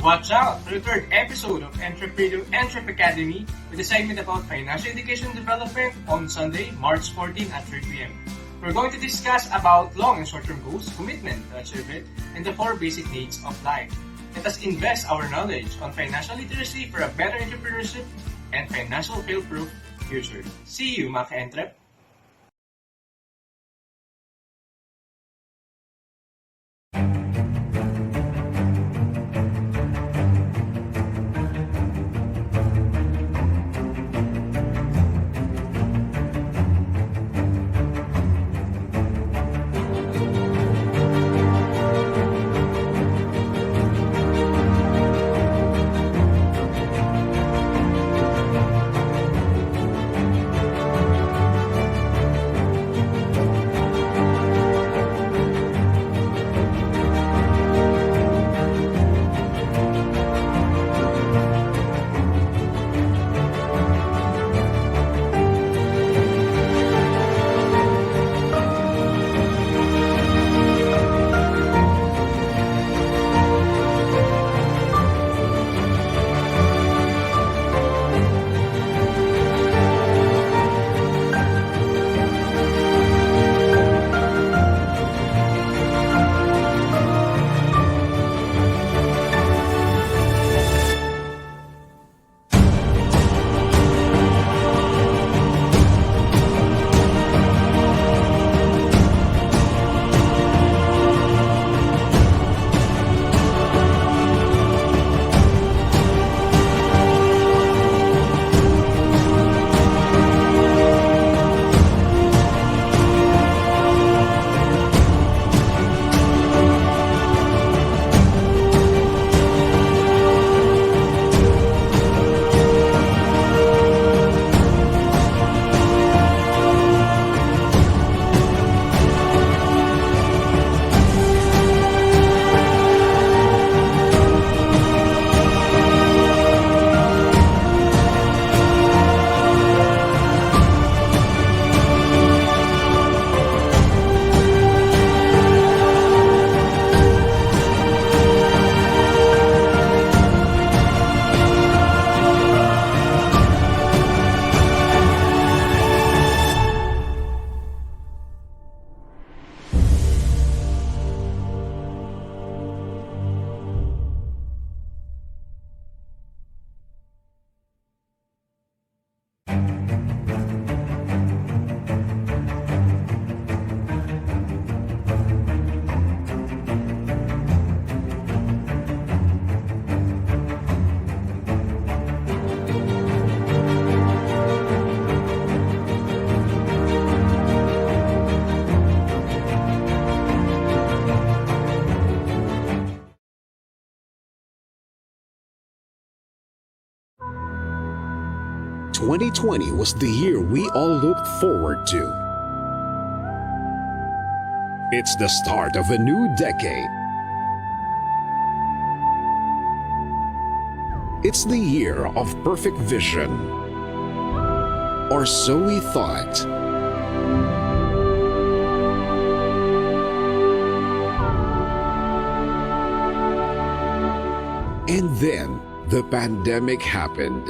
Watch out for the third episode of EntrepRadio Academy with a segment about financial education development on Sunday, March 14 at 3 p.m. We're going to discuss about long and short-term goals, commitment to achieve it, and the 4 basic needs of life. Let us invest our knowledge on financial literacy for a better entrepreneurship and financial fail-proof future. See you, mga ka-entrep! "2020 was the year we all looked forward to. It's the start of a new decade. It's the year of perfect vision. Or so we thought. And then the pandemic happened.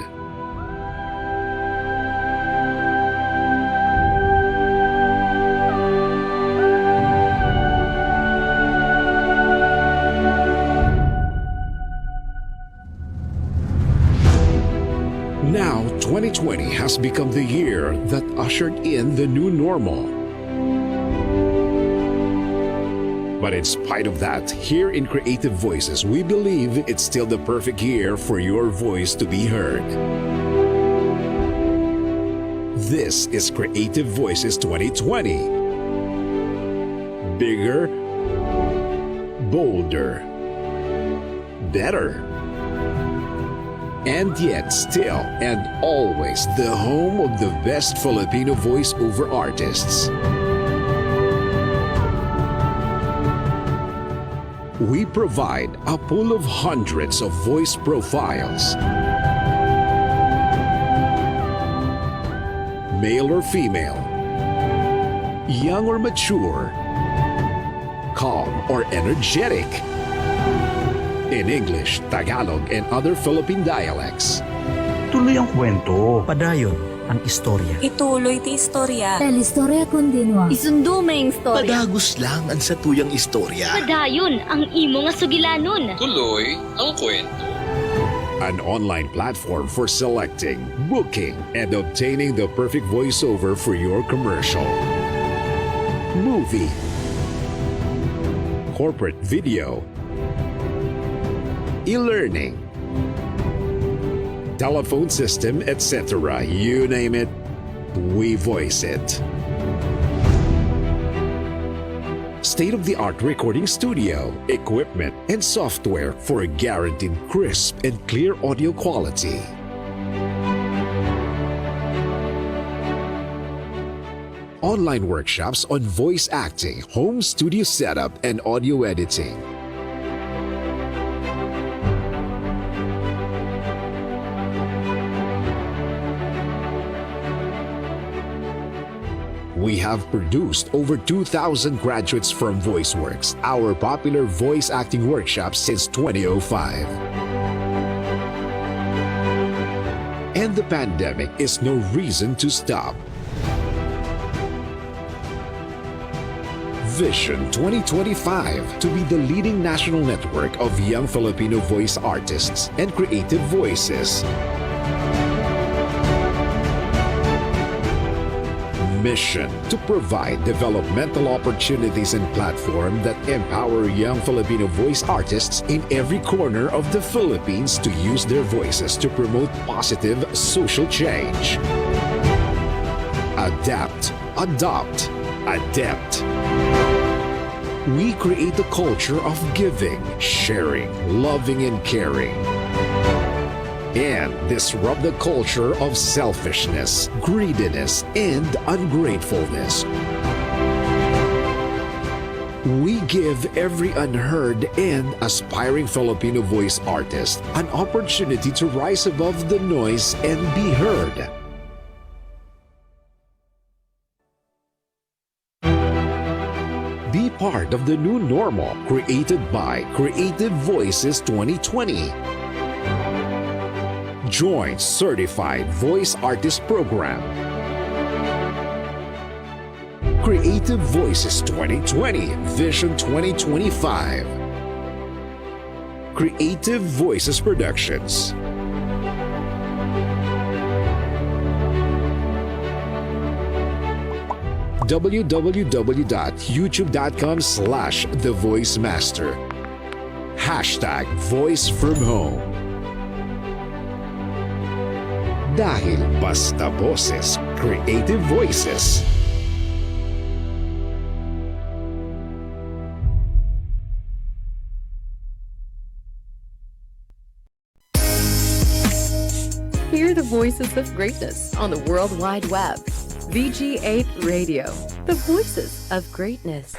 Now, 2020 has become the year that ushered in the new normal. But in spite of that, here in Creative Voices, we believe it's still the perfect year for your voice to be heard. This is Creative Voices 2020. Bigger, bolder, better. And yet still and always the home of the best Filipino voice-over artists. We provide a pool of hundreds of voice profiles. Male or female, young or mature, calm or energetic, in English, Tagalog, and other Philippine dialects. Tuloy ang kwento. Padayon ang istorya. Ituloy ti istorya. Telestoria continua. Isundo may istorya. Padagos lang ang satuyang istorya. Padayon ang imo nga sugilanon. Tuloy ang kwento. An online platform for selecting, booking, and obtaining the perfect voiceover for your commercial, movie, corporate video, e-learning, telephone system, etc. You name it, we voice it. State-of-the-art recording studio, equipment, and software for a guaranteed crisp and clear audio quality. Online workshops on voice acting, home studio setup, and audio editing. We have produced over 2,000 graduates from VoiceWorks, our popular voice acting workshop since 2005. And the pandemic is no reason to stop. Vision 2025 to be the leading national network of young Filipino voice artists and creative voices. Mission to provide developmental opportunities and platform that empower young Filipino voice artists in every corner of the Philippines to use their voices to promote positive social change. Adapt, adopt, adept. We create a culture of giving, sharing, loving, and caring. And disrupt the culture of selfishness, greediness, and ungratefulness. We give every unheard and aspiring Filipino voice artist an opportunity to rise above the noise and be heard. Be part of the new normal created by Creative Voices 2020. Join Certified Voice Artist Program. Creative Voices 2020 Vision 2025. Creative Voices Productions. www.youtube.com/thevoicemaster. #VoiceFromHome. Dahil basta boses, creative voices. Hear the voices of greatness on the World Wide Web. VG8 Radio, the voices of greatness.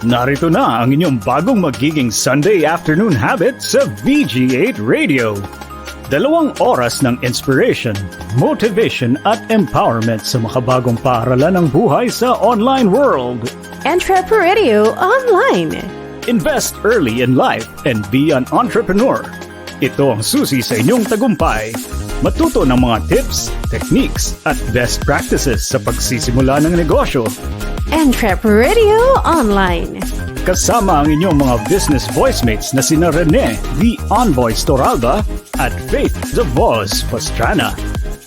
Narito na ang inyong bagong magiging Sunday afternoon habit sa VG8 Radio. 2 oras ng inspiration, motivation at empowerment sa makabagong paaralan ng buhay sa online world. EntrepRadio Online. Invest early in life and be an entrepreneur. Ito ang susi sa inyong tagumpay. Matuto ng mga tips, techniques at best practices sa pagsisimula ng negosyo. EntrepRadio Online. Kasama ang inyong mga business voicemates na sina Rene, the Envoy Storalba, at Faith, the Boss Pastrana.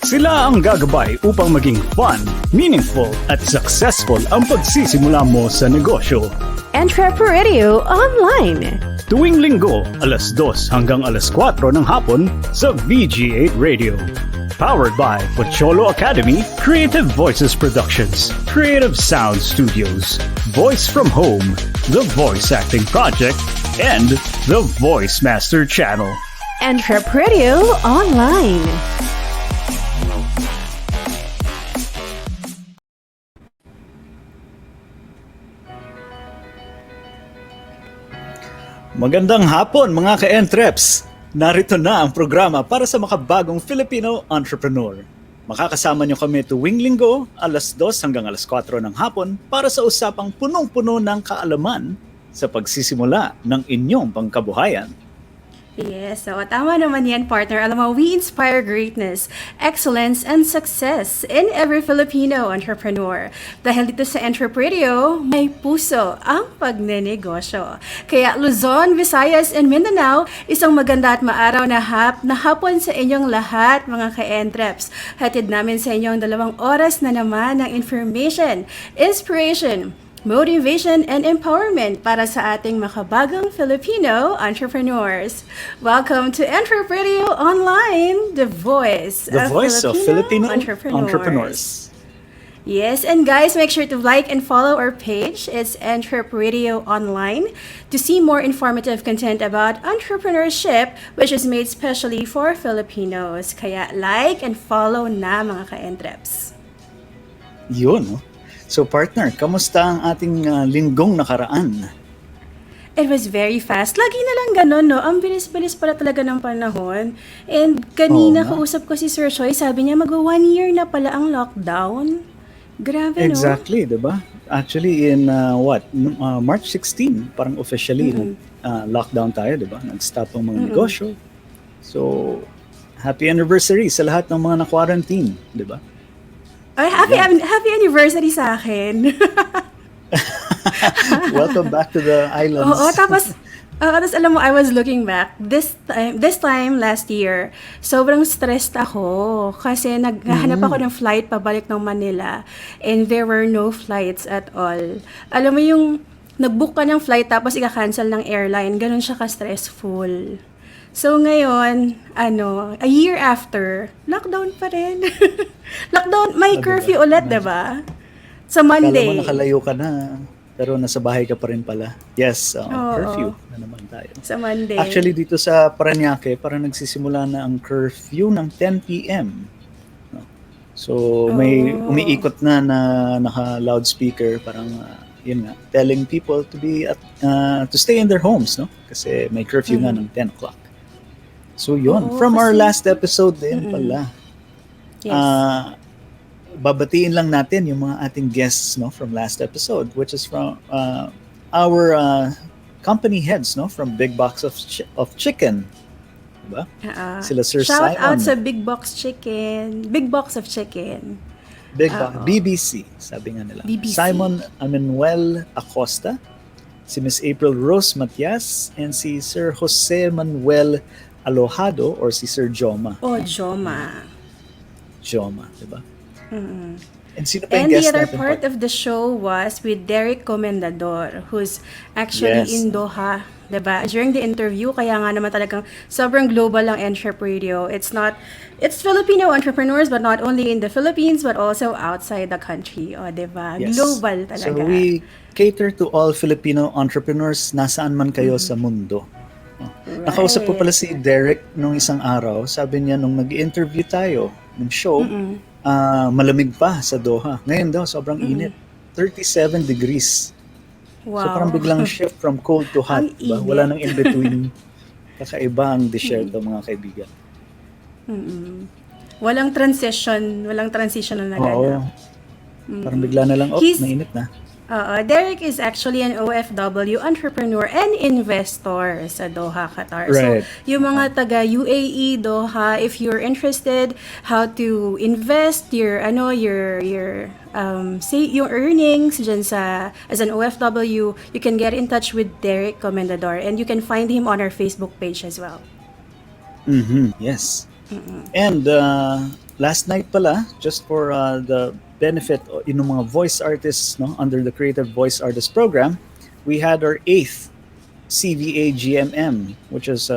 Sila ang gagabay upang maging fun, meaningful at successful ang pagsisimula mo sa negosyo. EntrepRadio Online. Tuwing Linggo, alas 2 hanggang alas 4 ng hapon sa VG8 Radio. Powered by Pocholo Academy, Creative Voices Productions, Creative Sound Studios, Voice from Home, The Voice Acting Project, and The Voice Master Channel. EntrepRadio Online. Magandang hapon mga ka-entreps! Narito na ang programa para sa makabagong Filipino entrepreneur. Makakasama niyo kami tuwing Linggo, alas 2 hanggang alas 4 ng hapon para sa usapang punong-puno ng kaalaman sa pagsisimula ng inyong pangkabuhayan. Yes, so tama naman yan, partner. Alam mo, we inspire greatness, excellence, and success in every Filipino entrepreneur. Dahil dito sa EntrepRadio, may puso ang pagnenegosyo. Kaya Luzon, Visayas, and Mindanao, isang maganda at maaraw na hapon sa inyong lahat, mga ka-entreps. Hatid namin sa inyong 2 oras na naman ng information, inspiration, motivation and empowerment para sa ating makabagong Filipino entrepreneurs. Welcome to EntrepRadio Online, the voice of Filipino entrepreneurs. Yes, and guys, make sure to like and follow our page. It's EntrepRadio Online to see more informative content about entrepreneurship, which is made specially for Filipinos. Kaya like and follow na, mga ka-entreps. Yun, no? So partner, kamusta ang ating linggong nakaraan? It was very fast. Lagi na lang ganun, no? Ang bilis-bilis pala talaga ng panahon. And kanina kausap ko si Sir Choi, sabi niya mag-1 year na pala ang lockdown. Grabe, no? Exactly, diba? Actually, in March 16, parang officially lockdown tayo, diba? Nag-stop ang mga negosyo. So, happy anniversary sa lahat ng mga na-quarantine, diba? Ay, happy anniversary sa akin. Welcome back to the islands. Oo, tapos alam mo, I was looking back. This time last year, sobrang stressed ako kasi naghahanap ako ng flight pabalik ng Manila and there were no flights at all. Alam mo yung nag-book ka ng flight tapos ika-cancel ng airline, ganun siya ka-stressful. So ngayon, a year after, lockdown pa rin. Lockdown, may curfew ulit, diba? Sa Monday. Kala mo nakalayo ka na, pero nasa bahay ka pa rin pala. Yes, curfew na naman tayo. Sa Monday. Actually, dito sa Parañaque, parang nagsisimula na ang curfew ng 10 p.m. No? So, may umiikot na naka-loudspeaker, parang, yun nga, telling people to stay in their homes, no? Kasi may curfew nga ng 10 o'clock. So yun, from our last episode din pala. Yes. Babatiin lang natin yung mga ating guests, no, from last episode, which is from our company heads, no, from Big Box of Chicken. Diba? Sila Sir Shout Simon. out sa Big Box Chicken. Big Box of Chicken. BBC, sabi nga nila. BBC. Simon Manuel Acosta, si Miss April Rose Matias, and si Sir Jose Manuel Alojado or si Sir Joma. Oh, Joma. Joma, diba? Mm-hmm. And sino pa yung And the guest other natin? part of the show was with Derek Comendador, who's actually in Doha, diba? During the interview, kaya nga naman talagang sobrang global ang EntrepRadio. It's Filipino entrepreneurs, but not only in the Philippines, but also outside the country. O, diba? Yes. Global talaga. So we cater to all Filipino entrepreneurs nasaan man kayo sa mundo. Right. Nakausap ko pala si Derek nung isang araw. Sabi niya nung nag-interview tayo ng show, malamig pa sa Doha. Ngayon daw, sobrang init. 37 degrees. Wow. So parang biglang shift from cold to hot. Diba? Wala nang in-between. Kakaiba ang desierto, mga kaibigan. Walang transition na naganap. Oo. Parang bigla na lang, mainit na. Derek is actually an OFW entrepreneur and investor sa Doha, Qatar. Right. So, yung mga taga UAE, Doha, if you're interested how to invest say yung earnings dyan as an OFW, you can get in touch with Derek Comendador, and you can find him on our Facebook page as well. Yes. And last night pala, just for the benefit ng mga voice artists, no, under the Creative Voice Artist Program, we had our 8th CVA GMM, which is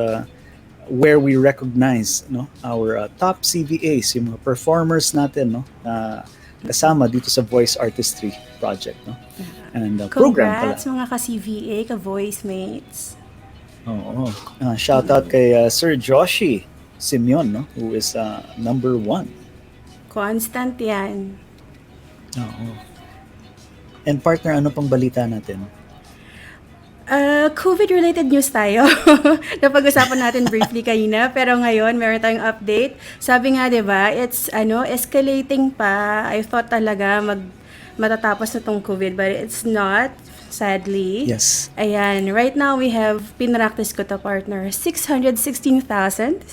where we recognize, no, our top CVAs, yung mga performers natin, no, kasama dito sa Voice Artistry Project, no. And program pala. Congrats mga ka-CVA, ka-voice mates. Oo. Shout out kay Sir Joshi Simeon, no, who is number 1. Constant yan. Oo. And partner, ano pang balita natin? COVID-related news tayo. Napag-usapan natin briefly kanina, pero ngayon meron tayong update. Sabi nga, 'di ba, it's escalating pa. I thought talaga matatapos na tong COVID, but it's not, sadly. Yes. Ayan, right now we have, pinractice ko to partner, 616,611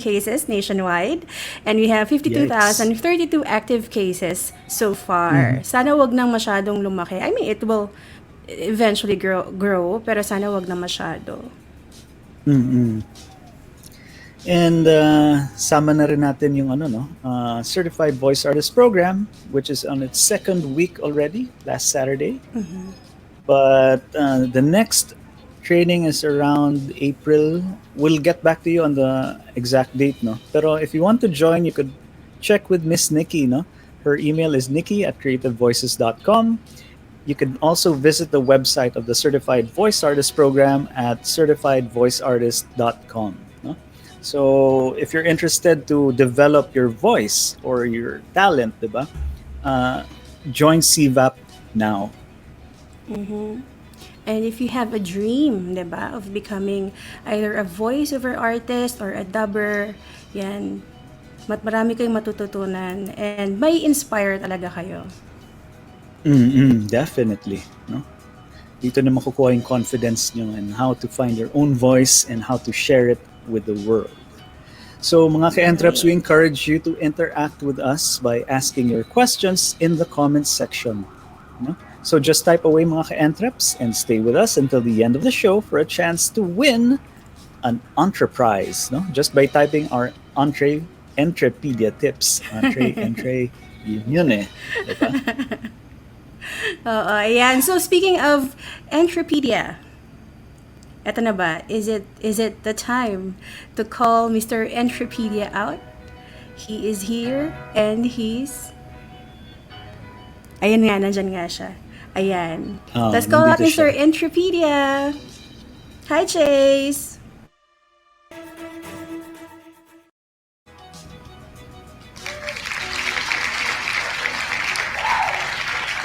cases nationwide, and we have 52,032 active cases so far. Sana wag nang masyadong lumaki. I mean, it will eventually grow, pero sana wag na masyado. And sama na rin natin yung Certified Voice Artist Program, which is on its 2nd week already, last Saturday. But the next training is around April. We'll get back to you on the exact date, no? Pero if you want to join, you could check with Miss Nikki, no? Her email is nikki@creativevoices.com. You can also visit the website of the Certified Voice Artist Program at certifiedvoiceartist.com. No? So if you're interested to develop your voice or your talent, diba? Join CVAP now. And if you have a dream, diba, of becoming either a voiceover artist or a dubber, yan, marami kayong matututunan and may inspire talaga kayo. Definitely, no? Dito na makukuha yung confidence nyo and how to find your own voice and how to share it with the world. So mga ka-Entreps, we encourage you to interact with us by asking your questions in the comments section. No? So just type away mga ka-Entreps and stay with us until the end of the show for a chance to win an Entreprise, no? Just by typing our Entrepedia tips. Entre, yun eh. Diba? Ayan. So speaking of Entrepedia, eto na ba? Is it the time to call Mr. Entrepedia out? He is here and he's... Ayan nga, nandyan nga siya. Ayan. Let's call out Mr. Entrepedia. Hi, Chase.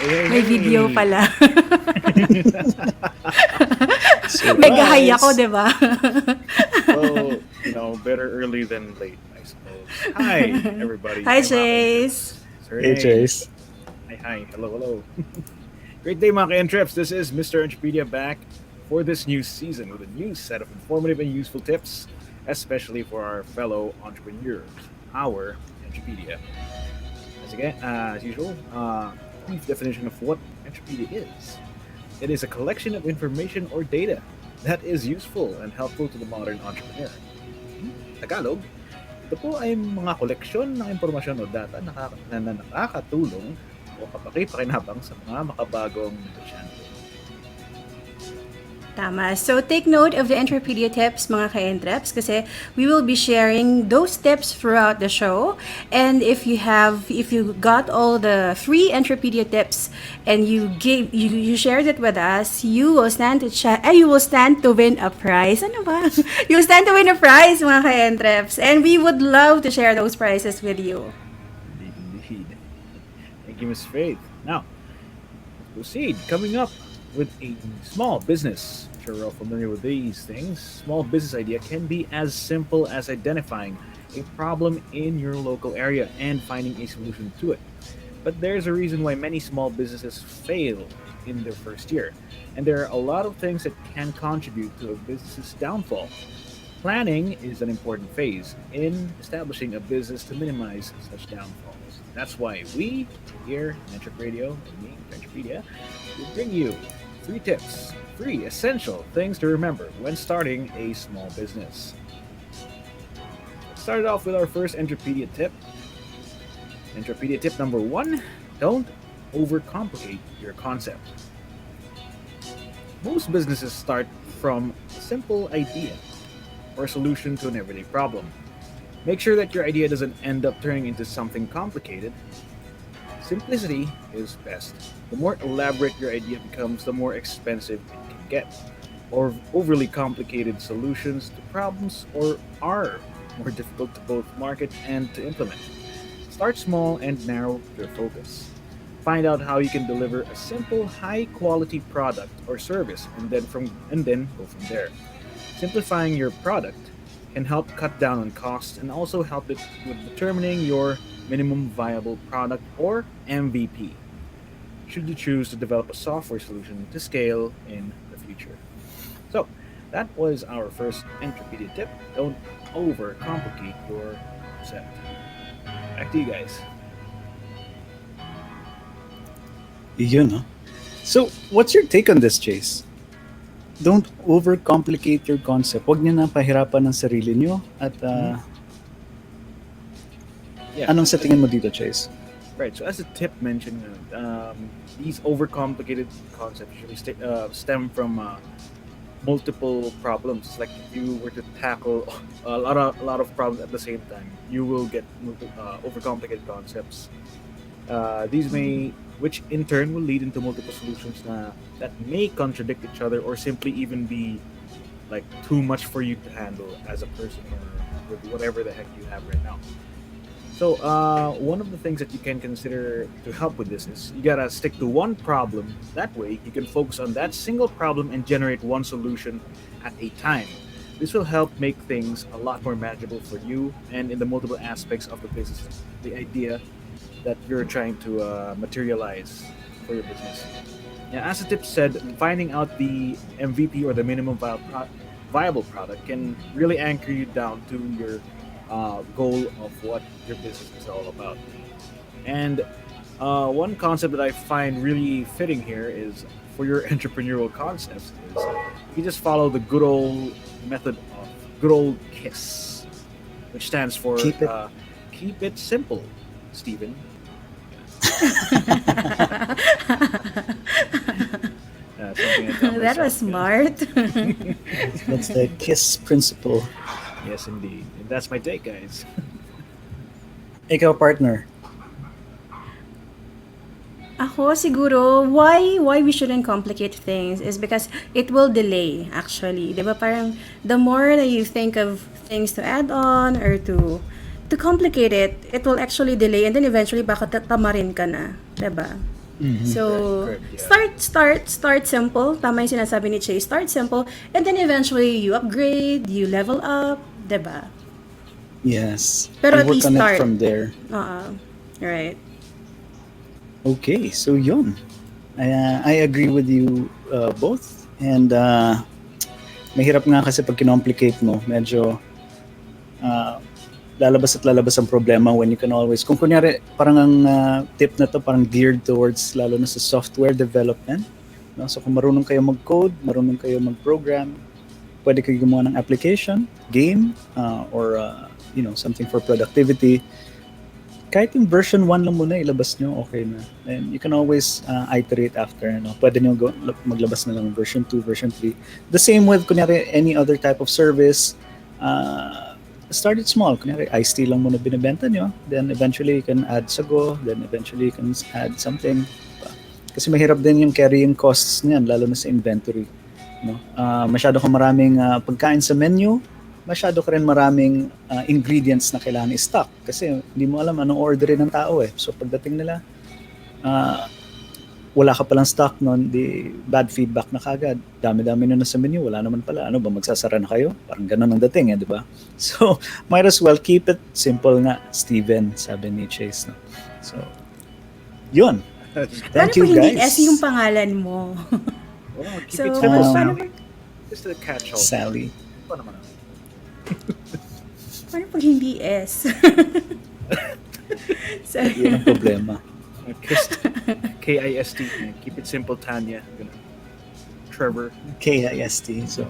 May video pala. May gahay ako, di ba? Well, better early than late, I suppose. Hi, everybody. Hi, Chase. Hey, Chase. Hi. Hello. Great day, mga ka-Entreps. This is Mr. Entrepedia back for this new season with a new set of informative and useful tips, especially for our fellow entrepreneurs, our Entrepedia. As usual, brief definition of what Entrepedia is. It is a collection of information or data that is useful and helpful to the modern entrepreneur. Tagalog, ito po ay mga koleksyon ng impormasyon o data na nakakatulong o kapaki-pakinabang sa mga makabagong negosyante. Tama. So take note of the Entrepedia tips, mga ka-Entreps, kasi we will be sharing those tips throughout the show. And if you got all the 3 Entrepedia tips and you shared it with us, you will stand to win a prize. Ano ba? You'll stand to win a prize, mga ka-Entreps. And we would love to share those prizes with you. Indeed. Thank you, Ms. Faith. Now, let's proceed. Coming up with a small business. I'm sure we're all familiar with these things. Small business idea can be as simple as identifying a problem in your local area and finding a solution to it. but there's a reason why many small businesses fail in their first year. And there are a lot of things that can contribute to a business's downfall. Planning is an important phase in establishing a business to minimize such downfalls. That's why we here in EntrepRadio, and me, EntrepRadio, will bring you 3 tips, 3 essential things to remember when starting a small business. Let's start it off with our first Entrepedia tip. Entrepedia tip number 1, don't overcomplicate your concept. Most businesses start from a simple idea or a solution to an everyday problem. Make sure that your idea doesn't end up turning into something complicated. Simplicity is best. The more elaborate your idea becomes, the more expensive it can get. Or overly complicated solutions to problems are more difficult to both market and to implement. Start small and narrow your focus. Find out how you can deliver a simple, high-quality product or service, and then go from there. Simplifying your product can help cut down on costs and also help it with determining your minimum viable product or MVP, should you choose to develop a software solution to scale in the future. So, that was our first Entrepedia tip. Don't overcomplicate your concept. Back to you guys. Yun, no? So, what's your take on this, Chase? Don't overcomplicate your concept. Huwag niyo na pahirapan ng sarili niyo. At anong sa tingin mo dito, Chase? Right, so as the tip mentioned, these overcomplicated concepts usually stem from multiple problems. Like if you were to tackle a lot of problems at the same time, you will get overcomplicated concepts. Which in turn will lead into multiple solutions that may contradict each other or simply even be like too much for you to handle as a person or with whatever the heck you have right now. So one of the things that you can consider to help with this is you gotta stick to one problem. That way you can focus on that single problem and generate one solution at a time. This will help make things a lot more manageable for you and in the multiple aspects of the business, the idea that you're trying to materialize for your business. Yeah, as the tip said, finding out the MVP or the minimum viable product can really anchor you down to your goal of what your business is all about. And one concept that I find really fitting here is for your entrepreneurial concepts is you just follow the good old method of good old KISS, which stands for keep it simple, Stephen. That was smart. That's the KISS principle. Yes, indeed. And that's my take, guys. Ikaw, partner. Ako siguro, why we shouldn't complicate things is because it will delay actually. 'Di ba parang the more that you think of things to add on or to complicate it, it will actually delay and then eventually baka tamarin ka na, 'di ba? Mm-hmm. So, Correct, yeah. start simple. Tama yung sinasabi ni Chase. Start simple and then eventually you upgrade, you level up, 'di ba? Yes. Pero and at work least on start. it from there. Right. Okay, so yun. I agree with you both. And mahirap nga kasi pag kinomplicate mo, medyo lalabas ang problema when you can always, kung kunyari, parang ang tip na to parang geared towards lalo na sa software development. No? So kung marunong kayo mag-code, marunong kayo mag-program, pwede kayo gumawa ng application, game, or something for productivity. Kahit yung version 1 lang muna ilabas nyo, okay na. And you can always iterate after. Pwede nyo maglabas na lang version 2, version 3. The same with, kunyari, any other type of service. Start it small. Kunyari, iced tea lang muna binibenta nyo. Then eventually you can add sago. Then eventually you can add something. Kasi mahirap din yung carrying costs niyan, lalo na sa inventory. Masyado kang maraming pagkain sa menu, masyado ka rin maraming ingredients na kailangan i-stock kasi hindi mo alam anong orderin ng tao eh. So pagdating nila, wala ka palang stock noon, di bad feedback na kagad. Dami-dami na sa menu, wala naman pala. Ano ba, magsasara na kayo? Parang ganun ang dating di ba? So, might as well keep it simple nga, Steven, sabi ni Chase. No? So, Yun. Paano Thank you, pag hindi guys. S yung pangalan mo? Well, keep So, it simple, paano, Sally. Just a catch-all. Sally. Ano naman? paano pag hindi S? So, Yun ang problema. KIST. Keep it simple, Tanya. Trevor. KIST. So,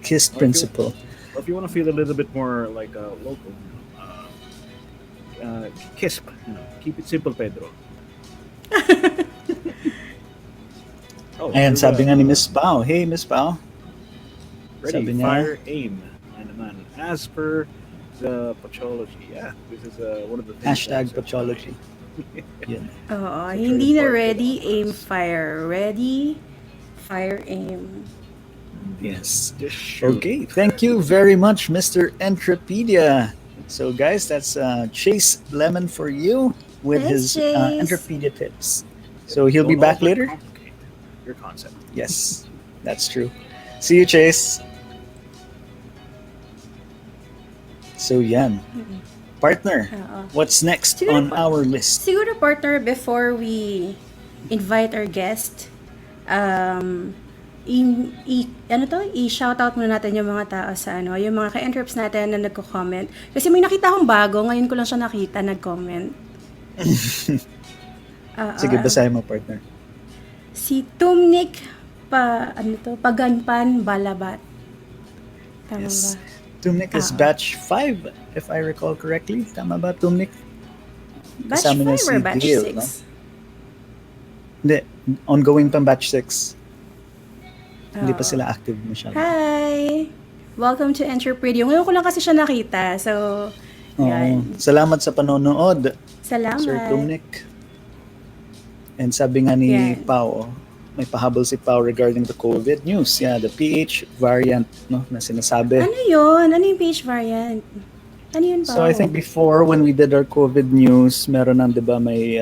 KISS principle. Or if you want to feel a little bit more like local, KISP. Keep it simple, Pedro. Ayan, sabi nga ni Miss Pao. Hey, Miss Pao. Ready, sabi niya, fire, aim. And naman, as per the Pachology, this is one of the things. Hashtag Pachology. Yun. oo, hindi na ready, aim, fire. Ready, fire, aim. Yes. Just shoot. Okay, thank you very much, Mr. Entrepedia. So, guys, that's Chase Lemon for you with Thanks, his Chase. Entrepedia tips. So, he'll be back later? Overcomplicate your concept. Yes, that's true. See you, Chase. So, yan. Partner, Oo. what's next Siguro on our list? Siguro, partner, before we invite our guest, i-shoutout muna natin yung mga tao sa yung mga ka-entreps natin na nagko-comment. Kasi may nakita akong bago, ngayon ko lang siya nakita, nag-comment. Sige, basahin mo, partner. Si Tumnik Paganpan Balabat. Tama Yes. ba? Tumnik is batch 5, if I recall correctly. Tama ba, Tumnik? Batch Kasama 5 na or si batch Dale, 6? no? Hindi, ongoing pang batch 6. Hindi pa sila active masyado. Hi! Welcome to EntrepRadio. Ngayon ko lang kasi siya nakita. So, yan. Salamat sa panonood, Salamat. Sir Tumnik. And sabi nga ni Yan. Pao, may pahabol si Pao regarding the COVID news. Yeah, the PH variant, no, na sinasabi. Ano yun? Ano yung PH variant? Ano yun ba? So I think before, when we did our COVID news, meron ng, di ba, may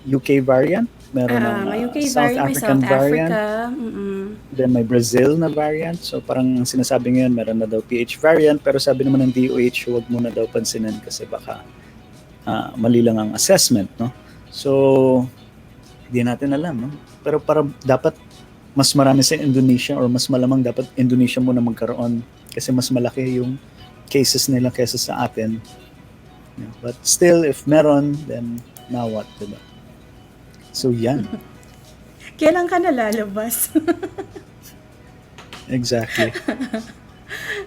UK variant, meron ng may UK South variant, may African South variant, Africa. Mm-mm. then may Brazil na variant. So parang sinasabi ngayon, meron na daw PH variant, pero sabi naman ng DOH, huwag muna daw pansinin kasi baka mali lang ang assessment, no? So, hindi natin alam, no? Pero para dapat mas marami sa Indonesia or mas malamang dapat Indonesia muna magkaroon kasi mas malaki yung cases nila kaysa sa atin. Yeah, but still, if meron, then now what, diba? So, yan. Kailan ka nalalabas? Exactly.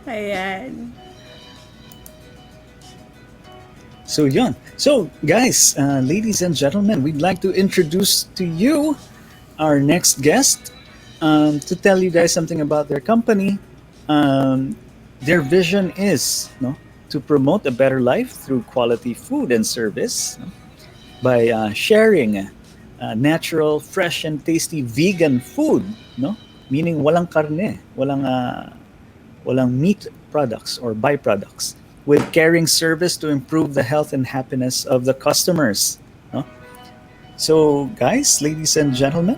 Ayan. So, yan. So, guys, ladies and gentlemen, we'd like to introduce to you our next guest to tell you guys something about their company. Their vision is to promote a better life through quality food and service by sharing natural, fresh, and tasty vegan food, meaning walang karne, walang meat products or byproducts, with caring service to improve the health and happiness of the customers. So, guys, ladies and gentlemen,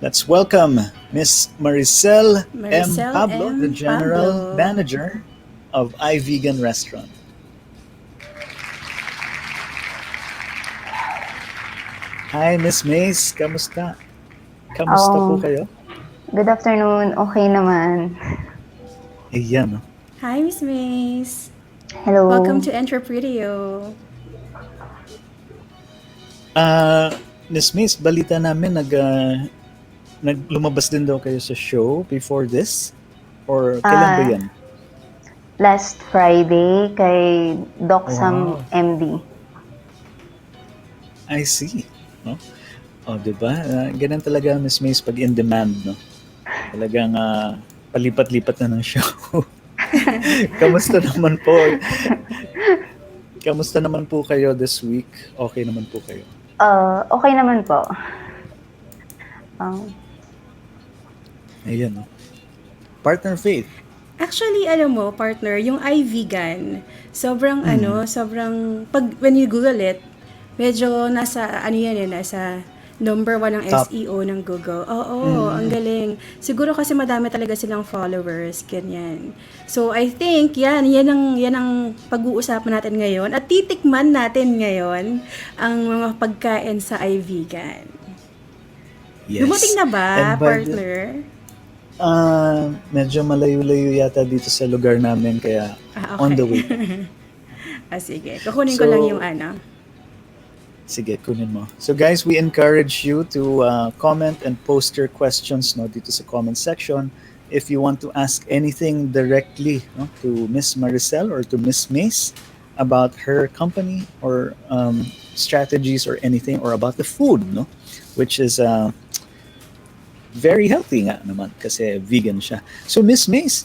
let's welcome Miss Maricel M. Pablo, the General Manager of iVegan Restaurant. Hi, Miss Mace. Kamusta? Kamusta po kayo? Good afternoon. Okay naman. Ayan, no? Hi, Miss Mace. Hello. Welcome to EntrepRadio. Miss Mace, balita namin lumabas din daw kayo sa show before this? Or kailan ba yan? Last Friday kay Doc Sam MD. I see. No? O, diba? Ganun talaga, Miss Mace, pag in demand, no? Talagang palipat-lipat na ng show. Kamusta naman po? Kamusta naman po kayo this week? Okay naman po kayo? Okay naman po. Ayan, no? Partner Faith. Actually, alam mo, partner, yung iVegan, sobrang, sobrang, when you Google it, medyo nasa Number 1 ang Top. SEO ng Google. Oo, ang galing. Siguro kasi madami talaga silang followers, ganyan. So, I think, yan ang pag-uusapan natin ngayon. At titikman natin ngayon ang mga pagkain sa iVegan. Yes. Dumating na ba, And by the- partner? Medyo malayo-layo yata dito sa lugar namin, kaya Okay. on the way. Sige. Kukunin ko lang So, yung ano. Sige, kunin mo. So guys, we encourage you to comment and post your questions dito sa comment section. If you want to ask anything directly to Miss Maricel or to Miss Mace about her company or strategies or anything, or about the food, which is very healthy nga naman kasi vegan siya. So Miss Mace,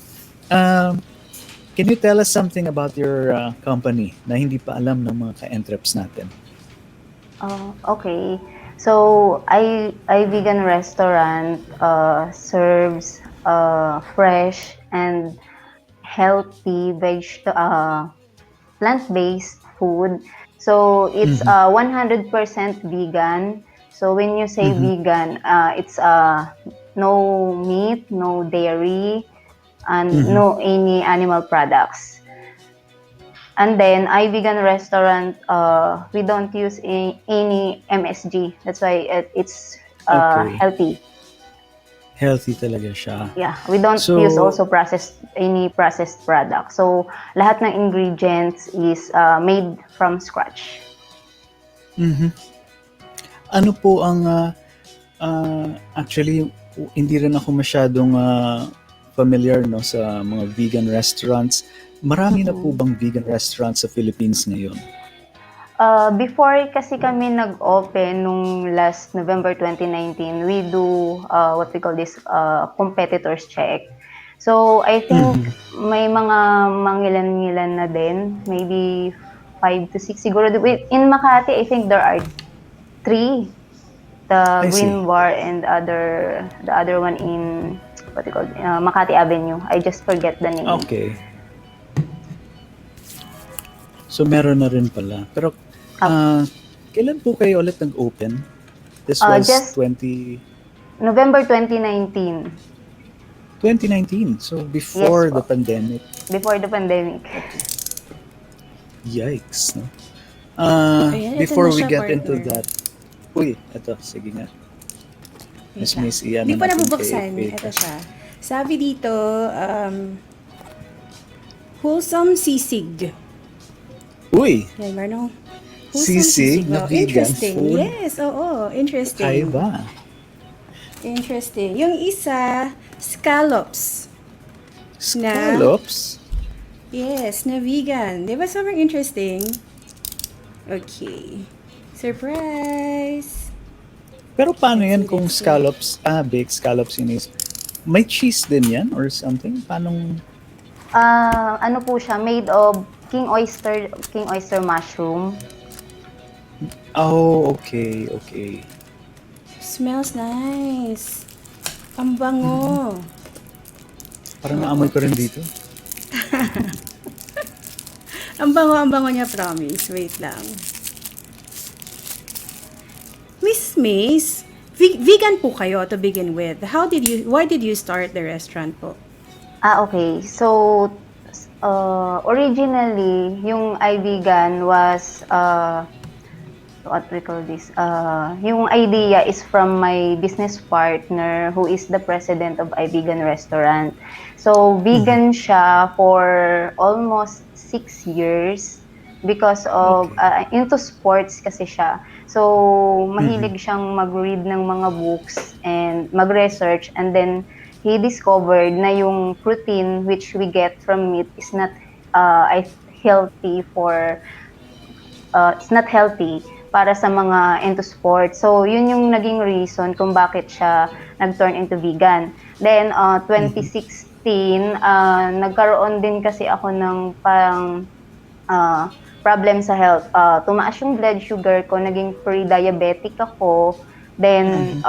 can you tell us something about your company na hindi pa alam ng mga ka-entreps natin? Okay. So, iVegan restaurant serves fresh and healthy plant-based food. So, it's 100% vegan. So, when you say vegan, it's no meat, no dairy, and no any animal products. And then, iVegan restaurant, we don't use any MSG. That's why it's healthy. Healthy talaga siya. Yeah, we don't use also any processed product. So, lahat ng ingredients is made from scratch. Ano po ang, actually, hindi rin ako masyadong familiar sa mga vegan restaurants. Marami na po bang vegan restaurants sa Philippines ngayon? Before kasi kami nag-open nung last November 2019, we do what we call this competitors check. So, I think may mga mangilan-ngilan na din, maybe 5 to 6 siguro. In Makati, I think there are 3. The Green Bar and the other one in what we call Makati Avenue. I just forget the name. Okay. So, meron na rin pala. Pero, kailan po kayo ulit nag-open? This was just November 2019. 2019. So, before the pandemic. Before the pandemic. Yikes, no? Ayan, Before ito na we siya, get partner. into that. Uy, ito, sige nga. Miss Miss Ian. Hindi pa nabubuksan. Ito siya. Sabi dito, wholesome sisig. Uy! Yan, Marno. Sisig na vegan interesting. food? Yes, oo. Interesting. Kaiba. Interesting. Yung isa, scallops. Scallops? Yes, na vegan. Di ba sobrang interesting? Okay. Surprise! Pero paano yan kung scallops, baked scallops yun is, may cheese din yan or something? Paano? Ano po siya, made of king oyster mushroom. Oh, okay. Smells nice. Ang bango. Parang naamoy ko rin dito. Ang bango niya, promise. Wait lang. Miss Mace, vegan po kayo to begin with. Why did you start the restaurant po? Okay. So, originally, yung iVegan was, what we call this, yung idea is from my business partner who is the president of iVegan restaurant. So, vegan siya for almost 6 years because of, into sports kasi siya. So, mahilig siyang mag-read ng mga books and mag-research, and then he discovered na yung protein which we get from meat is not healthy it's not healthy para sa mga into sports. So, yun yung naging reason kung bakit siya nag-turn into vegan. Then, 2016, nagkaroon din kasi ako ng parang problem sa health. Tumaas yung blood sugar ko, naging pre-diabetic ako. Then,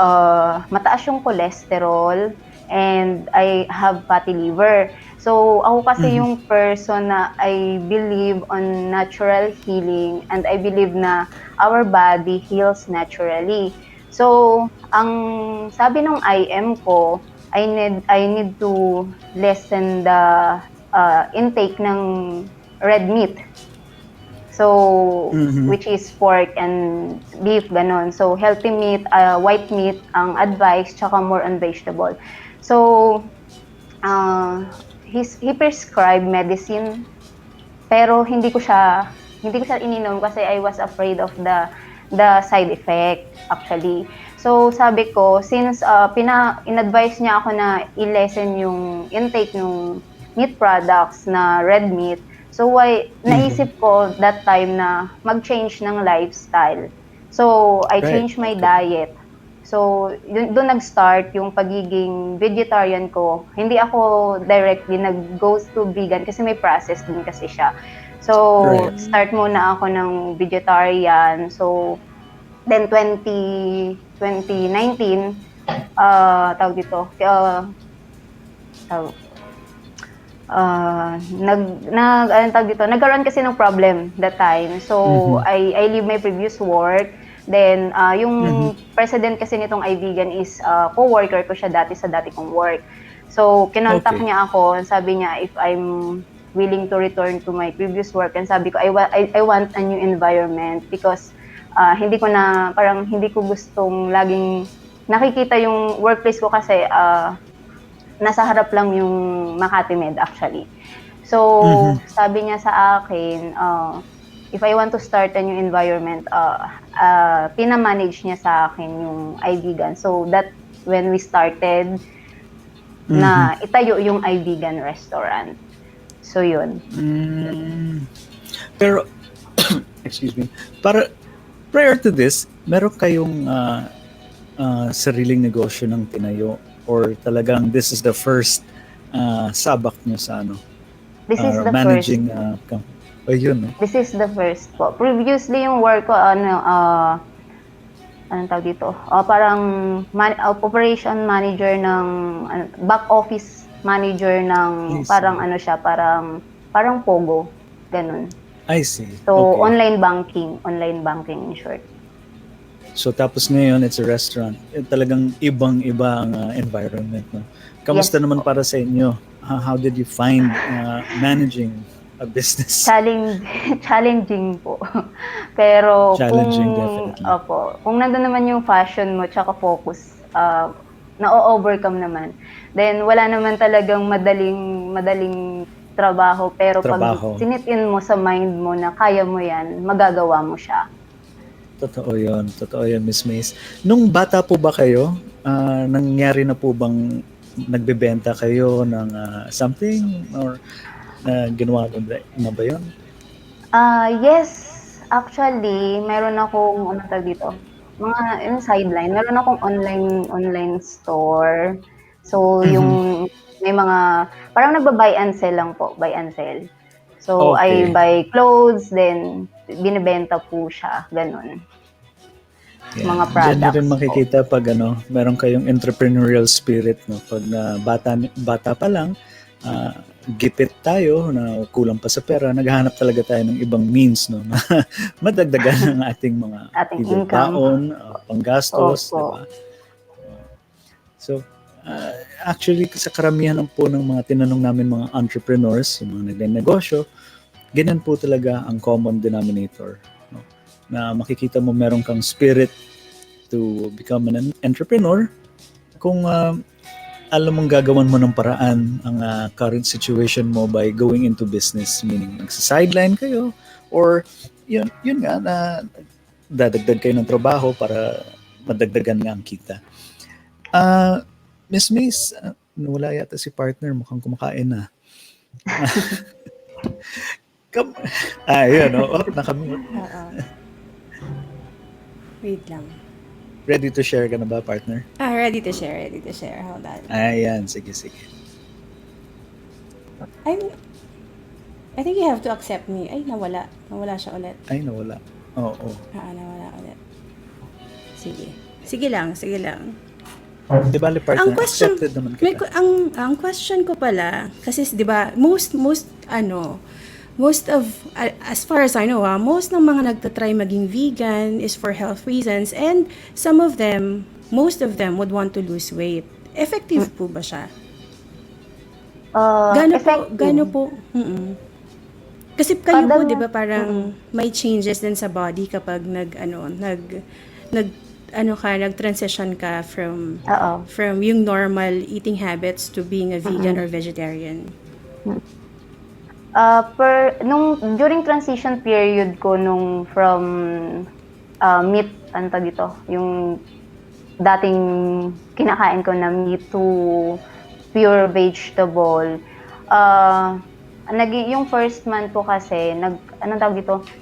mataas yung cholesterol, and I have fatty liver. So, ako kasi yung person na I believe on natural healing, and I believe na our body heals naturally. So, ang sabi ng IM ko, I need to lessen the intake ng red meat. So, which is pork and beef, ganon. So, healthy meat, white meat ang advice, tsaka more on vegetable. So, he prescribed medicine, pero hindi ko siya ininom kasi I was afraid of the side effect, actually. So, sabi ko, since in-advise niya ako na i-lessen yung intake ng meat products na red meat, so naisip ko that time na mag-change ng lifestyle. So, I changed my diet. So, doon nag-start yung pagiging vegetarian ko. Hindi ako directly nag-go to vegan kasi may process din kasi siya. So, start muna ako ng vegetarian. So, then 2019, tawag dito, nagkaroon kasi ng problem that time. So, I leave my previous work. Then, yung president kasi nitong iVegan is co-worker ko siya dati sa dati kong work. So, kinontak niya ako. Sabi niya if I'm willing to return to my previous work. And sabi ko, I want a new environment because hindi ko gustong laging nakikita yung workplace ko kasi nasa harap lang yung Makati Med actually. So, sabi niya sa akin, if I want to start a new environment, pinamanage niya sa akin yung iVegan. So, that when we started, na itayo yung iVegan restaurant. So, yun. Pero, excuse me, prior to this, meron kayong sariling negosyo ng tinayo or talagang this is the first sabak nyo sa This is the managing first. Yun. This is the first po. Previously, yung work ko, anong tawag dito? Parang operation manager ng, back office manager ng, parang parang Pogo. Ganun. I see. So, online banking in short. So, tapos ngayon, it's a restaurant. Talagang ibang-iba ang environment. No? Kamusta naman para sa inyo? How did you find managing a business? Challenging po. Pero challenging, definitely. Kung nandun naman yung passion mo tsaka focus, na-overcome naman. Then wala naman talagang madaling trabaho, pero pag sinitin mo sa mind mo na kaya mo yan, magagawa mo siya. Totoo yun, Miss Mace. Nung bata po ba kayo, nangyari na po bang nagbebenta kayo ng something or ginawa na ba yun? Yes, actually, meron akong dito, yung sideline, meron akong online store. So, yung may mga, parang nagba-buy and sell lang po, buy and sell. So, I buy clothes, then binibenta po siya, ganun. Yeah. Mga products. Diyan rin makikita pag meron kayong entrepreneurial spirit, no? Pag bata pa lang, gipit tayo na kulang pa sa pera, naghahanap talaga tayo ng ibang means, no? Madagdagan ng ating mga baon, panggastos, diba? So, actually, sa karamihan po ng mga tinanong namin mga entrepreneurs, yung mga nagnenegosyo, ganyan po talaga ang common denominator. No? Na makikita mo meron kang spirit to become an entrepreneur kung alam mong gagawan mo ng paraan ang current situation mo by going into business, meaning nagsa-sideline kayo or yun nga na dadagdag kayo ng trabaho para madagdagan nga ang kita. Miss Mace, wala yata si partner, mukhang kumakain na. Yun, nakamute. Wait lang. Ready to share ka na ba, partner? Ready to share. Hold on. Ayan, sige. I think you have to accept me. Ay, nawala. Nawala siya ulit. Ay, nawala. Oo. Nawala ulit. Sige lang. Di ba, partner, accepted naman kita. Ang question ko pala, kasi di ba, most as far as I know, most ng mga nagtatry maging vegan is for health reasons, and most of them would want to lose weight. Effective po ba siya? Gano po? Kasi kayo po, di ba, parang may changes din sa body kapag nag-transition ka from yung normal eating habits to being a vegan or vegetarian. During transition period ko from meat, yung dating kinakain ko na meat to pure vegetable, yung first month ko kasi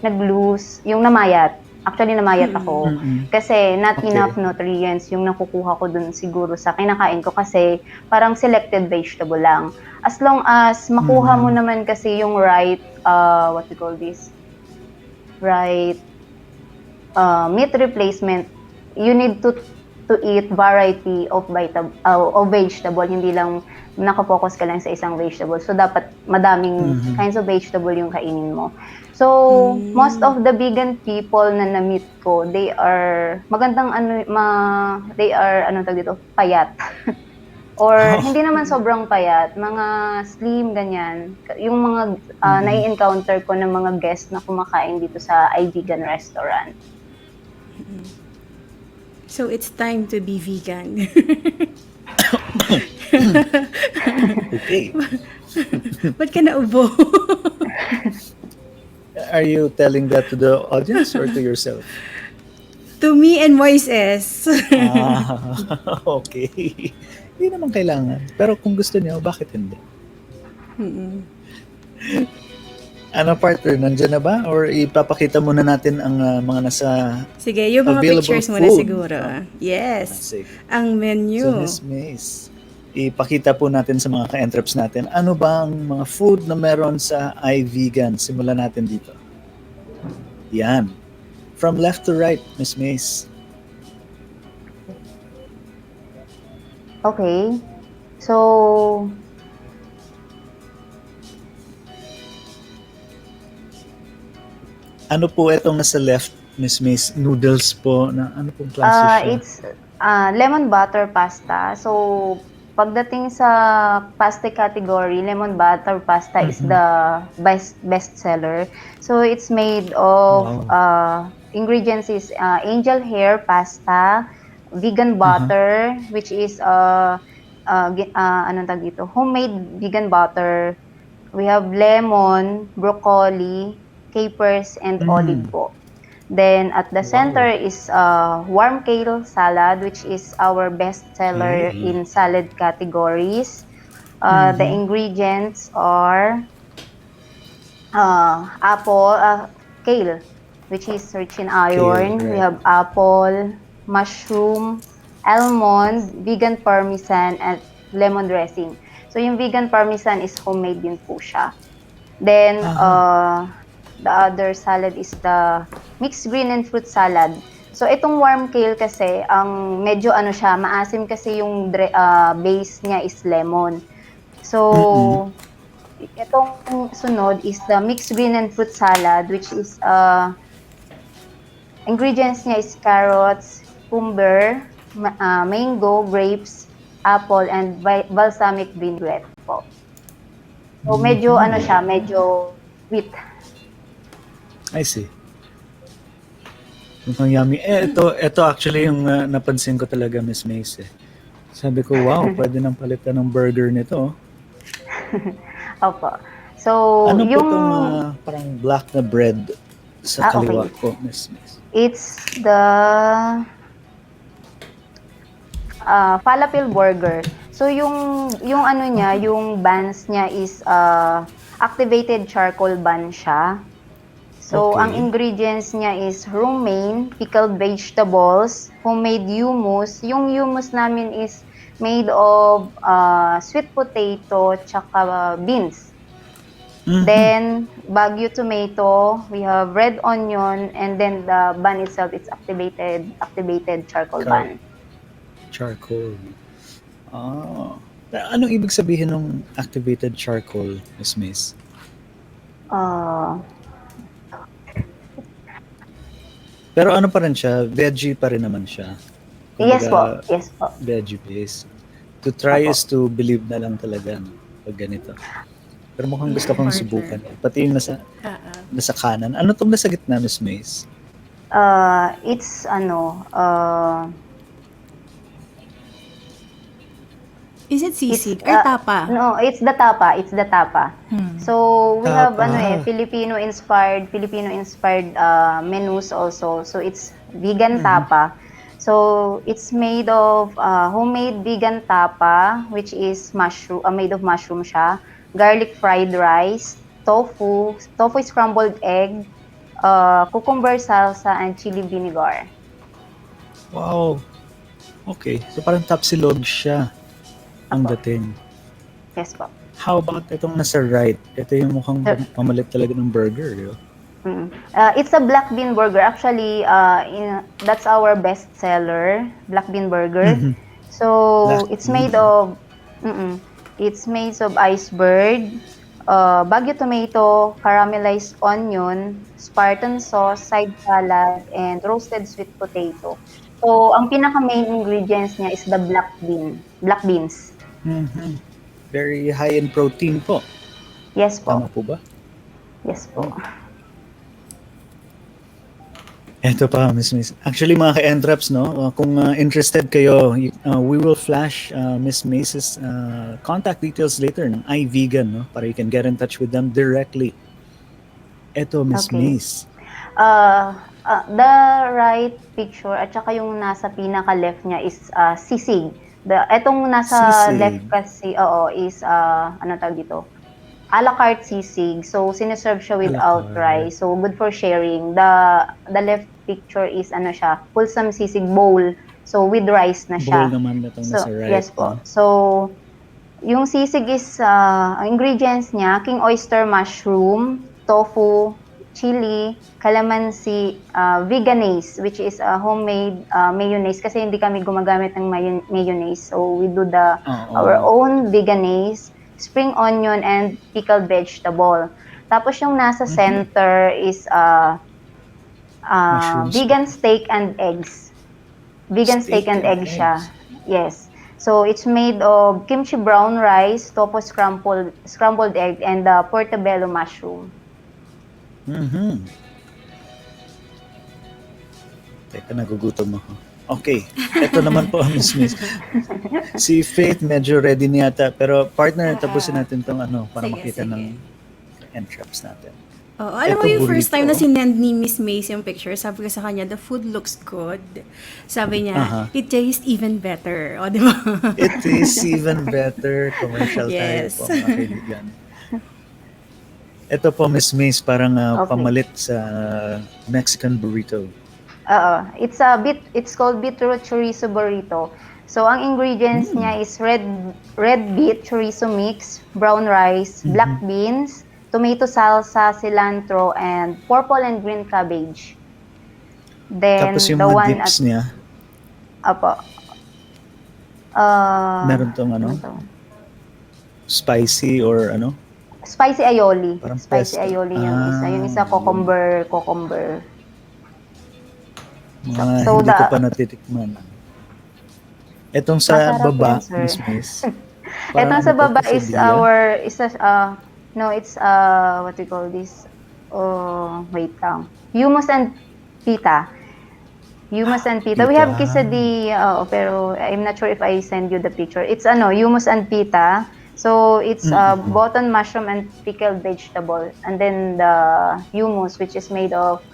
nag-lose, yung namayat. Actually, namayat ako. Kasi not enough nutrients yung nakukuha ko dun siguro sa kinakain ko kasi parang selected vegetable lang. As long as makuha mo naman kasi yung right, meat replacement, you need to eat variety of vegetable, hindi lang nakapokus ka lang sa isang vegetable. So, dapat madaming kinds of vegetable yung kainin mo. So, most of the vegan people na na-meet ko, they are payat. Or hindi naman sobrang payat, mga slim, ganyan. Yung mga nai-encounter ko ng mga guests na kumakain dito sa iVegan restaurant. So, it's time to be vegan. Okay. Ba't ka naubo? Are you telling that to the audience or to yourself? To me and Moises. Okay. Hindi naman kailangan. Pero kung gusto niyo, bakit hindi? Ano, partner? Nandiyan na ba? Or ipapakita muna natin ang mga nasa Sige, yung mga pictures muna siguro. Yes. Ang menu. So, Miss Mace, ipakita po natin sa mga ka-entreps natin, ano ba ang mga food na meron sa iVegan? Simulan natin dito. Yan. From left to right, Miss Mace. Okay. So, ano po itong nasa left, Miss Mace? Noodles po. Ano pong klase siya? It's lemon butter pasta. So, pagdating sa pasta category, lemon butter pasta is the best seller. So, it's made of ingredients is angel hair pasta, vegan butter, which is homemade vegan butter. We have lemon, broccoli, capers, and olive po. Then at the center is warm kale salad, which is our best seller in salad categories. The ingredients are kale, which is rich in iron. We have apple, mushroom, almond, vegan parmesan, and lemon dressing. So yung vegan parmesan is homemade din po siya. Then the other salad is the mixed green and fruit salad. So itong warm kale kasi, ang medyo maasim kasi yung base niya is lemon. So itong sunod is the mixed green and fruit salad, which is ingredients niya is carrots, cucumber, mango, grapes, apple, and balsamic vinaigrette po. So medyo medyo sweet. I see. Mukhang yummy. Ito actually yung napansin ko talaga, Miss Mace. Sabi ko, wow, pwede nang palitan ng burger nito. Opo. So, ano po itong parang black na bread sa kaliwa po, Miss Mace? It's the falafel burger. So, yung niya, yung buns niya is activated charcoal bun siya. So, ang ingredients niya is romaine, pickled vegetables, homemade hummus. Yung hummus namin is made of sweet potato tsaka beans. Then, Baguio tomato, we have red onion, and then the bun itself, it's activated charcoal bun. Charcoal. Anong ibig sabihin ng activated charcoal, Miss Mace? Uh, Pero ano pa rin siya, veggie pa rin naman siya. yes po. Kumbaga, Yes po. veggie based. To try Opo. is to believe na lang talaga, no? Pag ganito. Pero mukhang gusto kong partner. subukan. Pati yung nasa kanan. Ano tong nasa gitna, Miss Mace? It's Is it sisig or tapa? no, it's the tapa. It's the tapa. So we have Tapa. Filipino-inspired menus also. So it's vegan tapa. So it's made of homemade vegan tapa, which is mushroom, made of mushroom siya, garlic fried rice, tofu scrambled egg, cucumber salsa, and chili vinegar. Wow. Okay. So parang tapsilog siya ang dating. Yes po. How about itong nasa right? Ito yung mukhang pamalit talaga ng burger. Yo. It's a black bean burger. Actually, that's our best seller, black bean burger. So it's made of iceberg, Baguio tomato, caramelized onion, Spartan sauce, side salad, and roasted sweet potato. So ang pinaka main ingredients niya is the black beans. Very high in protein po. Yes po. Tama po ba? Yes po. Ito pa, Miss Mace. Actually, mga ka-Entraps, no? Kung interested kayo, we will flash Miss Mace's contact details later ng iVegan, no? Para you can get in touch with them directly. Ito, Miss Mace. The right picture at saka yung nasa pinaka-left niya is sisig. Etong nasa Sisig. left kasi, is, ano tawag dito? A la carte sisig. So, sineserve siya without rice. So, good for sharing. The left picture is, ano siya, wholesome sisig bowl. So, with rice na siya. Bowl naman na itong nasa right. Yes po. So, yung sisig is, ang ingredients niya, king oyster mushroom, tofu, chili, calamansi, veganese, which is homemade mayonnaise kasi hindi kami gumagamit ng mayonnaise. So we do our own veganese, spring onion, and pickled vegetable. Tapos yung nasa center is vegan steak and eggs. Vegan steak and eggs siya. Yes. So it's made of kimchi brown rice, tofu scrambled egg, and portobello mushroom. Teka, nagugutom ako. Okay, ito naman po, Miss Miss. Si Faith medyo ready na yata, pero partner, tapusin natin tong para makita ng entraps natin. Alam mo yung first time na sinend ni Miss Mace yung picture, sabi ko sa kanya, the food looks good. Sabi niya, it tastes even better. O, di ba? It tastes even better. Commercial yes. tayo po, mga kaibigan. Ito po, Miss Mace, parang pamalit sa Mexican burrito. It's called beetroot chorizo burrito. So, ang ingredients niya is red beet chorizo mix, brown rice, black beans, tomato salsa, cilantro, and purple and green cabbage. Then, tapos yung the mga one dips niya, meron tong spicy or spicy aioli. Parang Spicy pesto. aioli yung isa. Yung isa, cucumber. So hindi ko pa natitikman. Itong sa baba, Miss Miss. Itong sa baba is what we call this? Wait lang. Hummus and pita. We have quesadilla, pero I'm not sure if I send you the picture. It's hummus and pita. So it's button mushroom and pickled vegetable, and then the hummus, which is made of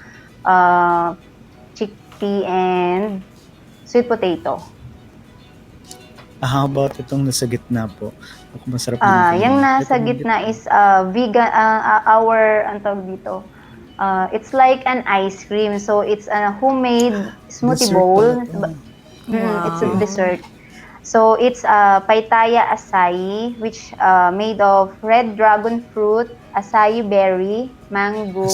chickpea and sweet potato. How about itong nasa gitna po? Ako masarap yung nasa gitna is vegan. It's like an ice cream. So it's a homemade smoothie bowl. It's a dessert. So it's paitaya acai, which made of red dragon fruit, acai berry, mango,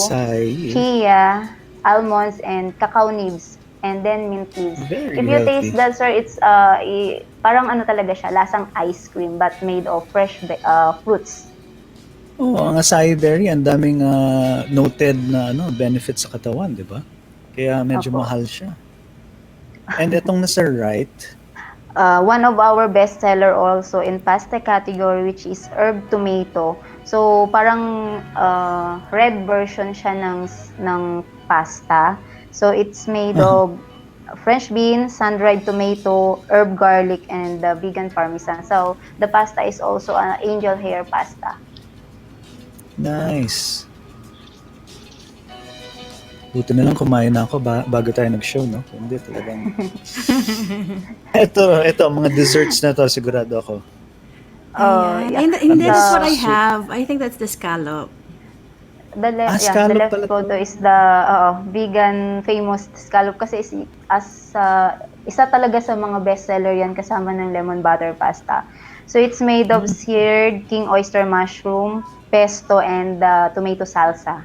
chia, almonds, and cacao nibs, and then mint leaves. If you taste that, sir, it's parang talaga siya, lasang ice cream but made of fresh fruits. Ang acai berry, ang daming noted na benefits sa katawan, di ba? Kaya medyo Opo. mahal siya. And itong nasa right, One of our bestseller also in pasta category, which is herb tomato. So parang red version siya ng pasta. So it's made of French beans, sun-dried tomato, herb garlic, and vegan parmesan. So the pasta is also an angel hair pasta. nice. Buti na lang kumain na ako bago tayo nag-show, no? Hindi talagang... ito, mga desserts na to, sigurado ako. Hindi, that's what I have. I think that's the scallop. The left scallop pala photo to. is the vegan famous scallop kasi isa talaga sa mga bestseller yan kasama ng lemon butter pasta. So it's made of seared king oyster mushroom, pesto, and tomato salsa.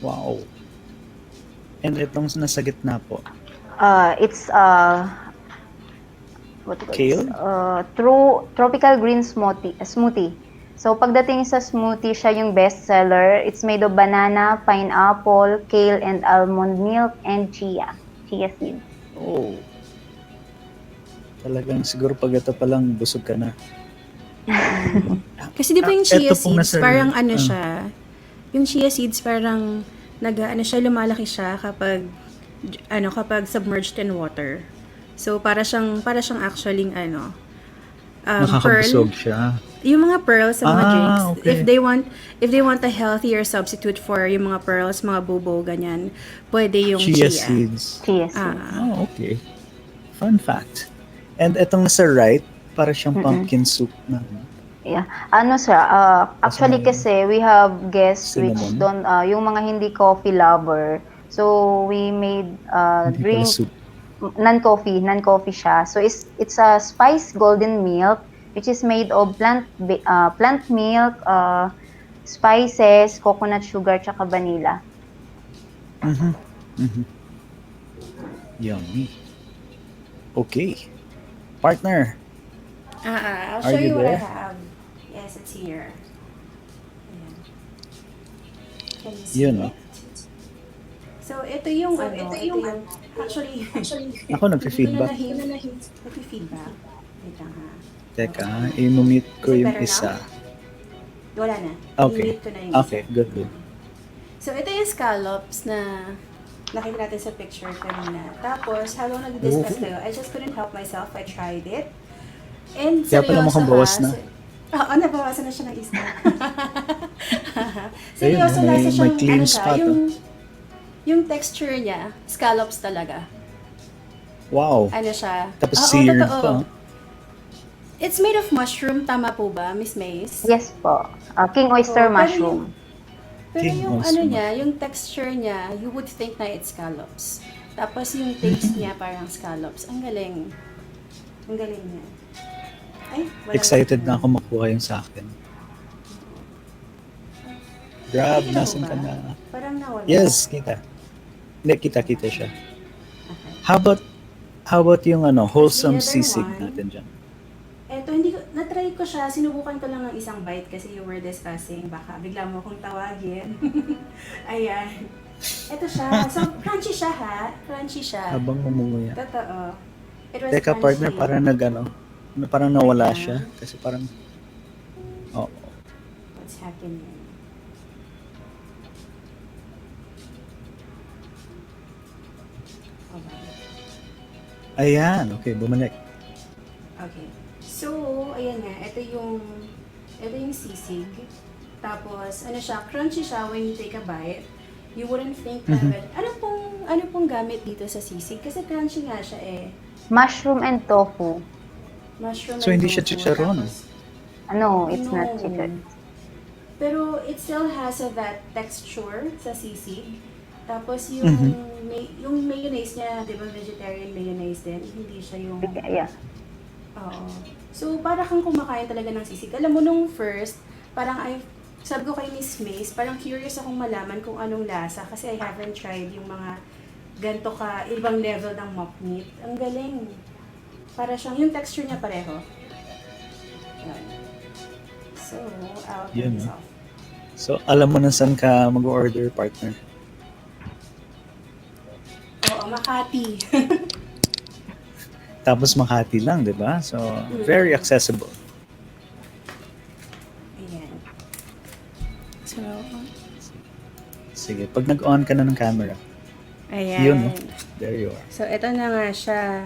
Wow. And itong nasa gitna po. It's what do you call Kale? this? Tropical green smoothie. So pagdating sa smoothie, siya yung bestseller. It's made of banana, pineapple, kale, and almond milk, and chia seeds. Oh. Talagang siguro pag ito pa lang busog ka na. Kasi di ba yung chia Ito pong seeds, nasa- parang siya, yung chia seeds parang lumalaki siya kapag submerged in water. So para siyang actually pearl. Nakakabusog siya. Yung mga pearls sa mga drinks, okay. if they want a healthier substitute for yung mga pearls, mga bobo ganyan, pwede yung chia. seeds. Chia seeds. Oh, okay. Fun fact. And itong nasa right, para siyang pumpkin soup na. Yeah. Actually kasi we have guests which Cinnamon? yung mga hindi coffee lover. So we made Hindi pala drink soup. non-coffee siya. So it's a spiced golden milk which is made of plant milk, spices, coconut sugar, tsaka vanilla. Yummy. Okay. Partner, I'll Are show you you what I there? have. Yes, it's here. Ayan. Can you see yun it? So, ito yung actually, Ako nagfe-feedback. nagfe-feedback. Wait lang ha. Teka, i-mute ko Is it yung better isa. Wala na. Okay. I-mute ko na yung Okay, isa. good. So, ito yung scallops na nakita natin sa picture kanina. Tapos, habang nag-discuss kayo, I just couldn't help myself. I tried it. And Kaya pala mukhang bawas na. Oo, nabawasan na siya ng isa. Seryoso, Ayun, nasa may siyang, clean spot, yung texture niya, scallops talaga. Wow. Siya. Tapos Oo, seared totoo. pa. It's made of mushroom, tama po ba, Miss Mace? Yes po. King oyster Oo, mushroom. Pero King yung oyster niya, yung texture niya, you would think na it's scallops. Tapos yung taste niya parang scallops. Ang galing. Ang galing niya. Ay, wala Excited na ako makuha yung sa akin. Grab, Nakita mo nasan ba? ka na? Parang nawala. Yes, kita. Hindi, kita siya. Okay. How about yung wholesome The other sisig one. natin dyan? Eto, na-try ko siya. Sinubukan ko lang ng isang bite kasi you were discussing. Baka bigla mo akong tawagin. Ayan. Eto siya. So, crunchy siya ha. Crunchy siya. Habang umuya. Totoo. It was Teka, crunchy. partner, parang nawala Teka. siya. Kasi parang, What's happening? Hold on. ayan, okay, bumalik. Okay. So, ayan nga, ito yung sisig. Tapos, siya, crunchy siya when you take a bite. You wouldn't think na, ano pong gamit dito sa sisig? Kasi crunchy nga siya eh. Mushroom and tofu. Mushroom So, and hindi siya tofu. chicharon? Tapos, No, it's no. not chicken. Pero it still has that texture sa sisig. Tapos yung mayonnaise niya, di ba vegetarian mayonnaise din? Hindi siya yung... Yeah. Oo. So, para kang kumakain talaga ng sisig. Alam mo, nung first, sabi ko kay Miss Mace, parang curious akong malaman kung anong lasa kasi I haven't tried yung mga ganito ka, ibang level ng mock meat. Ang galing. Para siyang, yung texture niya pareho. Yan. So, out Yun, and no? off. So, alam mo na saan ka mag-order, partner. Oo, Makati. Tapos Makati lang, di ba? So, very accessible. Ayan. So, Sige, pag nag-on ka na ng camera, ayan. yun, no? There you are. So, ito na nga siya.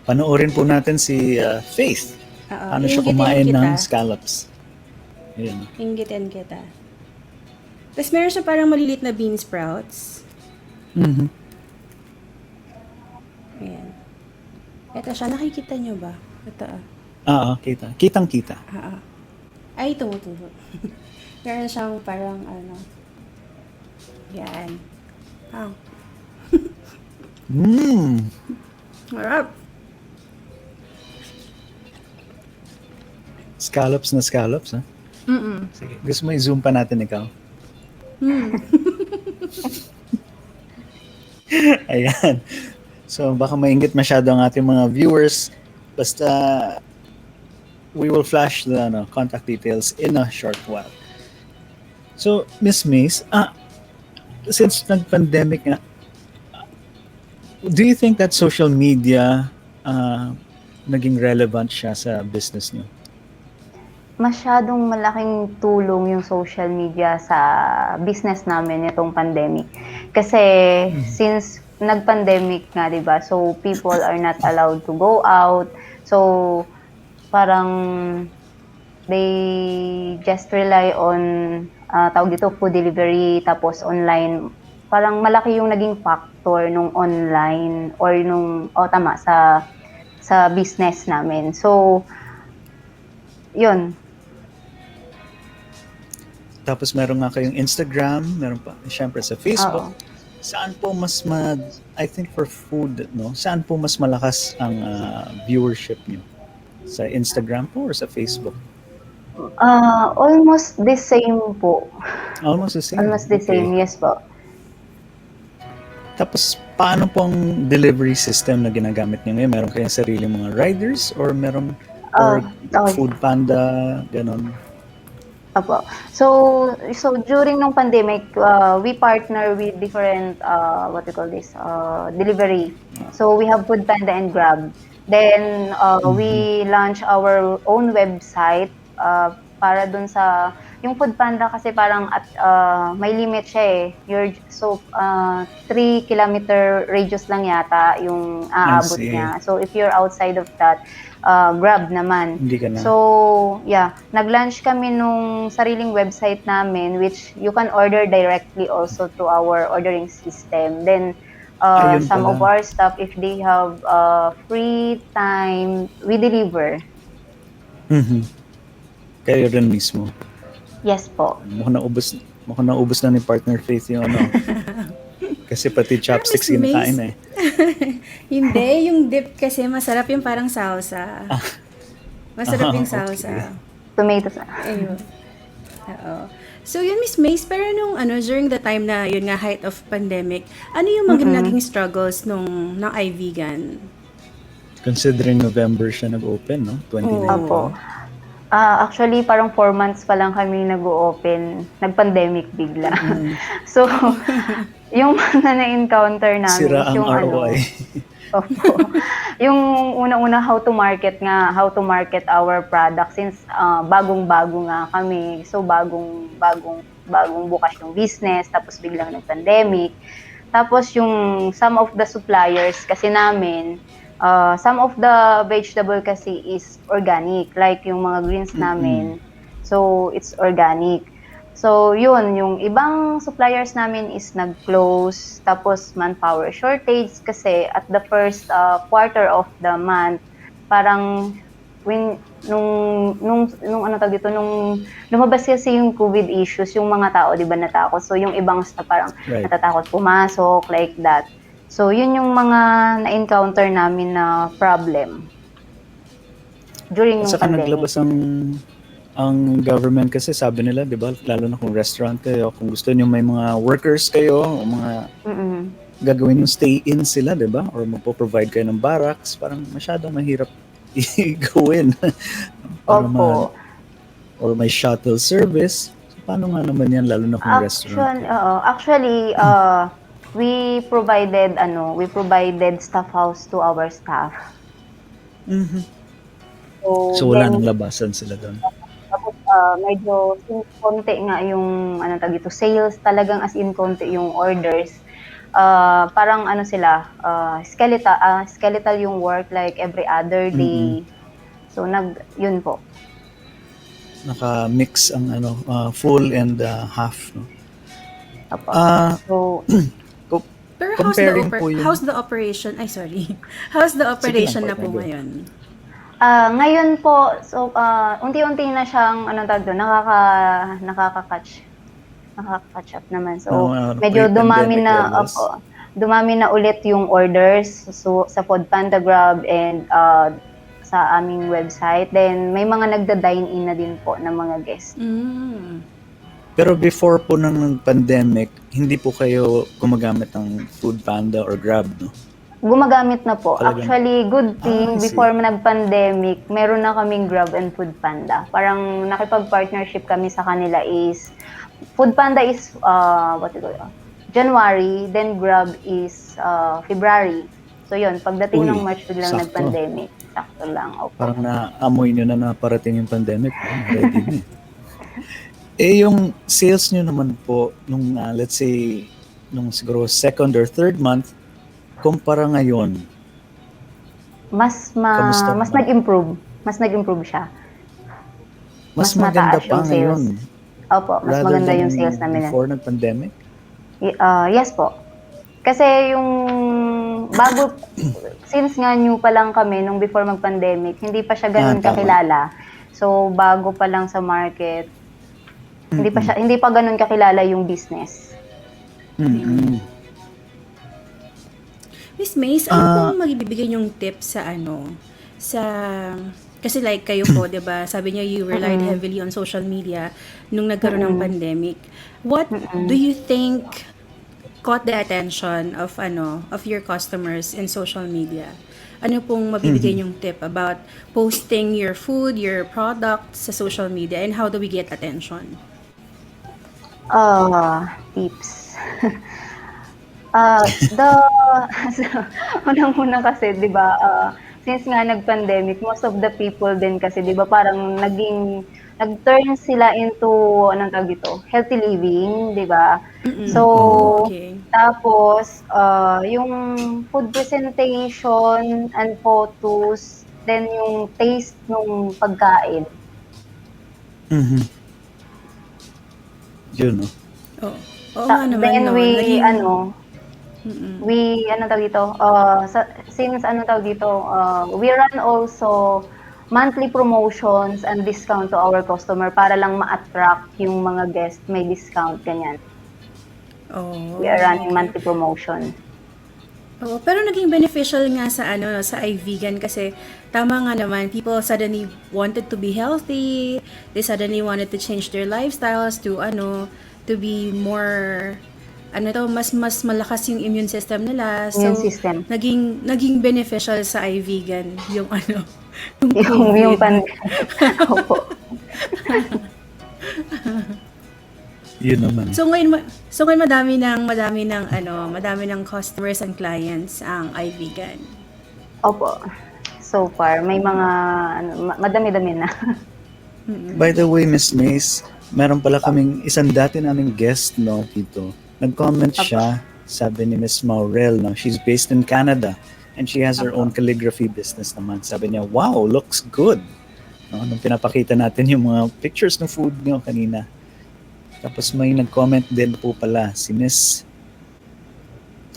Panoorin po natin si Faith. Oo, Paano siya inggitin kumain kita. ng scallops. Yun. Inggitin kita. Tapos meron siya parang malilit na bean sprouts. Mhm. Ayan. Ito siya, nakikita nyo ba? Ito Kita. Kitang-kita. Ay, tumutubo. Meron siyang parang yan. Harap. Scallops na scallops, ha? Sige. Gusto mo i-zoom pa natin ikaw? Ayan. So, baka mainggit masyado ang ating mga viewers. Basta, we will flash the contact details in a short while. So, Miss Mace, since nag-pandemic nga, do you think that social media naging relevant siya sa business niyo? Masyadong malaking tulong yung social media sa business namin itong pandemic. Kasi since nag-pandemic nga, 'di ba? So people are not allowed to go out. So parang they just rely on tawag dito food delivery tapos online. Parang malaki yung naging factor nung online or nung tama sa business namin. So yun. Tapos meron nga kayong Instagram, meron pa syempre sa Facebook. Saan po mas I think for food, no? Saan po mas malakas ang viewership niyo? Sa Instagram po or sa Facebook? Almost the same po. Almost the same. Almost the same, yes po. Tapos paano pong delivery system na ginagamit niyo ngayon? Meron kayong sariling mga riders or meron or food panda, ganon? Apo. So during nung pandemic, we partner with different delivery. So we have Food Panda and Grab. Then we launch our own website para dun sa yung Food Panda kasi parang at may limit siya eh. 3 kilometer radius lang yata yung aabot niya. So if you're outside of that, Grab naman. Hindi ka na. So, yeah, nag-launch kami nung sariling website namin which you can order directly also through our ordering system. Then, some of our stuff, if they have free time, we deliver. Kayo rin mismo? Yes po. Mukhang naubos na ni Partner Faith yung kasi pati chopsticks kinakain eh. Hindi, yung dip kasi masarap yung parang salsa. Masarap yung salsa. Tomato sauce. Ayun. Oo. So yun, Miss Mace, pero nung during the time na yun nga height of pandemic, ano yung mga naging struggles ng iVegan? Considering November siya nag-open, no? 2019. Opo. Actually, parang 4 months pa lang kami nag-open. Nag-pandemic bigla. So, yung mga na-encounter namin. Sira ang yung ROI. Opo. Yung una-una how to market our product since bagong-bago nga kami. So, bagong bukas yung business. Tapos biglang nag-pandemic. Tapos yung some of the suppliers kasi namin, some of the vegetable kasi is organic, like yung mga greens namin. So, it's organic. So, yun, yung ibang suppliers namin is nag-close, tapos manpower shortage kasi at the first quarter of the month, parang nung lumabas kasi yung COVID issues, yung mga tao, di ba, natakot. So, yung ibang staff parang natatakot pumasok, like that. So, yun yung mga na-encounter namin na problem during yung pandemic. Naglabas ang government kasi sabi nila, di ba, lalo na kung restaurant kayo, kung gusto niyo may mga workers kayo, o mga gagawin yung stay-in sila, di ba? Or magpo-provide kayo ng barracks, parang masyadong mahirap i-gawin. Opo. or may shuttle service. So, paano nga naman yan, lalo na kung restaurant? Actually, we provided staff house to our staff. Mhm. So, So, wala then, nang labasan sila doon. tapos medyo konti nga yung sales, talagang as in konti yung orders. Parang sila, skeletal yung work, like every other day. So yun po. Naka-mix ang full and half, no? Apo. So Pero comparing po yung... how's the operation? Ay, sorry. How's the operation Sige lang, na po partner, go. ngayon? ngayon po, so unti-unti na siyang nakaka-catch up naman. So medyo dumami na, dumami na ulit yung orders sa Foodpanda, Grab, and sa aming website. Then may mga nagda-dine-in na din po ng mga guests. Pero before po ng pandemic, hindi po kayo gumagamit ng Foodpanda or Grab, no? Gumagamit na po. Talagang... Actually, good thing, I see. before nag-pandemic, meron na kaming Grab and Foodpanda. Parang nakipag-partnership kami sa kanila is, Foodpanda is, January, then Grab is February. So yun, pagdating ng March, biglang sakto. nag-pandemic. Sakto lang. Opo. Parang naamoy nyo na parating yung pandemic. Ready na eh. Yung sales nyo naman po, nung let's say, nung siguro second or third month, kumpara ngayon, mas kamusta naman? nag-improve. Mas nag-improve siya. Mas maganda mataas pa yung sales. ngayon. Opo, mas Rather maganda than yung sales namin. before nag-pandemic? Yes po. Kasi yung since nga new pa lang kami nung before mag-pandemic, hindi pa siya ganun tama. kakilala. So bago pa lang sa market, hindi pa ganun kakilala yung business. Miss Mace, ano pong magbibigay yung tips kasi like kayo po, 'di ba? Sabi niyo you relied heavily on social media nung nagkaroon ng pandemic. What do you think caught the attention of your customers in social media? Ano pong mabibigay yung tip about posting your food, your products sa social media, and how do we get attention? Tips. Unang-una kasi, 'di ba, since nga nag-pandemic, most of the people din kasi, 'di ba, parang nag-turn sila into healthy living, 'di ba? So, tapos yung food presentation and photos, then yung taste ng pagkain. Yun, no? Then we run also monthly promotions and discount to our customer para lang ma-attract yung mga guest, may discount, ganyan. We are running monthly promotion. Pero naging beneficial nga sa iVegan kasi tama nga naman, people suddenly wanted to be healthy, they suddenly wanted to change their lifestyles to be more mas malakas yung immune system nila. So naging beneficial sa iVegan yung yung Opo. Yun naman. So ngayon madami ng customers and clients ang iVegan. Opo. So far may mga madami-dami na. By the way, Miss Mace, meron pala kaming isang dati naming guest, no, dito. Nag-comment siya, sabi ni Miss Maricel, no, she's based in Canada and she has her own calligraphy business naman. Sabi niya, wow, looks good. No, nung pinapakita natin yung mga pictures ng food niyo kanina. Tapos may nag-comment din po pala si Miss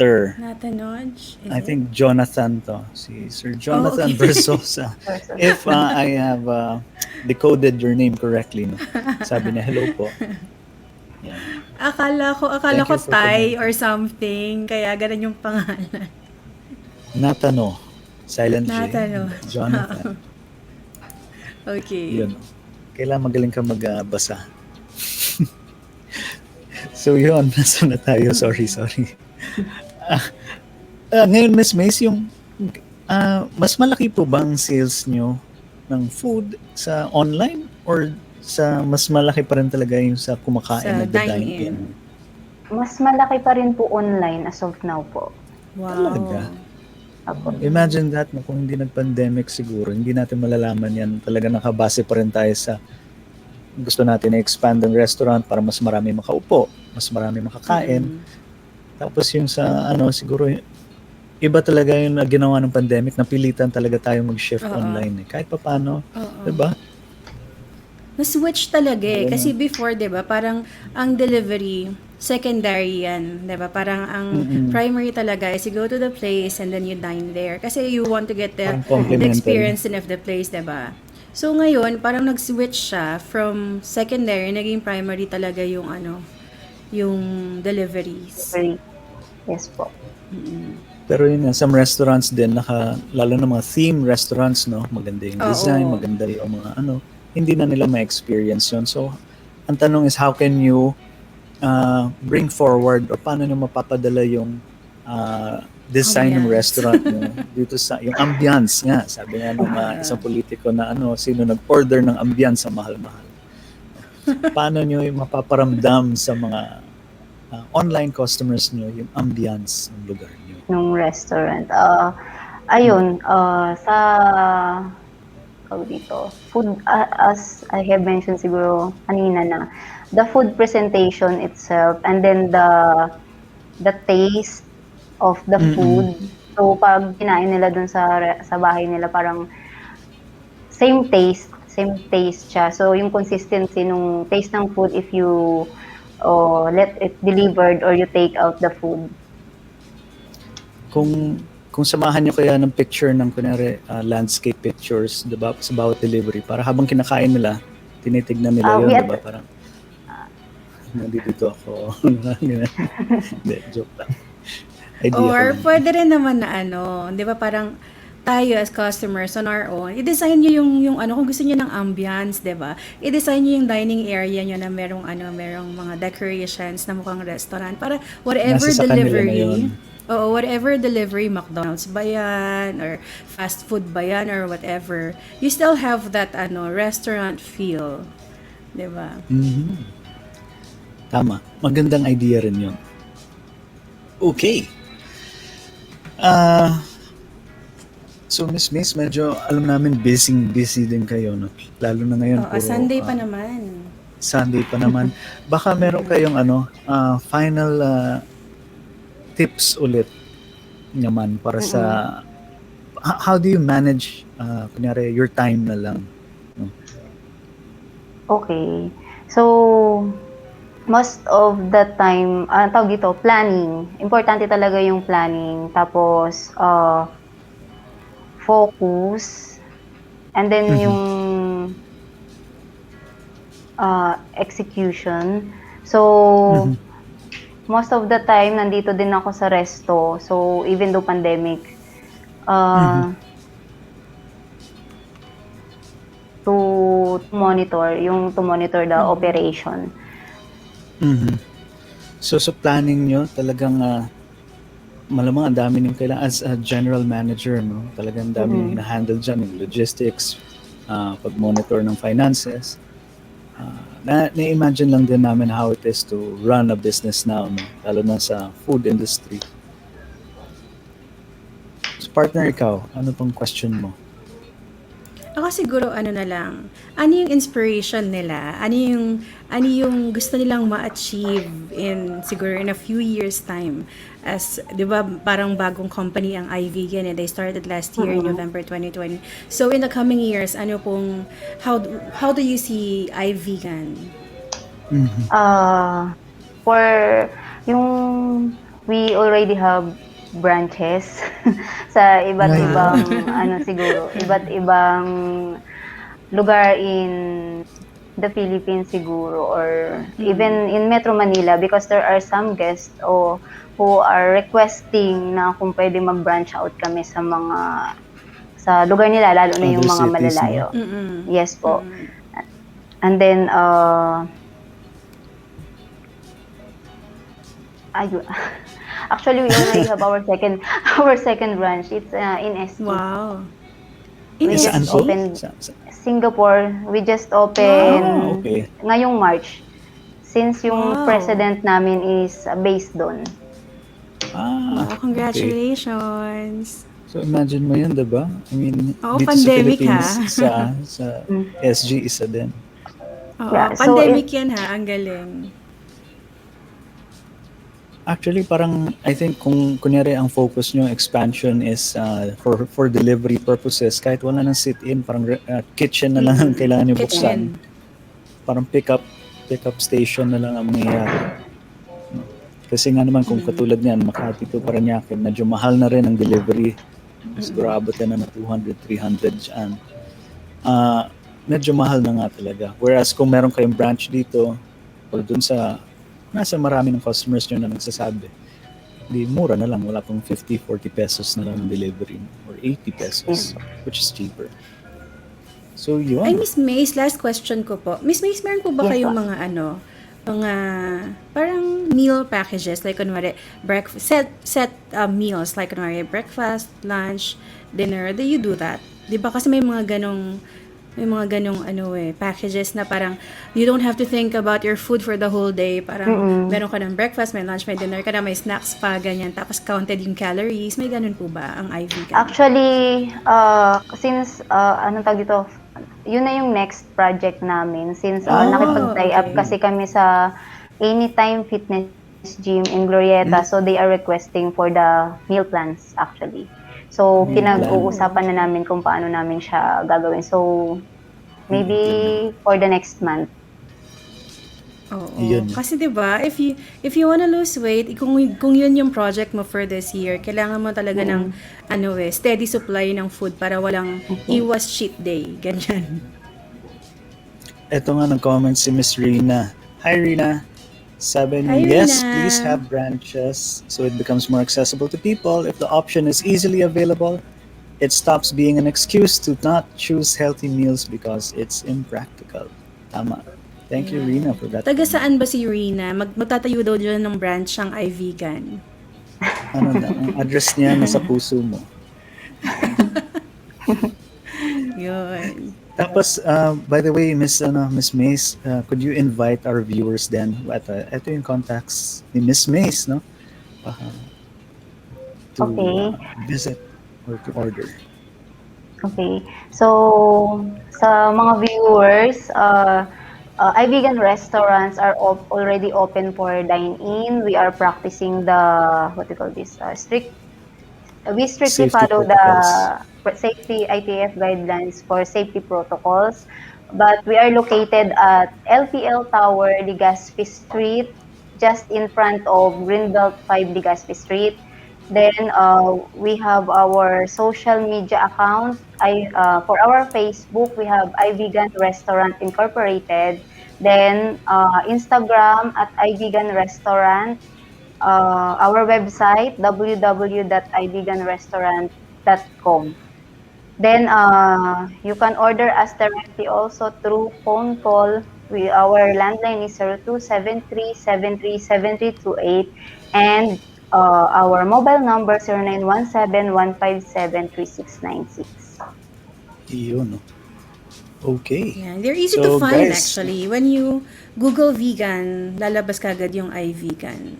I think Jonathan to. Si Sir Jonathan Versosa. If I have decoded your name correctly, no? Sabi niya, hello po. Yeah. Akala ko Thai or something, kaya ganun yung pangalan. Natano. Silent Natano. J. Jonathan. Okay. Yun. Kailangan magaling ka magbasa. So yun, nasa na tayo. Sorry. Ngayon, Miss Mace, yung mas malaki po bang sales nyo ng food sa online or mas malaki pa rin talaga yung sa kumakain Sa nagda-dine dine-in. in. Mas malaki pa rin po online as of now po. Wow. Talaga. Apo. Imagine that, no, kung hindi nag-pandemic siguro, hindi natin malalaman yan. Talaga nakabase pa rin tayo sa gusto natin i-expand ang restaurant para mas marami makaupo, mas marami makakain. Tapos yung sa siguro iba talaga yung ginawa ng pandemic, napilitan talaga tayo mag-shift online. Kahit pa paano, 'di ba? Na-switch talaga eh. Kasi before, di ba, parang ang delivery, secondary yan. Di ba? Parang ang primary talaga is you go to the place and then you dine there. Kasi you want to get the experience of the place, di ba? So ngayon, parang nag-switch siya from secondary, naging primary talaga yung yung deliveries. Yes po. Pero yun nga, some restaurants din, lalo na mga theme restaurants, no? Maganda yung design, maganda yung mga hindi na nila ma-experience yun. So, ang tanong is, how can you bring forward or paano nyo mapapadala yung design ng restaurant nyo dito sa, yung ambience nga. Sabi nga nung isang politiko na sino nag-order ng ambience sa mahal-mahal. Paano nyo yung mapaparamdam sa mga online customers nyo yung ambience ng lugar nyo? Nung restaurant. Ayun, sa dito, food, as I have mentioned siguro kanina na, the food presentation itself and then the taste of the food. So pag kinain nila dun sa bahay nila, parang same taste siya. So yung consistency nung taste ng food if you let it delivered or you take out the food. Kung samahan nyo kaya ng picture ng kunwari landscape pictures, diba, sa bawat delivery, para habang kinakain nila, tinitignan nila yun, diba, parang nandito ako. Hindi, joke lang. Or pwede rin naman na di ba, parang tayo as customers on our own, i-design nyo yung kung gusto nyo ng ambience, di ba? I-design nyo yung dining area nyo na merong mga decorations na mukhang restaurant para whatever delivery, whatever delivery, McDonald's ba yan, or fast food ba yan, or whatever, you still have that restaurant feel. Diba? Tama. Magandang idea rin yun. Okay. So, Miss, medyo alam namin busy din kayo, no? Lalo na ngayon. Sunday pa naman. Sunday pa naman. Baka meron kayong final tips ulit naman para sa how do you manage kunyari your time na lang, no? Okay, so most of the time tawag dito, planning, importante talaga yung planning, tapos focus, and then yung execution. So most of the time, nandito din ako sa resto. So, even though pandemic, to monitor the operation. So, sa planning nyo, talagang malamang ang dami nyung kailangan as a general manager, no? Talagang dami yung hina-handle dyan, yung logistics, pag-monitor ng finances. Na-imagine lang din namin how it is to run a business now, no? Lalo na sa food industry. So, partner, ikaw, ano pang question mo? Ako siguro na lang, ano yung inspiration nila? Ano yung gusto nilang ma-achieve siguro in a few years time? As, di ba, parang bagong company ang iVegan and they started last year in November 2020. So in the coming years, how do you see iVegan? For we already have branches sa iba't ibang iba't ibang lugar in the Philippines siguro, or even in Metro Manila, because there are some guests who are requesting na kung pwede mag-branch out kami sa lugar nila, lalo na yung mga malalayo. Yes po. And then actually, we already have our second branch. It's in Espiritu. Wow. In We Saan just po? opened Sa- Singapore. We just opened okay. ngayong March. Since yung Wow. president namin is based doon. Ah, Oh, okay. congratulations. So imagine mo yun, diba? I mean, Oo, dito sa pandemic, Philippines, ha? sa SG, isa din. Oo, Yeah, so pandemic yan ha, ang galing. Actually, parang, I think, kung kunyari ang focus nyo, expansion is for delivery purposes, kahit wala nang sit-in, parang kitchen na lang ang kailangan nyo buksan. Kitchen. Parang pick-up station na lang ang mangyayari. Kasi nga naman, kung katulad niyan, Makati to Parañaque, medyo mahal na rin ang delivery. Siguro abot na ng 200, 300 dyan. Medyo mahal na nga talaga. Whereas kung meron kayong branch dito, or dun sa, nasa marami ng customers nyo na nagsasabi, di mura na lang, wala pang 50, 40 pesos na lang ang delivery, or 80 pesos, which is cheaper. So, yun. Ay, Miss Mace, last question ko po. Miss Mace, meron po ba Yes, kayong po. mga parang meal packages, like kunwari, set meals, like kunwari, breakfast, lunch, dinner, do you do that? Di ba kasi may mga ganong packages na parang you don't have to think about your food for the whole day. Parang meron ka ng breakfast, may lunch, may dinner ka na, may snacks pa, ganyan. Tapos counted yung calories. May ganun po ba ang iVegan? Actually, since, anong tawag dito, yun na yung next project namin. Since nakipag-tie up okay. kasi kami sa Anytime Fitness Gym in Glorieta. So, they are requesting for the meal plans, actually. So, pinag-uusapan na namin kung paano namin siya gagawin. So, maybe for the next month. Oo. Yun. Kasi 'di ba, if you wanna lose weight, kung yun yung project mo for this year, kailangan mo talaga ng steady supply ng food para walang iwas cheat day, ganyan. Ito nga nag-comment si Miss Rina. Hi Rina. Sabi Hi, niya, yes, Rina. please have branches so it becomes more accessible to people. If the option is easily available, it stops being an excuse to not choose healthy meals because it's impractical. Tama. Thank you, Rina, for that. Taga saan ba si Rina? Magtatayo daw dyan ng branch ang iVegan. Ano na, ang address niya nasa puso mo. Yun. Tapos, by the way, Miss Mace, could you invite our viewers then? Ito yung contacts ni Miss Mace, no? To visit or to order. Okay. So, sa mga viewers, iVegan restaurants are already open for dine-in. We are practicing the, we strictly Safety follow protocols. the safety ITF guidelines for safety protocols. But we are located at LPL Tower, Legazpi Street, just in front of Greenbelt 5 Legazpi Street. Then we have our social media account. For our Facebook, we have iVegan Restaurant Incorporated. Then Instagram at iVegan Restaurant. Our website, www.iveganrestaurant.com. Then you can order us directly also through phone call. Our landline is 0273-737328 and our mobile number 0917-157-3696. Iyon, no? Okay. Yeah, they're easy So, to find guys, actually. When you Google vegan, lalabas kagad yung iVegan.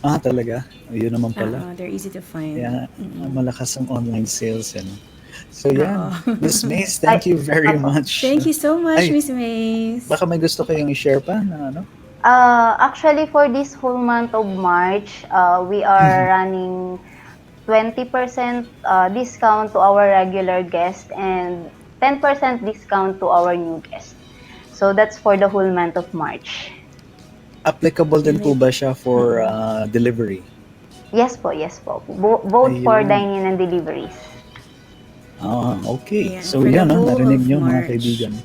Talaga? Yun naman pala. They're easy to find. Kaya malakas ang online sales. So yeah, Miss Mace, thank you very much. Thank you so much, Ay, Miss Mace. Baka may gusto kayong i-share pa na ano? Actually, for this whole month of March, we are running 20% discount to our regular guests and 10% discount to our new guests. So that's for the whole month of March. Applicable din po ba siya for delivery? Yes po. Both for Ayun. dine-in and deliveries. Okay. Yeah, So for the yan, whole narinig of nyo mga March. kaibigan.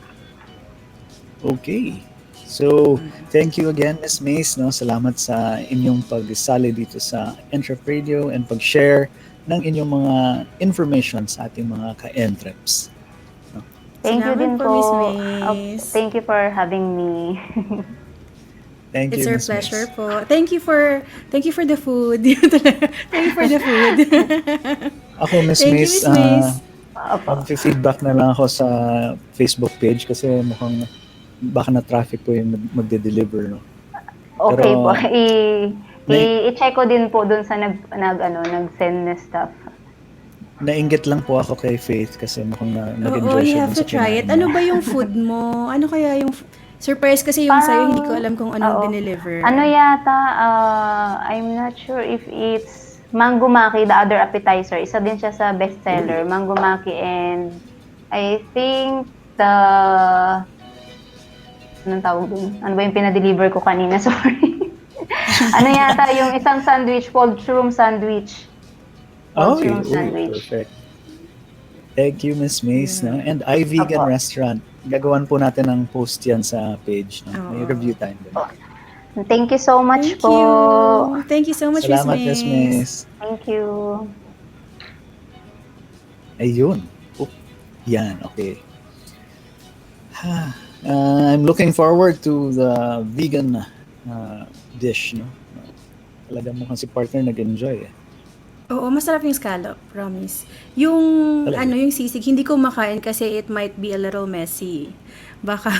Okay. So, thank you again, Miss Mace. No? Salamat sa inyong pagsali dito sa EntrepRadio and pag-share ng inyong mga information sa ating mga ka-entreps. Thank you Salamat din po, po. Miss Mace. Thank you for having me. Thank It's you, our Miss pleasure Mace. po. Thank you for the food. Thank you for the food. Ako, Miss Thank you, Mace, Miss Mace. Opo. Mag-feedback na lang ako sa Facebook page kasi mukhang baka na-traffic po yung magde-deliver, no? Okay Pero, po. I-check ko din po dun sa nag-send na stuff. nainggit lang po ako kay Faith kasi mukhang Oo, nag-enjoy you siya have dun to sa try it. kinain Ano niya. ba yung food mo? Ano kaya yung surprise kasi yung sa'yo, hindi ko alam kung anong Oo. dineliver. Ano yata, I'm not sure if it's mango maki, the other appetizer. Isa din siya sa bestseller, mango maki, and I think anong tawag dun? Ano ba yung pinadeliver ko kanina? Sorry. Ano yata yung isang sandwich, cold shroom sandwich. Cold shroom sandwich. Perfect. Thank you, Miss Mace. No? And iVegan Opo. Restaurant. Gagawan po natin ng post yan sa page. No? May Oo. review time din. Thank you so much Thank po. you. Thank you so much, Miss Salamat, Miss Mace. Mace. Thank you. Ayun. Oh, yan, okay. I'm looking forward to the vegan dish. No? Talagang mukhang si partner nag-enjoy. Oo, masarap yung scallop, promise. Yung Talaga? yung sisig, hindi ko makain kasi it might be a little messy. Baka.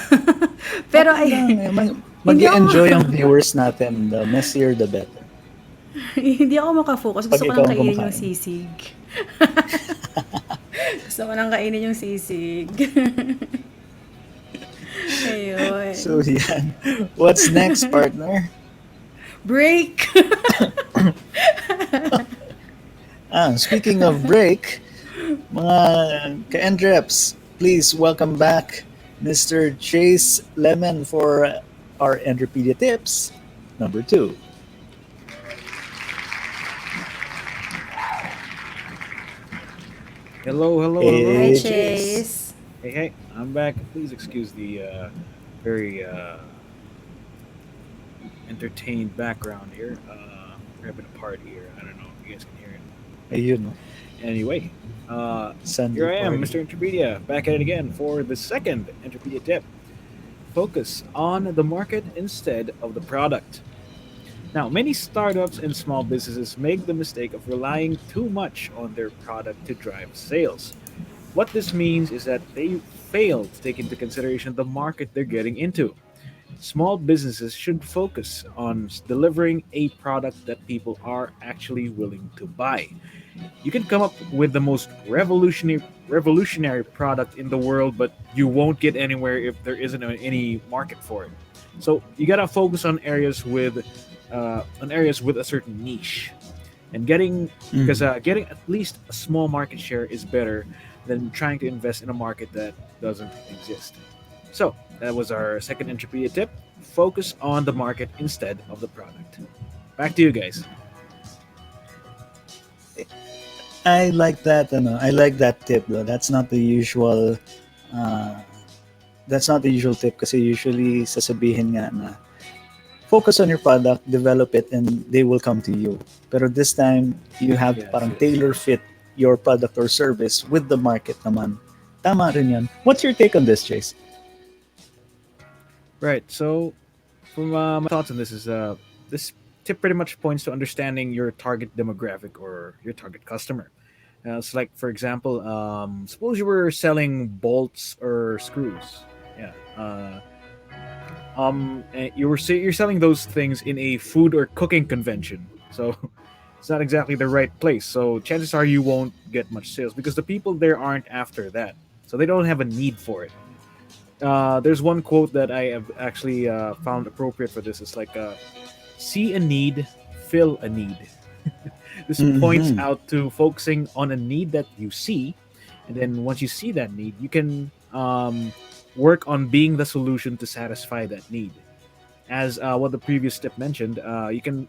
Pero Mag-enjoy ang viewers natin. The messier, the better. hindi ako makafocus. Gusto Pag ko ikaw nang ang kainin kumakain. yung sisig. Gusto ko nang kainin yung sisig. Ayun. So yan. What's next, partner? Break! Speaking of break, mga ka-Endreps, please welcome back Mr. Chase Lemon for our Endrepedia tips number 2. Hello. Hi, Chase. Hey, I'm back. Please excuse the very entertained background here. We're having a party here. I don't know if you guys can hear it. Ayun, no? Anyway, Sunday here I am, party. Mr. Entropedia, back at it again for the second Entropedia tip. Focus on the market instead of the product. Now, many startups and small businesses make the mistake of relying too much on their product to drive sales. What this means is that they fail to take into consideration the market they're getting into. Small businesses should focus on delivering a product that people are actually willing to buy. You can come up with the most revolutionary product in the world, but you won't get anywhere if there isn't any market for it. So you gotta focus on areas with a certain niche, and getting at least a small market share is better than trying to invest in a market that doesn't exist. So that was our second Entropedia tip. Focus on the market instead of the product. Back to you guys. I like that. I like that tip, though. That's not the usual. That's not the usual tip kasi usually sasabihin nga na focus on your product, develop it, and they will come to you. Pero this time, you have to parang tailor fit your product or service with the market naman. Tama rin yan. What's your take on this, Chase? Right. So, from my thoughts on this is this tip pretty much points to understanding your target demographic or your target customer. It's like, for example, suppose you were selling bolts or screws. Yeah. And you're selling those things in a food or cooking convention. So it's not exactly the right place. So chances are you won't get much sales because the people there aren't after that. So they don't have a need for it. There's one quote that I have actually found appropriate for this. It's like, see a need, fill a need. This points out to focusing on a need that you see. And then once you see that need, you can work on being the solution to satisfy that need. As what the previous tip mentioned, you can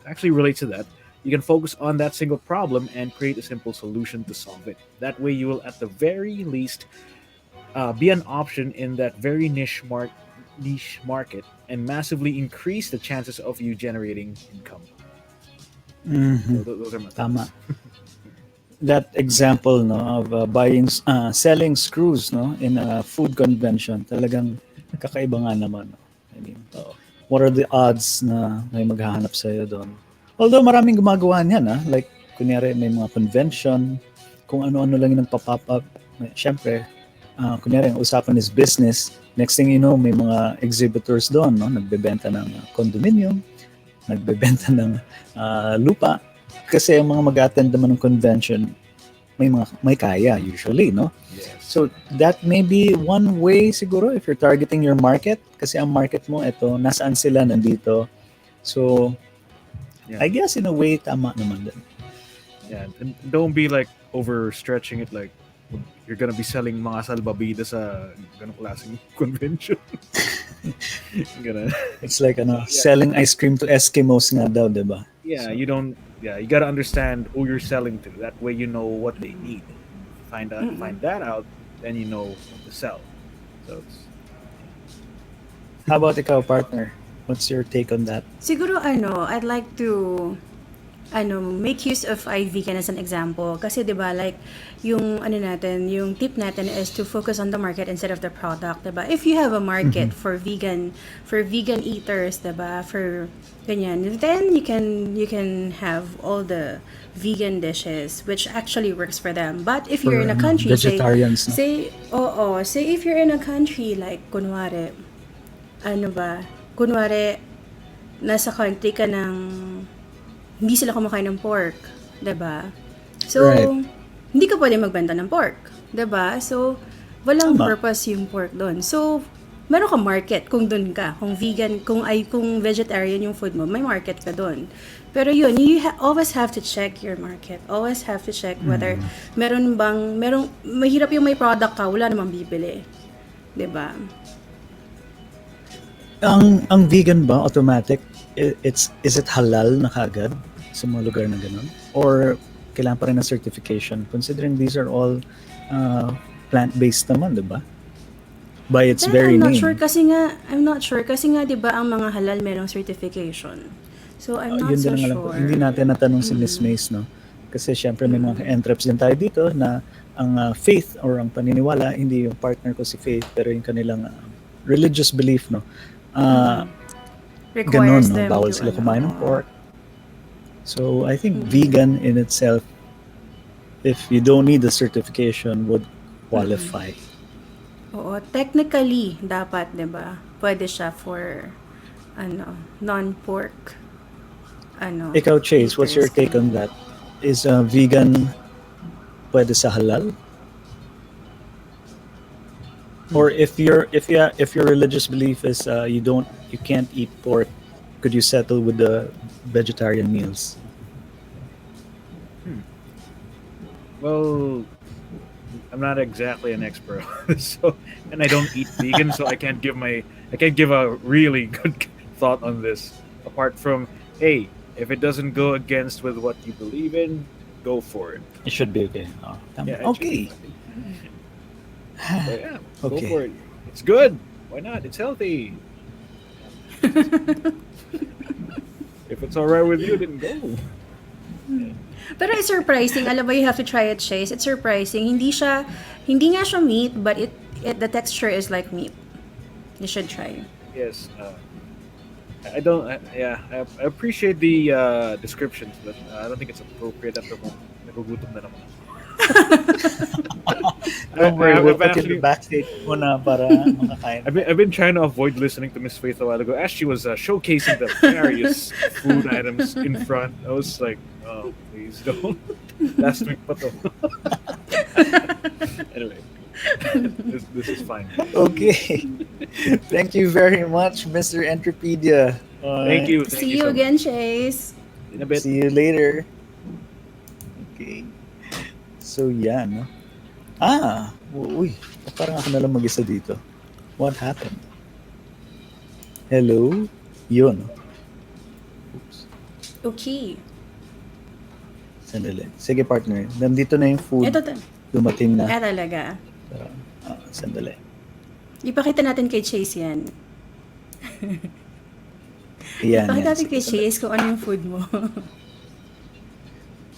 actually relate to that. You can focus on that single problem and create a simple solution to solve it. That way you will at the very least be an option in that very niche market and massively increase the chances of you generating income. So those are my thoughts. Tama. That example of selling screws in a food convention, talagang kakaiba nga naman. I mean, what are the odds na may maghahanap sa'yo doon? Although maraming gumagawa niyan, like kunyari may mga convention, kung ano-ano lang yung nagpa-pop up. Siyempre, kunyari, ang usapan is business. Next thing you know, may mga exhibitors doon, no? Nagbebenta ng condominium, nagbebenta ng lupa. Kasi ang mga mag-attend naman ng convention, may kaya usually, no? Yes. So that may be one way siguro if you're targeting your market, kasi ang market mo, ito, nasaan sila, nandito. So, I guess in a way, tama naman din. Yeah, and don't be like overstretching it, like you're gonna be selling mga salbabida sa ganong klaseng convention. It's like selling ice cream to Eskimos nga daw, diba? Yeah, you gotta understand who you're selling to. That way you know what they need. Find that out, then you know what to sell. So how about ikaw, partner? What's your take on that? Siguro I'd like to make use of iVegan as an example kasi 'di ba like yung yung tip natin is to focus on the market instead of the product, 'di ba? If you have a market for vegan eaters, 'di ba? For ganyan, then you can have all the vegan dishes which actually works for them. But if you're in a country vegetarians, say if you're in a country like kunwari nasa country ka ng hindi sila kumakain ng pork, 'di ba? So, hindi ka pwede magbenta ng pork, 'di ba? So, walang purpose yung pork doon. So, meron ka market kung doon ka, kung vegan, kung vegetarian yung food mo, may market ka doon. Pero yun, always have to check your market. Always have to check whether mahirap yung may product ka, wala namang bibili. 'Di ba? Ang vegan ba automatic? Is it halal na kagad sa mga lugar na ganun? Or kailangan pa rin ng certification? Considering these are all plant-based naman, di ba? By its very name. I'm not sure kasi nga, di ba, ang mga halal merong certification. So, I'm not so sure. Hindi natin natanong si Miss Mace, no? Kasi syempre may mga entreps din tayo dito na ang faith or ang paniniwala, hindi yung partner ko si Faith, pero yung kanilang religious belief, no? Requires ganun, no? them Bawal to sila kumain ng pork. So I think vegan in itself, if you don't need the certification, would qualify. Oo, technically dapat, 'di ba? Pwede siya for non-pork Ikaw, Chase, what's your take on that? Is vegan pwede sa halal? Or if your religious belief is you can't eat pork, could you settle with the vegetarian meals? Well, I'm not exactly an expert, and I don't eat vegan, so I can't give a really good thought on this. Apart from, hey, if it doesn't go against with what you believe in, go for it. It should be okay. Okay. So, yeah, okay. Go for it. It's good. Why not? It's healthy. If it's alright with you, then go. Pero it's surprising. Alam mo, you have to try it, Chase. It's surprising. Hindi nga siya meat, but the texture is like meat. You should try. Yes. I appreciate the descriptions, but I don't think it's appropriate after mo nagugutom na naman. Don't worry, we'll put you backstage muna para makakain. I've been trying to avoid listening to Miss Faith a while ago as she was showcasing the various food items in front. I was like, oh, please don't. Last week pa to. Anyway, this is fine. Okay. Thank you very much, Mr. Entrepedia. Thank you. See you again, Chase. In a bit. See you later. Okay. So, yan. No? Uy. Parang ako na lang mag-isa dito. What happened? Hello? Yun. Oops. Okay. Sandali. Sige, partner. Nandito na yung food. Dumating na. Talaga. Sandali. Ipakita natin kay Chase yan. Ipakita natin kay Chase kung ano yung food mo.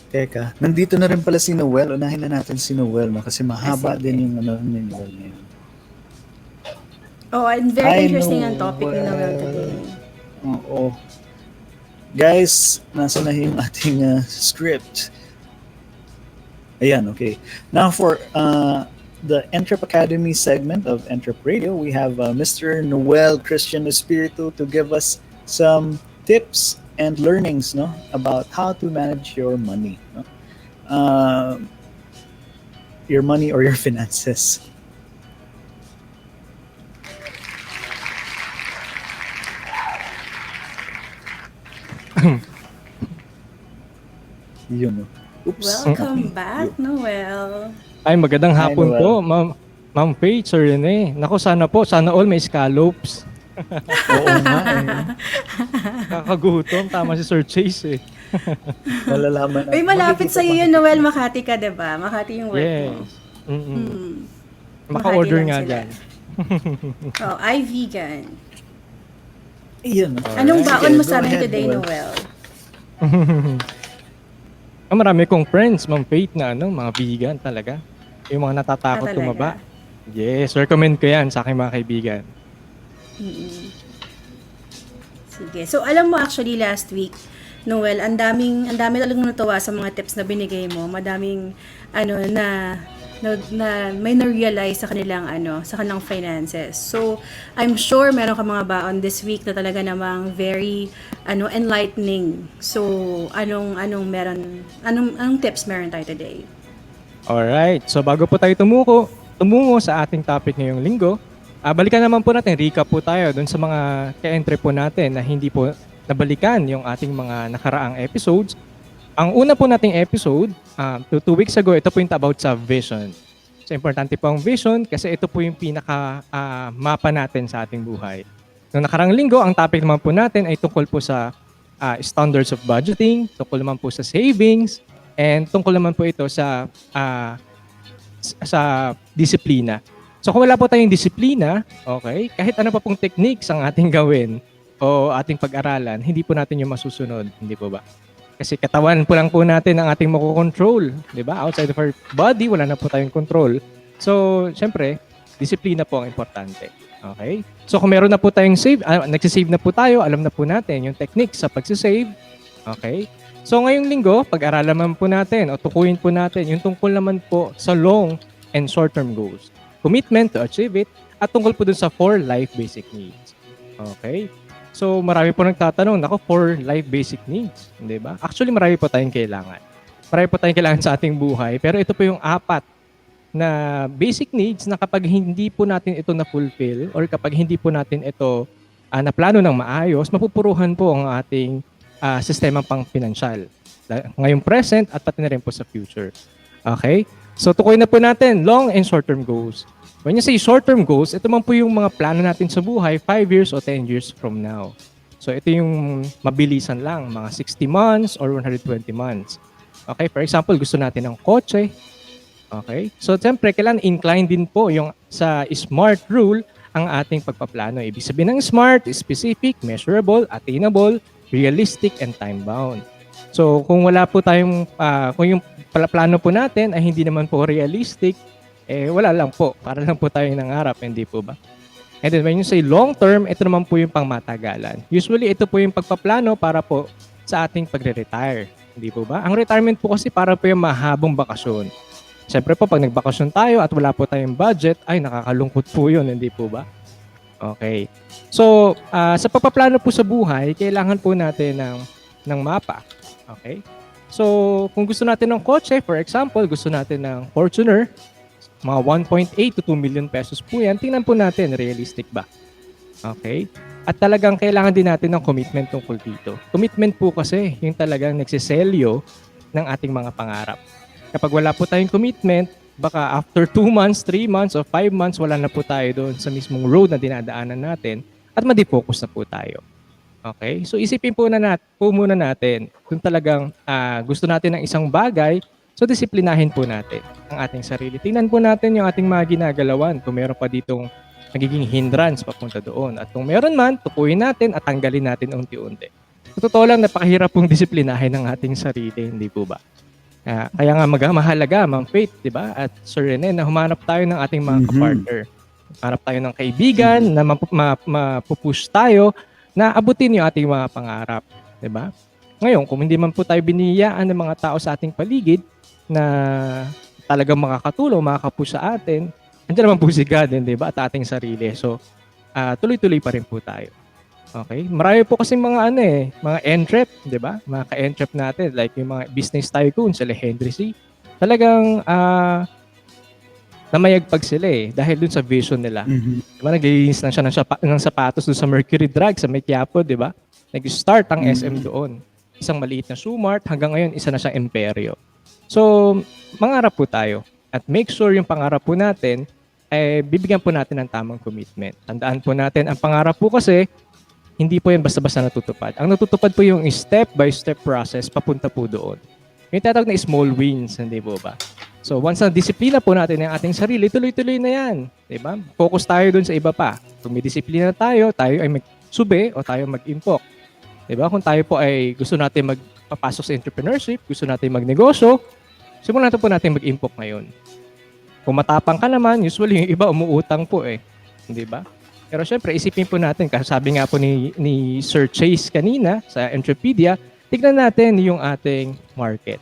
Teka, nandito na rin pala si Noel. Unahin na natin si Noel, no? Kasi mahaba din yung ni Noel ngayon. Oh, and very interesting ang topic ni Noel today. Oo. Guys, nasa na yung ating script. Ayan, okay. Now for the Entrep Academy segment of Entrep Radio, we have Mr. Noel Kristian Espiritu to give us some tips and learnings, no, about how to manage your money, no? Your money or your finances. Yun, no? Oops. Welcome back, Noel. Ay, magandang Hi, hapon Noel. po, Ma'am Faith, Sir Rene. Naku, sana all may scallops. Oo nga eh. Kakagutom, tama si Sir Chase eh. Malalaman. Uy, malapit sa iyo yun, Noel. Makati ka, diba? Makati yung work mo. Yes. Hmm. Maka-order Makati lang nga sila. dyan. Oh, iVegan. Iyan. Anong baon mo Go sa amin ahead, today, Noel. Noel? Marami kong friends, Ma'am Faith, na mga vegan talaga. Yung mga natatakot talaga? tumaba. Yes, recommend ko yan sa aking mga kaibigan. Mm-mm. Sige. So, alam mo actually last week, Noel, ang dami talagang natuwa sa mga tips na binigay mo. Madaming na may na-realize sa kanilang sa kanilang finances. So, I'm sure meron ka mga baon this week na talaga namang very enlightening. So, anong tips meron tayo today? Alright, so bago po tayo tumungo sa ating topic ngayong linggo, balikan naman po natin, recap po tayo dun sa mga ka-entry po natin na hindi po nabalikan yung ating mga nakaraang episodes. Ang una po nating episode, 2 weeks ago, ito po yung about sa vision. So, importante po ang vision kasi ito po yung pinaka-mapa natin sa ating buhay. Noong nakarang linggo, ang topic naman po natin ay tungkol po sa standards of budgeting, tungkol naman po sa savings, and tungkol naman po ito sa disiplina. So kung wala po tayong disiplina, okay, kahit ano pa pong techniques ang ating gawin o ating pag-aralan, hindi po natin yung masusunod, hindi po ba? Kasi katawan po lang po natin ang ating makokontrol, di ba? Outside of our body, wala na po tayong control. So, syempre, disiplina po ang importante. Okay? So kung meron na po tayong nagsisave na po tayo, alam na po natin yung techniques sa pagsisave. Okay? So ngayong linggo, pag-aralan naman po natin o tukuyin po natin yung tungkol naman po sa long and short-term goals. Commitment to achieve it at tungkol po dun sa 4 life basic needs. Okay? So marami po nagtatanong, 4 life basic needs, di ba? Actually, marami po tayong kailangan. Marami po tayong kailangan sa ating buhay, pero ito po yung 4 na basic needs na kapag hindi po natin ito na-fulfill or kapag hindi po natin ito na-plano ng maayos, mapupuruhan po ang ating sistema pang pinansyal. Ngayong present at pati na rin po sa future. Okay? So, tukoy na po natin, long and short-term goals. When you say short-term goals, ito man po yung mga plano natin sa buhay 5 years o 10 years from now. So, ito yung mabilisan lang, mga 60 months or 120 months. Okay? For example, gusto natin ng kotse. Okay? So, siyempre, kailangan incline din po yung sa SMART rule ang ating pagpaplano. Ibig sabihin ng SMART, specific, measurable, attainable, realistic, and time-bound. So, kung wala po tayong, kung yung plano po natin ay hindi naman po realistic, wala lang po. Para lang po tayo nangarap, hindi po ba? And then, when you say long-term, ito naman po yung pangmatagalan. Usually, ito po yung pagpaplano para po sa ating pagre-retire. Hindi po ba? Ang retirement po kasi para po yung mahabang bakasyon. Siyempre po, pag nagbakasyon tayo at wala po tayong budget, ay nakakalungkot po yun, hindi po ba? Okay. So, sa pagpaplano po sa buhay, kailangan po natin ng mapa. Okay? So, kung gusto natin ng kotse, for example, gusto natin ng Fortuner, mga 1.8 to 2 million pesos po yan, tingnan po natin, realistic ba? Okay? At talagang kailangan din natin ng commitment tungkol dito. Commitment po kasi yung talagang nagsiselyo ng ating mga pangarap. Kapag wala po tayong commitment, baka after 2 months, 3 months, o 5 months, wala na po tayo doon sa mismong road na dinadaanan natin at ma-defocus na po tayo. Okay? So isipin po muna natin kung talagang gusto natin ng isang bagay, so disiplinahin po natin ang ating sarili. Tingnan po natin yung ating mga ginagalawan kung meron pa ditong nagiging hindrance papunta doon. At kung meron man, tukuyin natin at tanggalin natin unti-unti. Sa totoo lang, napakahirap pong disiplinahin ng ating sarili, hindi po ba? Kaya nga mahalaga, Ma'am Faith, di ba? At Sir Rene, na humanap tayo ng ating mga kapartner. Humanap tayo ng kaibigan na mapupush tayo na abutin yung ating mga pangarap. Di ba? Ngayon, kung hindi man po tayo biniyayaan ng mga tao sa ating paligid, na talagang makakatulong, makakapush sa atin, andiyan naman po si God, di ba? At ating sarili. So, tuloy-tuloy pa rin po tayo. Okay? Marami po kasi mga mga entrep, di ba? Mga ka-entrep natin, like yung mga business tycoon sa Henry C. Talagang namayagpag sila dahil dun sa vision nila. Diba? Naglilinis lang siya ng sapatos dun sa Mercury Drug sa May Quiapo, di ba? Nag-start ang SM doon. Isang maliit na Sumart, hanggang ngayon isa na siyang imperyo. So, mangarap po tayo at make sure yung pangarap po natin bibigyan po natin ng tamang commitment. Tandaan po natin, ang pangarap po kasi hindi po yan basta-basta natutupad. Ang natutupad po yung step-by-step process papunta po doon. Yung tatawag na small wins, hindi po ba? So, once na disiplina po natin ang ating sarili, tuloy-tuloy na yan. Diba? Focus tayo dun sa iba pa. Kung may disiplina tayo ay magsubi o tayo mag-impok. Diba? Kung tayo po ay gusto natin magpapasok sa entrepreneurship, gusto natin magnegosyo, simulan na po natin mag-impok ngayon. Kung matapang ka naman, usually yung iba umuutang po Di ba? Pero syempre, isipin po natin, kasi sabi nga po ni Sir Chase kanina sa Entrepedia, tignan natin yung ating market.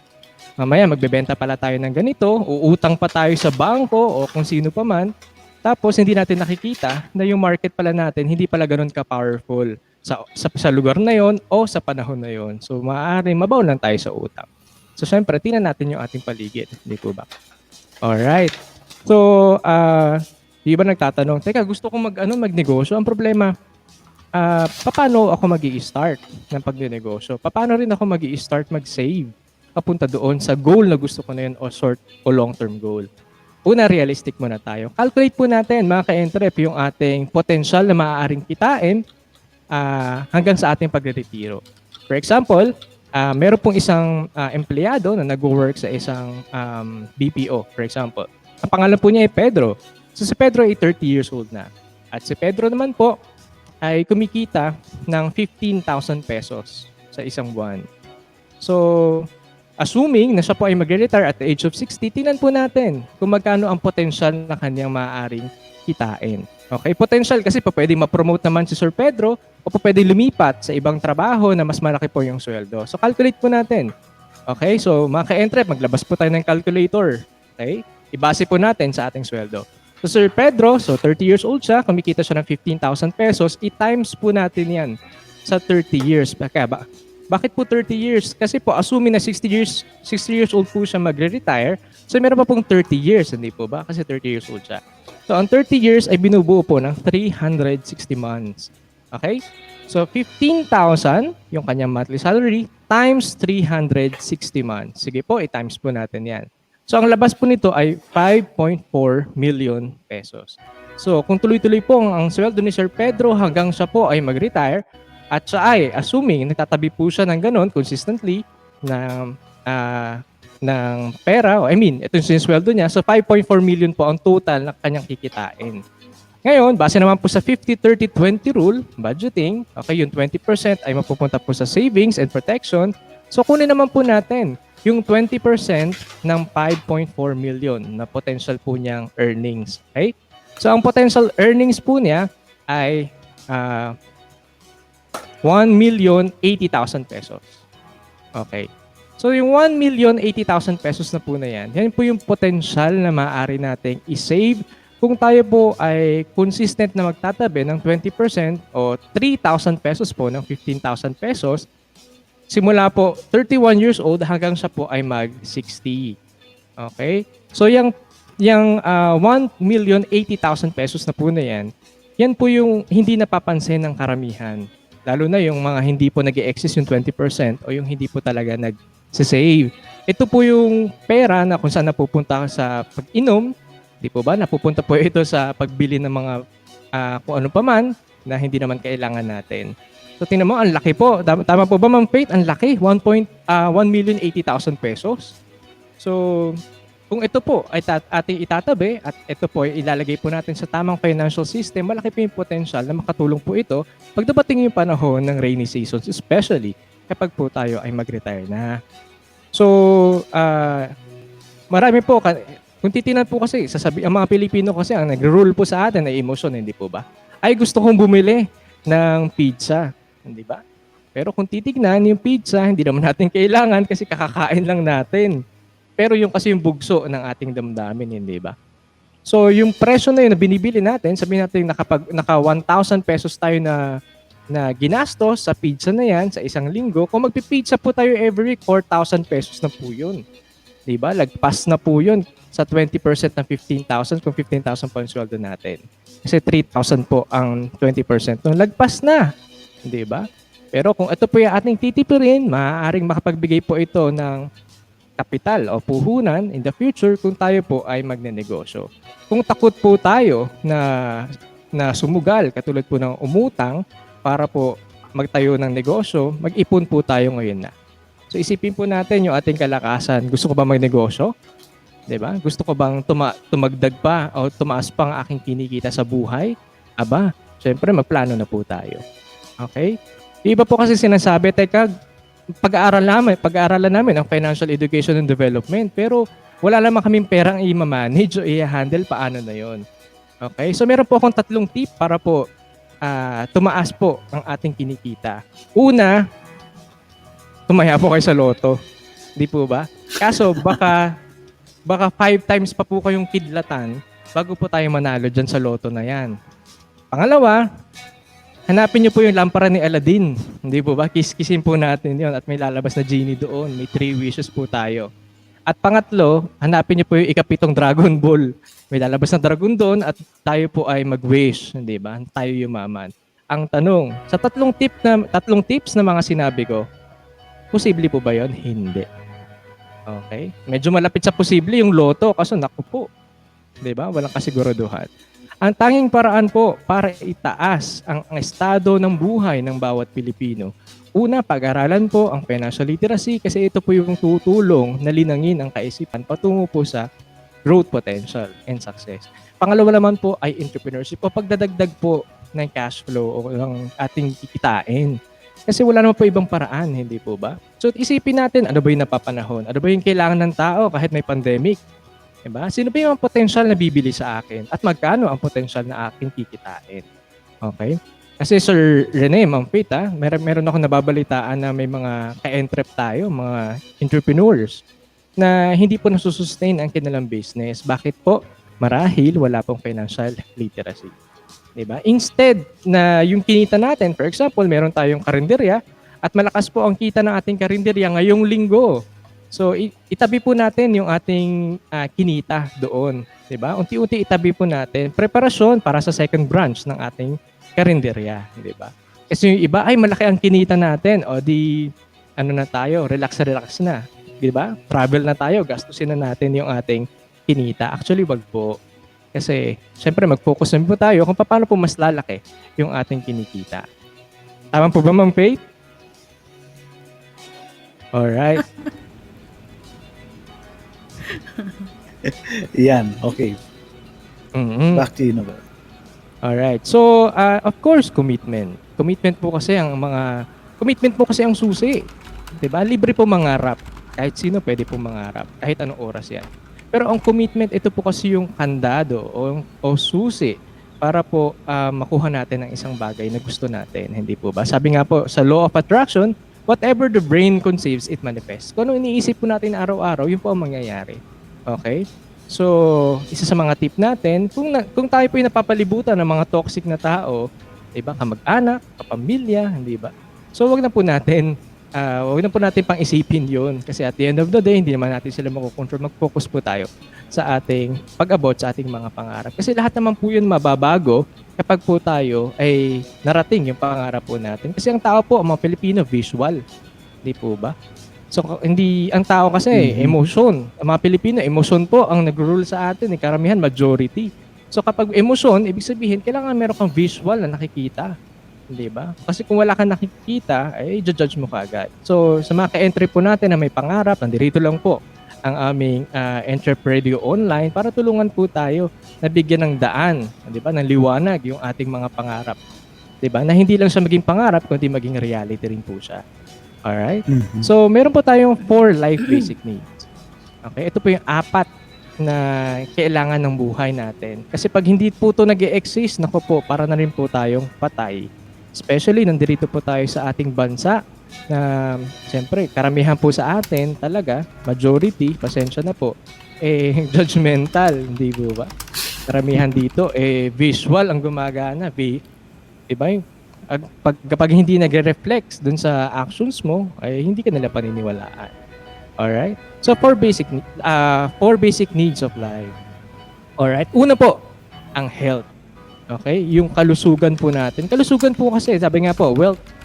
Mamaya, magbebenta pala tayo ng ganito, uutang pa tayo sa bangko o kung sino pa man, tapos hindi natin nakikita na yung market pala natin hindi pala ganun ka-powerful sa lugar na yon o sa panahon na yon. So, maaaring mabaw lang tayo sa utang. So, syempre, tingnan natin yung ating paligid. Hindi po ba? Alright. So, di ba nagtatanong, teka, gusto kong magnegosyo. Ang problema, paano ako mag-i-start ng pagnenegosyo? Paano rin ako mag-i-start mag-save papunta doon sa goal na gusto ko na yun o short o long-term goal? Una, realistic muna tayo. Calculate po natin, mga ka-entrep, yung ating potential na maaaring kitain hanggang sa ating pagre-retiro. For example, meron pong isang empleyado na nag-work sa isang BPO, for example. Ang pangalan po niya ay Pedro. So si Pedro ay 30 years old na. At si Pedro naman po ay kumikita ng 15,000 pesos sa isang buwan. So, assuming na siya po ay magre-retire at the age of 60, tingnan po natin kung magkano ang potential na kanyang maaaring kitain. Okay, potential kasi po pwedeng ma-promote naman si Sir Pedro o po pwedeng lumipat sa ibang trabaho na mas malaki po yung sweldo. So, calculate po natin. Okay, so mga ka-entrep, maglabas po tayo ng calculator. Okay? Ibase po natin sa ating sweldo. So Sir Pedro, so 30 years old siya, kumikita siya ng 15,000 pesos, i-times po natin yan sa 30 years. Bakit po 30 years? Kasi po, assuming na 60 years old po siya magre-retire, so meron pa pong 30 years, hindi po ba? Kasi 30 years old siya. So ang 30 years ay binubuo po ng 360 months. Okay? So 15,000, yung kanyang monthly salary, times 360 months. Sige po, i-times po natin yan. So, ang labas po nito ay 5.4 million pesos. So, kung tuloy-tuloy po ang sweldo ni Sir Pedro hanggang siya po ay mag-retire at siya ay, assuming, natatabi po siya ng ganun consistently ng pera, ito yung sweldo niya, so 5.4 million po ang total na kanyang kikitain. Ngayon, base naman po sa 50-30-20 rule, budgeting, okay, yung 20% ay mapupunta po sa savings and protection. So, kunin naman po natin yung 20% ng 5.4 million na potential po niyang earnings. Okay? So, ang potential earnings po niya ay 1,080,000 pesos. Okay. So, yung 1,080,000 pesos na po na yan po yung potential na maaari nating i-save kung tayo po ay consistent na magtatabi ng 20% o 3,000 pesos po ng 15,000 pesos simula po 31 years old hanggang siya po ay mag-60. Okay? So, yung 1,080,000 pesos na po na yan po yung hindi napapansin ng karamihan. Lalo na yung mga hindi po nag-i-excess yung 20% o yung hindi po talaga nag-save. Ito po yung pera na kung saan napupunta sa pag-inom, di po ba? Napupunta po ito sa pagbili ng mga kung ano pa man na hindi naman kailangan natin. So, tingnan mo, ang laki po. Tama po ba, Ma'am Faith? Ang laki. 1,080,000 pesos. So, kung ito po ay ating itatabi at ito po ay ilalagay po natin sa tamang financial system, malaki po yung potential na makatulong po ito pag dumating yung panahon ng rainy seasons, especially kapag po tayo ay mag-retire na. So, marami po, kung titinan po kasi, ang mga Pilipino kasi, ang nag-rule po sa atin ay emotion, hindi po ba? Ay, gusto kong bumili ng pizza. Hindi ba? Pero kung titignan, yung pizza, hindi naman natin kailangan kasi kakakain lang natin. Pero yung kasi yung bugso ng ating damdamin, hindi ba? So yung presyo na yun na binibili natin, sabihin natin naka 1,000 pesos tayo na ginastos sa pizza na yan sa isang linggo. Kung magpipizza po tayo every week, 4,000 pesos na po yun. Diba? Lagpas na po yun sa 20% ng 15,000 kung 15,000 po ang sweldo natin. Kasi 3,000 po ang 20%. Nung lagpas na. Diba? Pero kung ito po yung ating titipirin, maaaring makapagbigay po ito ng kapital o puhunan in the future kung tayo po ay magnenegosyo. Kung takot po tayo na sumugal, katulad po ng umutang para po magtayo ng negosyo, mag-ipon po tayo ngayon na. So isipin po natin yung ating kalakasan. Gusto ko ba magnegosyo? Diba? Gusto ko bang tumagdag pa o tumaas pa ang aking kinikita sa buhay? Aba, syempre magplano na po tayo. Okay? Iba po kasi sinasabi, teka, pag-aaralan namin ang financial education and development, pero wala naman kaming perang i-manage o i-handle, paano na yon. Okay? So meron po akong 3 tip para po tumaas po ang ating kinikita. Una, tumaya po kayo sa loto. Di po ba? Kaso baka 5 times pa po kayong kidlatan bago po tayo manalo dyan sa loto na yan. Pangalawa, hanapin niyo po yung lampara ni Aladdin. Hindi po ba? Kiss-kissin po natin yun at may lalabas na genie doon. May 3 wishes po tayo. At pangatlo, hanapin niyo po yung ika-7 Dragon Ball. May lalabas na dragon doon at tayo po ay mag-wish. Hindi ba? Tayo yumaman. Ang tanong, sa 3 tips na mga sinabi ko, posible po ba yun? Hindi. Okay? Medyo malapit sa posible yung loto kasi naku po. Di ba? Walang kasiguraduhan. Ang tanging paraan po para itaas ang estado ng buhay ng bawat Pilipino. Una, pag-aralan po ang financial literacy kasi ito po yung tutulong na linangin ang kaisipan patungo po sa growth potential and success. Pangalawa naman po ay entrepreneurship o pagdadagdag po ng cash flow o ng ating kikitain. Kasi wala naman po ibang paraan, hindi po ba? So isipin natin, ano ba yung napapanahon? Ano ba yung kailangan ng tao kahit may pandemic? Diba? Sino ba yung potential na bibili sa akin? At magkano ang potential na aking kikitain? Okay? Kasi Sir Rene, Ma'am Faith, meron ako nababalitaan na may mga ka-entrep tayo, mga entrepreneurs, na hindi po nasusustain ang kanilang business. Bakit po? Marahil wala pong financial literacy. Diba? Instead na yung kinita natin, for example, meron tayong karinderya at malakas po ang kita ng ating karinderya ngayong linggo. So, itabi po natin yung ating kinita doon. Diba? Unti-unti itabi po natin. Preparasyon para sa second branch ng ating karinderya. Diba? Kasi yung iba, ay malaki ang kinita natin. O di, ano na tayo, relax na. Diba? Travel na tayo, gastusin na natin yung ating kinita. Actually, wag po. Kasi, syempre, mag-focus na po tayo kung paano po mas lalaki yung ating kinikita. Tama po ba, Ma'am Faith? Alright. Yan, okay. Mm-hmm. Back to you, Noel. Alright. So, of course, commitment. Commitment po kasi ang susi. Diba? Libre po mangarap. Kahit sino pwede po mangarap. Kahit anong oras yan. Pero ang commitment, ito po kasi yung kandado o susi para po makuha natin ang isang bagay na gusto natin. Hindi po ba? Sabi nga po, sa law of attraction, whatever the brain conceives, it manifests. Kung ano iniisip po natin araw-araw, yun po ang mangyayari. Okay? So, isa sa mga tip natin, kung tayo po yung napapalibutan ng mga toxic na tao, diba, kamag-anak, kapamilya, hindi ba? So, wag na po natin pang isipin yun. Kasi at the end of the day, hindi naman natin sila makukontrol. Mag-focus po tayo sa ating pag-abot sa ating mga pangarap. Kasi lahat naman po yun mababago kapag po tayo ay narating yung pangarap po natin. Kasi ang tao po, ang mga Pilipino, visual. Hindi po ba? So, ang tao kasi, emotion. Ang mga Pilipino, emotion po ang nag-rule sa atin. Karamihan, majority. So, kapag emotion, ibig sabihin, kailangan meron kang visual na nakikita. Hindi ba? Kasi kung wala kang nakikita, ay judge mo kaagad. So, sa mga ka-entry po natin na may pangarap, nandito lang po ang aming EntrepRadio Online para tulungan po tayo na bigyan ng daan, di ba, ng liwanag yung ating mga pangarap. Di ba? Na hindi lang siya maging pangarap, kundi maging reality rin po siya. Alright? Mm-hmm. So, meron po tayong 4 life basic needs. Okay? Ito po yung 4 na kailangan ng buhay natin. Kasi pag hindi po ito nag-e-exist, naku po, para na rin po tayong patay. Especially nandirito po tayo sa ating bansa na siyempre karamihan po sa atin talaga, majority, pasensya na po, judgmental, hindi po ba? Karamihan dito, visual ang gumagana. Diba? Kapag hindi nagre-reflect dun sa actions mo, ay hindi ka nila paniniwalaan. Alright? So, four basic needs of life. Alright? Una po, ang health. Okay? Yung kalusugan po natin. Kalusugan po kasi, sabi nga po,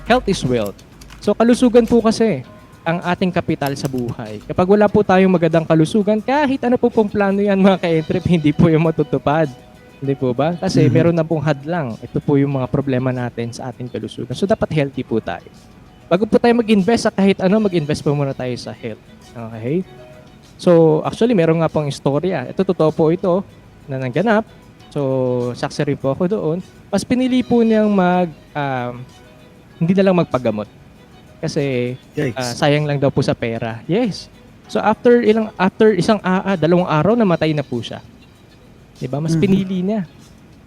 health is wealth. So, kalusugan po kasi ang ating kapital sa buhay. Kapag wala po tayong magandang kalusugan, kahit ano po pong plano yan mga ka-entrep, hindi po yung matutupad. Hindi po ba? Kasi meron na pong hadlang. Ito po yung mga problema natin sa ating kalusugan. So, dapat healthy po tayo. Bago po tayo mag-invest sa kahit ano, mag-invest po muna tayo sa health. Okay? So, actually, meron nga pong istorya. Ito, totoo po ito na nangganap. So, saksi rin po ako doon. Mas pinili po niyang hindi na lang magpagamot. Kasi sayang lang daw po sa pera. Yes. So after dalawang araw namatay na po siya. 'Di ba? Mas pinili niya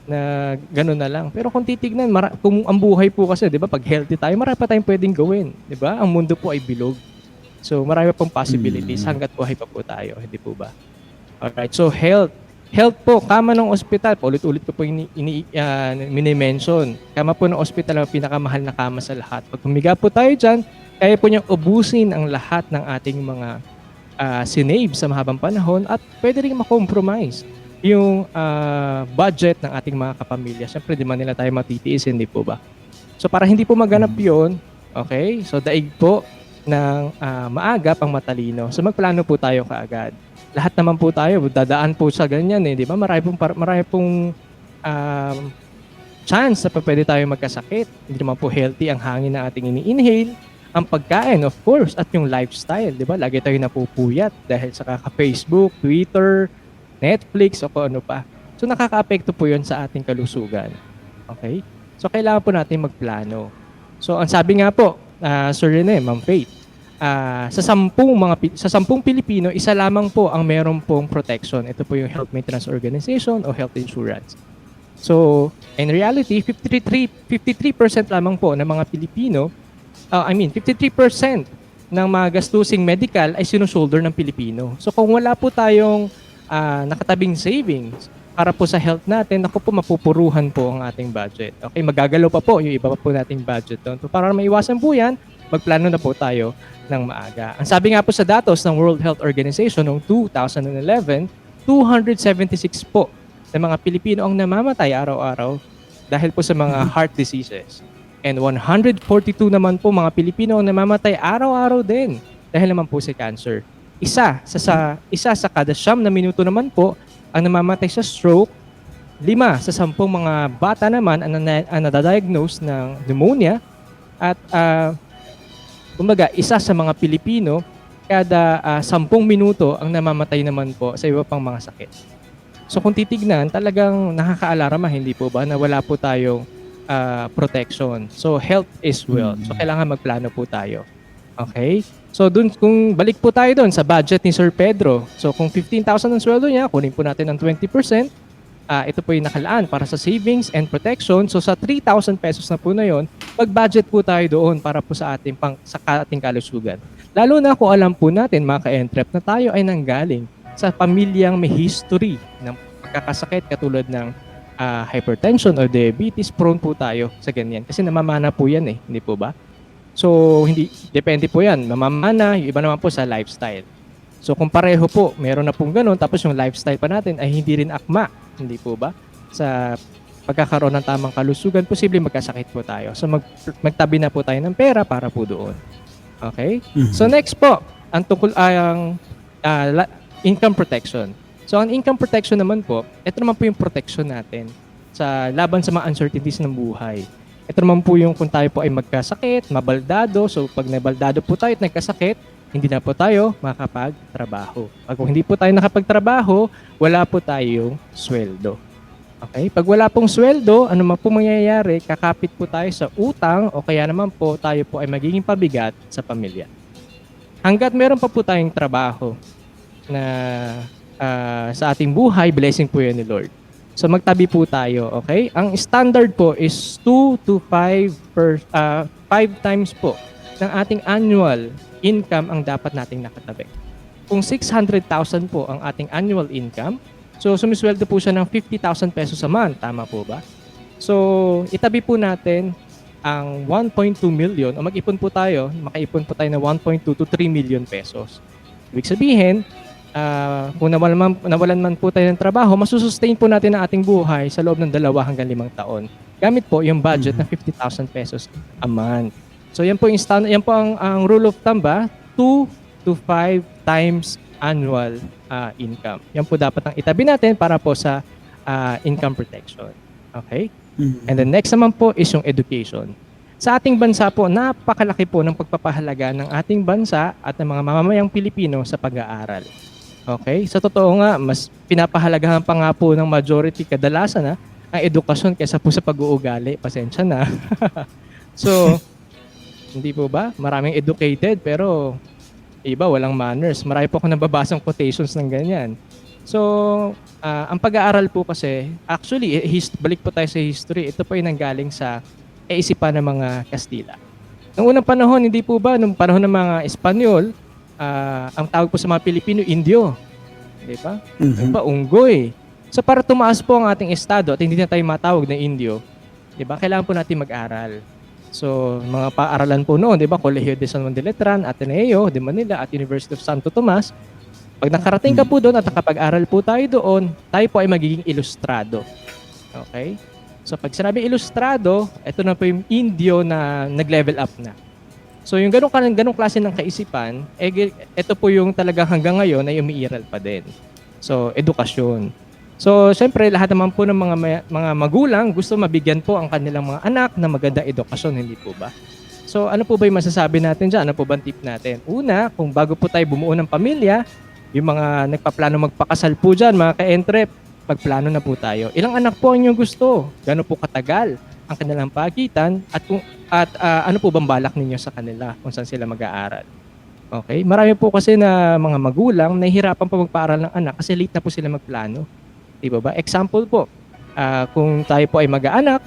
na gano'n na lang. Pero kung titignan, kung ang buhay po kasi, 'di ba, pag healthy tayo, marami pa tayong pwedeng gawin, 'di ba? Ang mundo po ay bilog. So marami pong possibilities hangga't buhay pa po tayo, hindi po ba? Alright. So health po, kama ng ospital, ulit-ulit ko po mini-mention. Kama po ng ospital ang pinakamahal na kama sa lahat. Pag humiga po tayo dyan, kaya po niyang ubusin ang lahat ng ating mga sinave sa mahabang panahon at pwede rin makompromise yung budget ng ating mga kapamilya. Siyempre, di man nila tayo matitiis, hindi po ba? So, para hindi po maganap yun, okay? So, daig po ng maaga pang matalino. So, magplano po tayo kaagad. Lahat naman po tayo, dadaan po sa ganyan di ba? Marami pong chance na pwede tayo magkasakit. Hindi naman po healthy ang hangin na ating ini-inhale, ang pagkain, of course, at yung lifestyle, di ba? Lagi tayo napupuyat dahil sa kaka-Facebook, Twitter, Netflix, o kung ano pa. So, nakaka-apekto po yun sa ating kalusugan. Okay? So, kailangan po natin magplano. So, ang sabi nga po, Sir Rene, Ma'am Faith, sa 10 Pilipino, isa lamang po ang meron pong protection. Ito po yung Health Maintenance Organization o health insurance. So, in reality, 53% lamang po ng mga Pilipino, 53% ng mga gastusing medical ay sinusolder ng Pilipino. So, kung wala po tayong nakatabing savings para po sa health natin, ako po mapupuruhan po ang ating budget. Okay, magagalaw pa po yung iba pa po nating budget doon. So, para maiwasan po yan, magplano na po tayo ng maaga. Ang sabi nga po sa datos ng World Health Organization noong 2011, 276 po ng mga Pilipino ang namamatay araw-araw dahil po sa mga heart diseases. And 142 naman po mga Pilipino ang namamatay araw-araw din dahil naman po sa cancer. Isa sa kada 9 na minuto naman po ang namamatay sa stroke. 5 sa 10 mga bata naman ang nadadiagnose ng pneumonia. At kumbaga, isa sa mga Pilipino, kada 10 minuto ang namamatay naman po sa iba pang mga sakit. So kung titignan, talagang nakaka-alarma, hindi po ba, na wala po tayong protection. So health is wealth. So kailangan magplano po tayo. Okay? So kung balik po tayo doon sa budget ni Sir Pedro. So kung 15,000 ang sweldo niya, kunin po natin ng 20%. Ito po yung nakalaan para sa savings and protection. So sa 3,000 pesos na po na yon, mag-budget po tayo doon para po sa ating kalusugan. Lalo na kung alam po natin, mga ka-entrep, na tayo ay nanggaling sa pamilyang may history ng pagkakasakit katulad ng hypertension o diabetes, prone po tayo sa ganyan. Kasi namamana po yan hindi po ba? So, depende po yan. Mamamana, yung iba naman po sa lifestyle. So, kung pareho po, meron na pong ganun, tapos yung lifestyle pa natin ay hindi rin akma, hindi po ba? Sa pagkakaroon ng tamang kalusugan, posible magkasakit po tayo. So, magtabi na po tayo ng pera para po doon. Okay? So, next po, ang tungkol ang income protection. So, ang income protection naman po, ito naman po yung protection natin sa laban sa mga uncertainties ng buhay. Ito naman po yung kung tayo po ay magkasakit, mabaldado. So, pag nabaldado po tayo at nagkasakit, hindi na po tayo makapagtrabaho. Pag hindi po tayo nakapagtrabaho, wala po tayong sweldo. Okay? Pag wala pong sweldo, ano man po mangyayari, kakapit po tayo sa utang o kaya naman po tayo po ay magiging pabigat sa pamilya. Hanggat meron pa po tayong trabaho na sa ating buhay, blessing po yan ni Lord. So magtabi po tayo, okay? Ang standard po is 2 to 5 times po ng ating annual income ang dapat nating nakatabi. Kung 600,000 po ang ating annual income, so sumisweldo po siya ng 50,000 pesos a month, tama po ba? So itabi po natin ang 1.2 million o mag-ipon po tayo, makaipon po tayo ng 1.2 to 3 million pesos. Ibig sabihin, kung nawalan man po tayo ng trabaho, masusustain po natin ang ating buhay sa loob ng 2 hanggang 5 taon. Gamit po yung budget ng 50,000 pesos a month. So yan po ang rule of thumb 2 to 5 times annual income. Yan po dapat ang itabi natin para po sa income protection. Okay? And the next naman po is yung education. Sa ating bansa po, napakalaki po ng pagpapahalaga ng ating bansa at ng mga mamamayang Pilipino sa pag-aaral. Okay? Sa totoo nga, mas pinapahalagahan pa nga po ng majority kadalasan ang edukasyon kaysa po sa pag-uugali. Pasensya na. So, hindi po ba? Maraming educated pero iba walang manners. Marami po ako nababasang quotations ng ganyan. So, ang pag-aaral po kasi, actually, balik po tayo sa history, ito po yung nanggaling sa kaisipan ng mga Kastila. Noong unang panahon, hindi po ba, nung panahon ng mga Espanyol, ang tawag po sa mga Pilipino, Indio. Di ba? Diba? Unggoy. So, para tumaas po ang ating estado at hindi na tayo matawag na Indio, di ba? Kailangan po natin mag-aral. So, mga paaralan po noon, di ba? Colegio de San Juan de Letran, Ateneo de Manila, at University of Santo Tomas. Pag nakarating ka po doon at nakapag-aral po tayo doon, tayo po ay magiging ilustrado. Okay? So pag sinabi ilustrado, ito na po yung Indio na nag-level up na. So yung ganong klase ng kaisipan, ito po yung talagang hanggang ngayon ay umiiral pa din. So edukasyon. So syempre lahat naman po ng mga magulang gusto mabigyan po ang kanilang mga anak na magandang edukasyon, hindi po ba? So ano po ba yung masasabi natin dyan? Ano po ba ang tip natin? Una, kung bago po tayo bumuo ng pamilya, yung mga nagpaplano magpakasal po dyan, mga ka-entrep, magplano na po tayo. Ilang anak po ang inyong gusto? Gano'n po katagal ang kanilang pagitan? At ano po bang balak ninyo sa kanila kung saan sila mag-aaral? Okay? Marami po kasi na mga magulang nahihirapan po magpaaral ng anak kasi late na po sila magplano. Diba ba? Example po, kung tayo po ay mag-aanak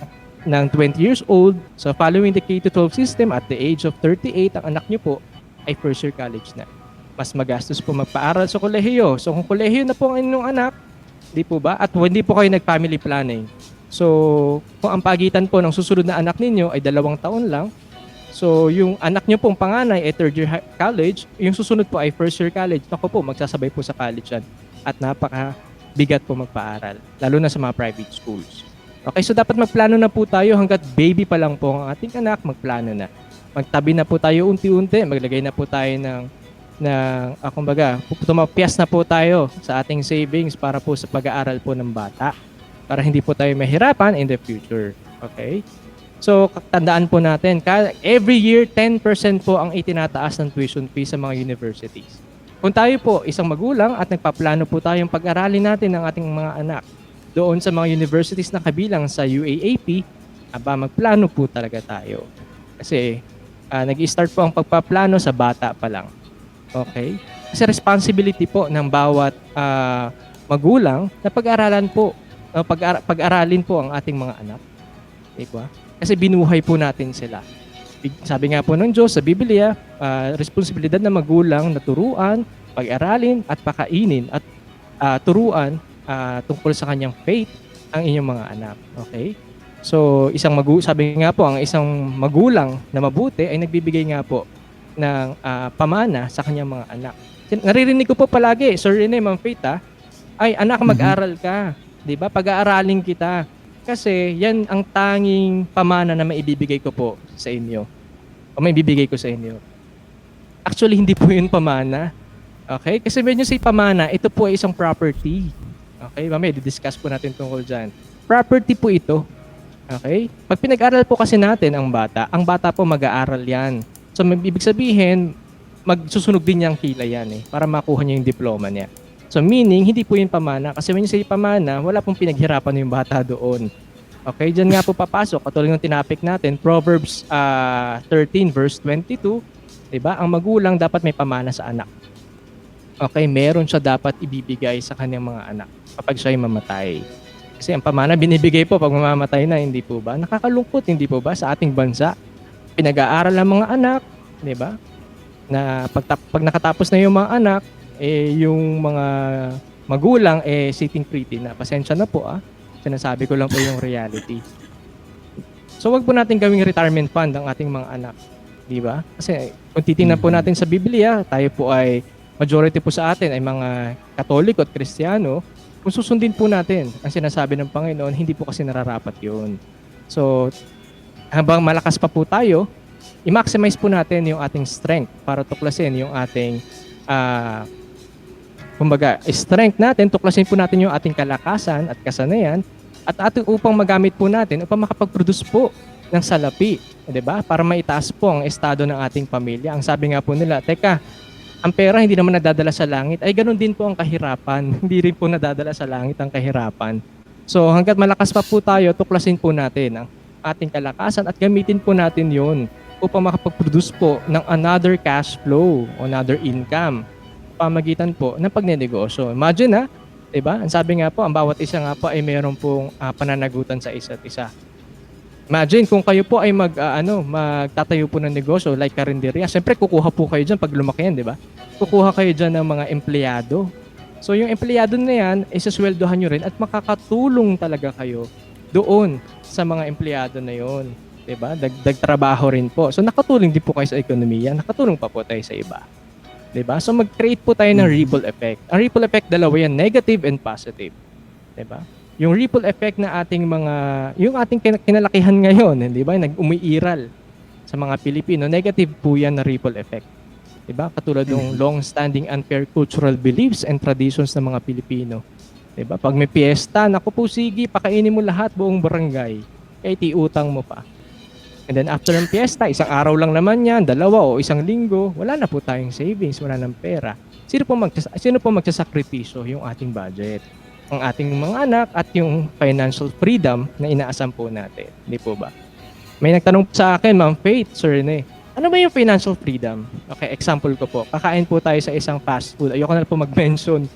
ng 20 years old, so following the K-12 system at the age of 38, ang anak nyo po ay first year college na. Mas magastos po magpaaral sa kolehiyo. So kung kolehiyo na po ang inyong anak, di po ba? At hindi po kayo nag-family planning. So kung ang pagitan po ng susunod na anak ninyo ay 2 taon lang, so yung anak nyo pong panganay ay 3rd year college, yung susunod po ay 1st year college. Naku po, magsasabay po sa college yan. At napakabigat po magpaaral, lalo na sa mga private schools. Okay, so dapat magplano na po tayo hanggat baby pa lang po ang ating anak, magplano na. Magtabi na po tayo unti-unti, maglagay na po tayo kumbaga, tumapyas na po tayo sa ating savings para po sa pag-aaral po ng bata para hindi po tayo mahirapan in the future. Okay? So, tandaan po natin, every year, 10% po ang itinataas ng tuition fee sa mga universities. Kung tayo po, isang magulang at nagpaplano po tayong pag-aralin natin ng ating mga anak doon sa mga universities na kabilang sa UAAP, magplano po talaga tayo. Kasi, nag-i-start po ang pagpaplano sa bata pa lang. Okay? Kasi responsibility po ng bawat magulang na pag-aralin po ang ating mga anak. Diba? Kasi binuhay po natin sila. Sabi nga po ng Diyos sa Biblia, responsibilidad ng magulang na turuan, pag-aralin at pakainin at turuan tungkol sa kanyang faith ang inyong mga anak. Okay? So, sabi nga po, ang isang magulang na mabuti ay nagbibigay nga po ng pamana sa kanyang mga anak. Naririnig ko po palagi, Sir Rene, Ma'am Faith, ay anak, mag-aral ka. Diba? Pag-aaralin kita. Kasi yan ang tanging pamana na maibibigay ko po sa inyo. O maibibigay ko sa inyo. Actually, hindi po yun pamana. Okay? Kasi when you say pamana, ito po ay isang property. Okay? Mamaya, didiscuss po natin tungkol dyan. Property po ito. Okay? Pag pinag-aral po kasi natin ang bata po mag-aaral yan. So, ibig sabihin, magsusunog din niyang kilay yan para makuha niya yung diploma niya. So, meaning, hindi po yun pamana. Kasi when you say pamana, wala pong pinaghirapan yung bata doon. Okay, dyan nga po papasok. Katulad ng tinapik natin, Proverbs 13 verse 22, diba? Ang magulang dapat may pamana sa anak. Okay, meron siya dapat ibibigay sa kanyang mga anak kapag siya'y mamatay. Kasi ang pamana binibigay po pag mamamatay na, hindi po ba? Nakakalungkot, hindi po ba, sa ating bansa? Pinag-aaral ng mga anak, di ba? Na pag nakatapos na yung mga anak, yung mga magulang, sitting pretty na. Pasensya na po, Sinasabi ko lang po yung reality. So, wag po natin gawing retirement fund ang ating mga anak. Di ba? Kasi kung titingnan po natin sa Biblia, tayo po ay, majority po sa atin ay mga Katoliko at Kristiyano. Kung susundin po natin ang sinasabi ng Panginoon, hindi po kasi nararapat yun. So, habang malakas pa po tayo, i-maximize po natin yung ating strength para tuklasin yung ating strength natin, tuklasin po natin yung ating kalakasan at kasanayan at upang magamit po natin upang makapag-produce po ng salapi, 'di ba? Para maitaas po ang estado ng ating pamilya. Ang sabi nga po nila, teka, ang pera hindi naman nadadala sa langit, ay ganun din po ang kahirapan. Hindi rin po nadadala sa langit ang kahirapan. So hangga't malakas pa po tayo, tuklasin po natin ang ating kalakasan at gamitin po natin yon upang makapag-produce po ng another cash flow, another income, pamagitan po ng pagnenegosyo. Imagine diba? Ang sabi nga po, ang bawat isa nga po ay mayroon pong pananagutan sa isa't isa. Imagine kung kayo po ay magtatayo po ng negosyo like karinderya, siyempre kukuha po kayo dyan pag lumaki yan, di ba? Kukuha kayo dyan ng mga empleyado. So yung empleyado na yan, isasweldohan nyo rin at makakatulong talaga kayo doon sa mga empleyado na yon, 'di ba? Dagdag trabaho rin po. So nakatulong din po kayo sa ekonomiya, nakatulong pa po tayo sa iba. 'Di ba? So mag-create po tayo ng ripple effect. Ang ripple effect dalawa yan, negative and positive. 'Di ba? Yung ripple effect na yung ating kinalakihan ngayon, 'di ba? Nag-umiiral sa mga Pilipino, negative po yan na ripple effect. 'Di ba? Katulad ng long-standing unfair cultural beliefs and traditions ng mga Pilipino. Diba? Pag may piyesta, naku po sige, pakainin mo lahat buong barangay. Kahit iutang mo pa. And then after ng piyesta, isang araw lang naman yan, 2 o 1 linggo, wala na po tayong savings, wala nang pera. Sino po magsasakripisyo yung ating budget? Ang ating mga anak at yung financial freedom na inaasam po natin. Hindi po ba? May nagtanong sa akin, Ma'am Faith, Sir Rene, ano ba yung financial freedom? Okay, example ko po. Kakain po tayo sa isang fast food. Ayoko na po mag-mention.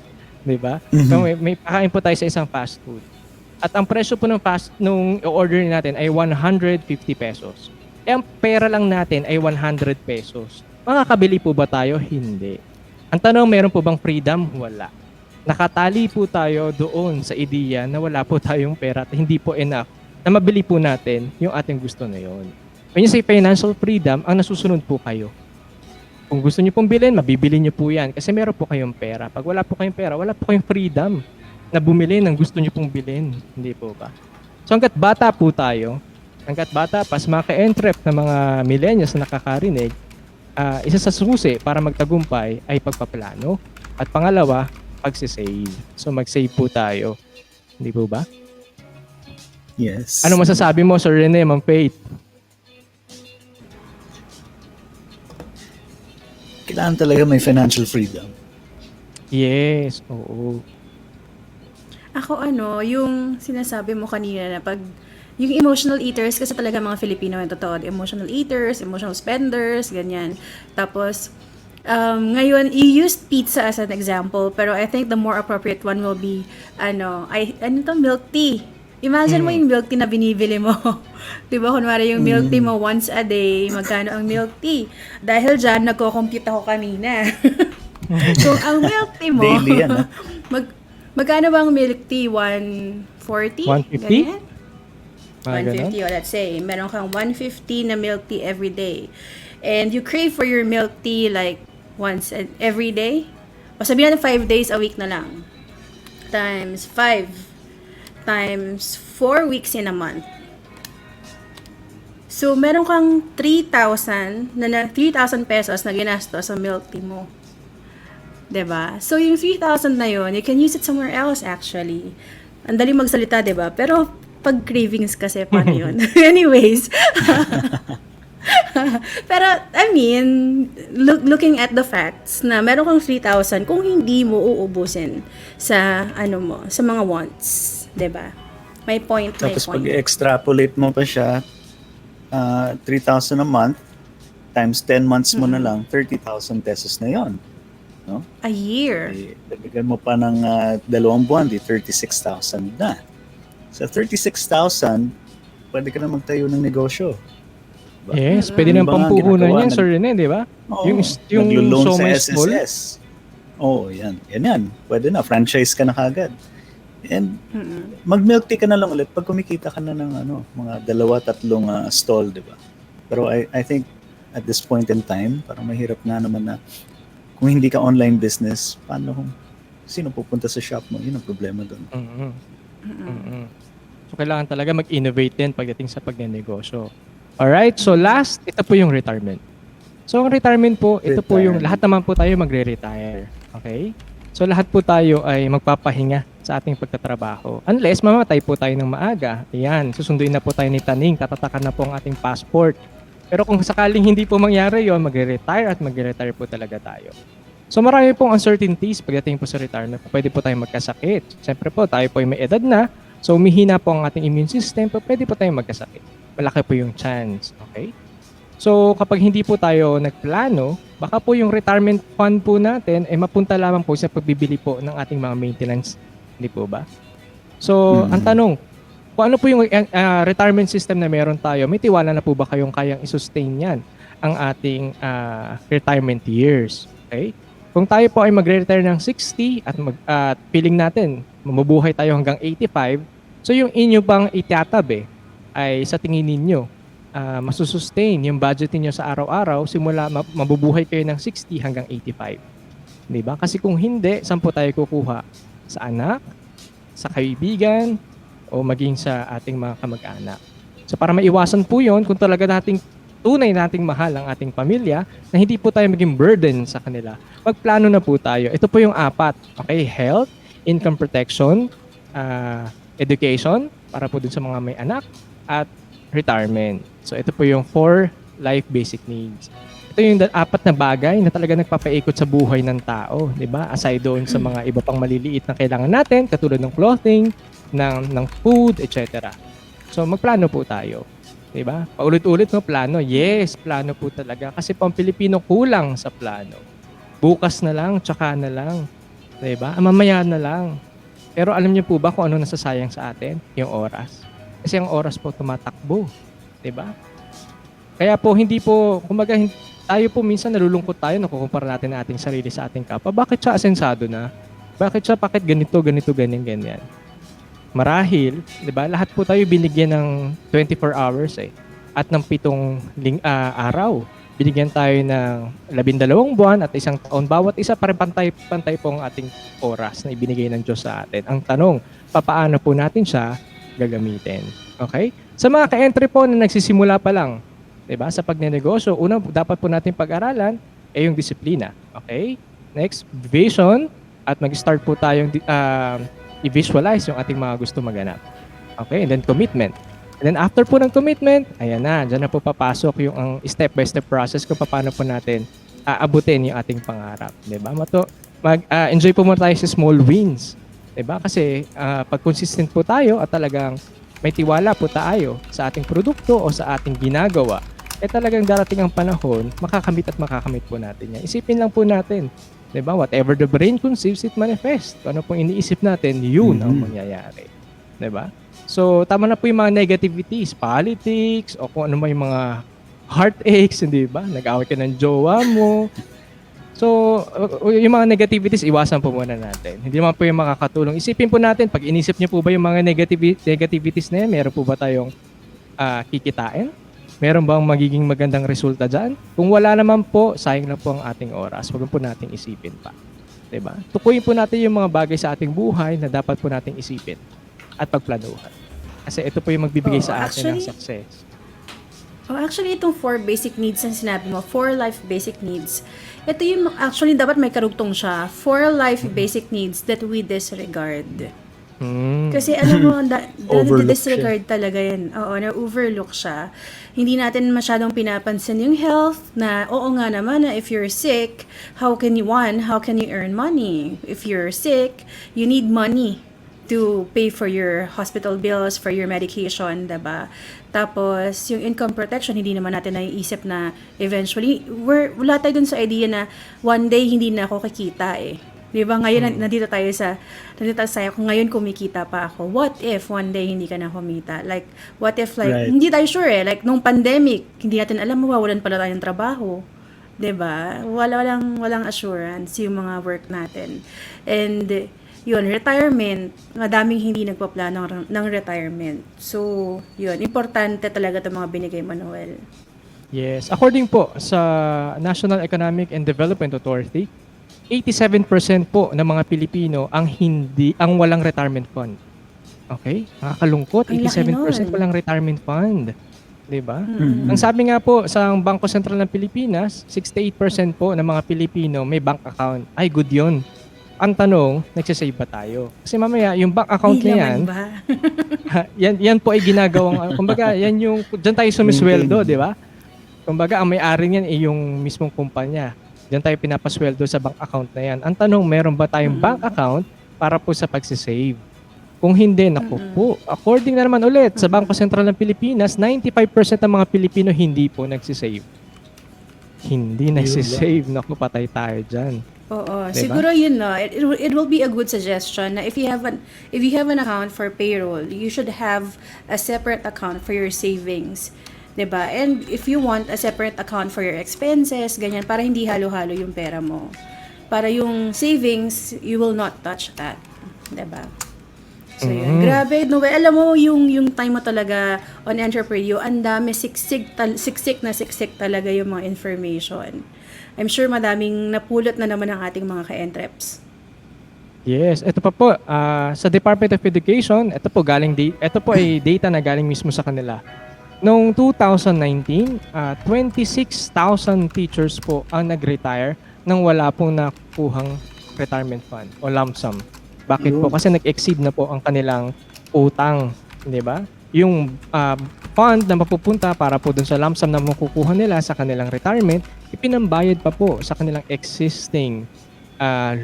Diba? So may pakain po tayo sa isang fast food. At ang presyo po nung order natin ay 150 pesos. Eh ang pera lang natin ay 100 pesos. Makakabili po ba tayo? Hindi. Ang tanong, meron po bang freedom? Wala. Nakatali po tayo doon sa ideya na wala po tayong pera at hindi po enough na mabili po natin yung ating gusto na yon. When you say financial freedom, ang nasusunod po kayo. Kung gusto niyo pong bilhin, mabibili niyo po yan kasi meron po kayong pera. Pag wala po kayong pera, wala po kayong freedom na bumili ng gusto niyo pong bilhin. Hindi po ba? So hanggat bata po tayo, hanggat bata pa, mga ka-entrep na mga millennials na nakakarinig, isa sa susi para magtagumpay ay pagpaplano. At pangalawa, pagsisave. So mag-save po tayo. Hindi po ba? Yes. Ano masasabi mo, Sir Rene, Ma'am Faith? Kailangan talaga may financial freedom. Yes, oo. Ako yung sinasabi mo kanina na pag yung emotional eaters, kasi talaga mga Filipino yung totoo, emotional eaters, emotional spenders, ganyan. Tapos, ngayon, you used pizza as an example, pero I think the more appropriate one will be, milk tea. Imagine mo yung milk tea na binibili mo. Diba, kunwari yung milk tea mo once a day, magkano ang milk tea? Dahil dyan, nagko-compute ako kanina. Kung ang milk tea mo, daily yan, magkano ba ang milk tea? 140? 150? Ganyan? 150, or let's say, meron kang 150 na milk tea every day. And you crave for your milk tea like once every day. O sabihin na 5 days a week na lang. Times 5. Times 4 weeks in a month. So, meron kang 3,000 pesos na ginastos sa milk tea mo. 'Diba? So, yung 3,000 na yun, you can use it somewhere else actually. Ang dali magsalita, 'di ba? Pero pag cravings kasi, paano yun? Anyways. Pero, I mean, looking at the facts na meron kang 3,000 kung hindi mo uubusin sa, sa mga wants. 'Di ba? May point. Tapos pag extrapolate mo pa siya, 3,000 a month times 10 months mo na lang, 30,000 pesos na 'yon. No? A year. Dagdagan mo pa ng 2 buwan, di 36,000 na. Sa 36,000, pwede ka na magtayo ng negosyo. Diba? Yes, pwede nang Yung mga pampuhunan ginagawa yan, ng- Sir Rene, di ba? Oo, yung naglo-loan so sa may small. SSS. Oo, yan. Yan. Pwede na. Franchise ka na kagad. And mag-milk tea ka na lang ulit pag kumikita ka na ng mga 2-3 stall, di ba? Pero I think at this point in time, parang mahirap na naman na kung hindi ka online business, paano kung sino pupunta sa shop mo? Yun ang problema doon. So, kailangan talaga mag-innovate din pagdating sa pagnenegosyo. Alright, so last, ito po yung retirement. So, ang retirement po, ito po yung, lahat naman po tayo magre-retire. Okay? So, lahat po tayo ay magpapahinga sa ating pagtatrabaho. Unless, mamatay po tayo ng maaga. Ayan, susunduin na po tayo ni Taning, tatatakan na po ang ating passport. Pero kung sakaling hindi po mangyari yon, magre-retire at magre-retire po talaga tayo. So, marami pong uncertainties pagdating po sa retirement. Pwede po tayo magkasakit. Siyempre po, tayo po ay may edad na. So, umihina po ang ating immune system. Pwede po tayong magkasakit. Malaki po yung chance. Okay? So, kapag hindi po tayo nagplano, baka po yung retirement fund po natin ay mapunta lamang po sa pagbibili po ng ating mga maintenance. Hindi po ba? So, ang tanong, kung ano po yung retirement system na meron tayo, may tiwala na po ba kayong kayang i-sustain yan ang ating retirement years? Okay? Kung tayo po ay magre-retire ng 60 at feeling natin, mabubuhay tayo hanggang 85, so yung inyo bang itatabi ay sa tingin ninyo, masusustain yung budget niyo sa araw-araw simula mabubuhay kayo ng 60 hanggang 85. Di ba? Kasi kung hindi, saan po tayo kukuha? Sa anak, sa kaibigan, o maging sa ating mga kamag-anak. So para maiwasan po yun, kung talaga tunay nating mahal ang ating pamilya, na hindi po tayo maging burden sa kanila, magplano na po tayo. Ito po yung 4. Okay? Health, income protection, education, para po dun sa mga may anak, at retirement. So ito po yung 4 life basic needs. Ito yung 4 na bagay na talaga nagpapaikot sa buhay ng tao, 'di ba? Aside doon sa mga iba pang maliliit na kailangan natin, katulad ng clothing, ng food, etc. So magplano po tayo, 'di ba? Paulit-ulit no, plano. Yes, plano po talaga kasi pang Pilipino kulang sa plano. Bukas na lang, tsaka na lang, 'di ba? Mamaya na lang. Pero alam niyo po ba kung ano nasasayang sa atin? Yung oras. Kasi ang oras po tumatakbo, 'di ba? Kaya po hindi po, kumbaga tayo po minsan nalulungkot tayo, nakukumpara natin ang ating sarili sa ating kapwa. Bakit siya asensado na? Bakit ganito, ganyan? Marahil, 'di ba? Lahat po tayo binigyan ng 24 hours at ng 7 araw. Binigyan tayo ng 12 buwan at 1 taon. Bawat isa parang pantay po ang ating oras na ibinigay ng Diyos sa atin. Ang tanong, paano po natin siya gagamitin? Okay? Sa mga ka-entry po na nagsisimula pa lang, 'di ba? Sa pagnenegosyo, una dapat po natin pag-aralan ay yung disiplina. Okay? Next, vision, at mag-start po tayong i-visualize yung ating mga gusto maganap. Okay? And then commitment. And then after po ng commitment, ayan na, dyan na po papasok yung ang step-by-step process kung paano po natin aabutin yung ating pangarap. 'Di ba? Enjoy po muna tayo sa small wins. 'Di ba? Kasi pag consistent po tayo at talagang may tiwala po tayo sa ating produkto o sa ating ginagawa, talagang darating ang panahon, makakamit po natin yan. Isipin lang po natin, 'di ba? Whatever the brain conceives, it manifests. Kung ano pong iniisip natin, yun ang mangyayari. 'Di ba? So, tama na po yung mga negativities, politics, o kung ano may mga heartaches, hindi ba? Nag-away ka ng jowa mo. So, yung mga negativities, iwasan po muna natin. Hindi naman po yung makakatulong. Isipin po natin, pag inisip niyo po ba yung mga negativities na yan, meron po ba tayong kikitain? Meron bang magiging magandang resulta dyan? Kung wala naman po, sayang na po ang ating oras. Huwag po nating isipin pa. Diba? Tukuyin po natin yung mga bagay sa ating buhay na dapat po nating isipin at pagplanuhan. Kasi ito po yung magbibigay sa atin ng success. Actually, itong 4 basic needs na sinabi mo, 4 life basic needs, ito yung actually dapat may karugtong siya. 4 life basic needs that we disregard. Kasi alam mo, disregard talaga yan. Oo, na-overlook siya. Hindi natin masyadong pinapansin yung health na, oo nga naman, na if you're sick, how can you earn money? If you're sick, you need money to pay for your hospital bills, for your medication, diba? Tapos, yung income protection, hindi naman natin naiisip na eventually, wala tayo dun sa idea na one day hindi na ako kikita Di ba? Ngayon, nandito tayo kung ngayon kumikita pa ako, what if one day hindi ka na kumita? Like, what if, like, hindi tayo sure eh. Like, nung pandemic, hindi natin alam, mawawalan pala tayo ng trabaho. Di ba? Walang assurance yung mga work natin. And, yun, retirement, madaming hindi nagpaplano ng retirement. So, yun, importante talaga itong mga binigay mo, Noel. Yes. According po sa National Economic and Development Authority, 87% po ng mga Pilipino ang walang retirement fund. Okay? Nakakalungkot, 87% walang retirement fund. 'Di ba? Ang sabi nga po sa Bangko Sentral ng Pilipinas, 68% po ng mga Pilipino may bank account. Ay, good 'yon. Ang tanong, nagsisave ba tayo? Kasi mamaya, yung bank account na yan, yan po ay ginagawang, kumbaga, yan yung, dyan tayo sumisweldo, di ba? Kumbaga, ang may-ari niyan ay yung mismong kumpanya. Diyan tayo pinapasweldo sa bank account na yan. Ang tanong, meron ba tayong bank account para po sa pagsisave? Kung hindi, naku po. According na naman ulit sa Bangko Sentral ng Pilipinas, 95% ng mga Pilipino hindi po nagsisave. Hindi nagsisave. Naku, patay tayo dyan. Oo. Diba? Siguro yun, no, it will be a good suggestion na if you have an account for payroll, you should have a separate account for your savings. 'Di ba? And if you want a separate account for your expenses, ganyan, para hindi halo-halo yung pera mo. Para yung savings, you will not touch that. 'Di ba? So yun. Grabe, Noel, alam mo yung time mo talaga on EntrepRadio, ang dami siksik talaga yung mga information. I'm sure madaming napulot na naman ang ating mga ka-entreps. Yes, ito pa po sa Department of Education, ito po ay data na galing mismo sa kanila. Noong 2019, 26,000 teachers po ang nag-retire nang wala pong nakukuhang retirement fund o lump sum. Bakit po? Kasi nag-exceed na po ang kanilang utang, di ba? Yung fund na mapupunta para po dun sa lump sum na makukuha nila sa kanilang retirement, ipinambayad pa po sa kanilang existing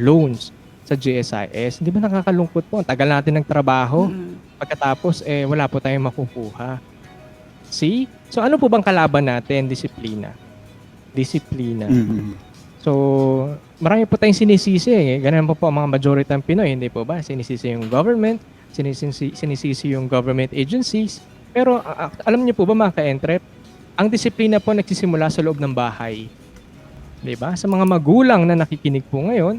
loans sa GSIS. Di ba nakakalungkot po? Ang tagal natin ng trabaho. Pagkatapos, wala po tayong makukuha. See? So ano po bang kalaban natin? Disiplina. So, marami po tayong sinisisi. Ganun po ang mga majority ng Pinoy, hindi po ba? Sinisisi yung government, sinisisi yung government agencies. Pero alam niyo po ba mga ka-entrep, ang disiplina po nagsisimula sa loob ng bahay. 'Di ba? Sa mga magulang na nakikinig po ngayon,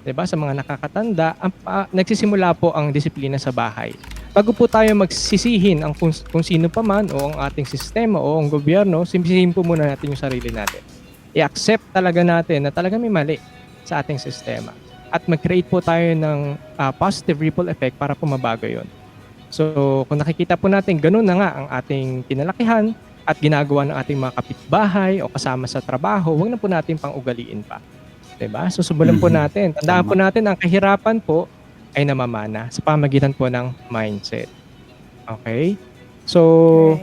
'di ba? Sa mga nakakatanda, nagsisimula po ang disiplina sa bahay. Bago po tayo magsisihin ang kung sino pa man o ang ating sistema o ang gobyerno, sisihin po muna natin yung sarili natin. I-accept talaga natin na talaga may mali sa ating sistema. At mag-create po tayo ng positive ripple effect para po mabago yun. So, kung nakikita po natin, ganun na nga ang ating kinalakihan at ginagawa ng ating mga kapitbahay o kasama sa trabaho, huwag na po natin pang-ugaliin pa. Diba? So, subulan po natin. Tandaan po natin, ang kahirapan po ay namamana sa pamagitan po ng mindset. Okay? So,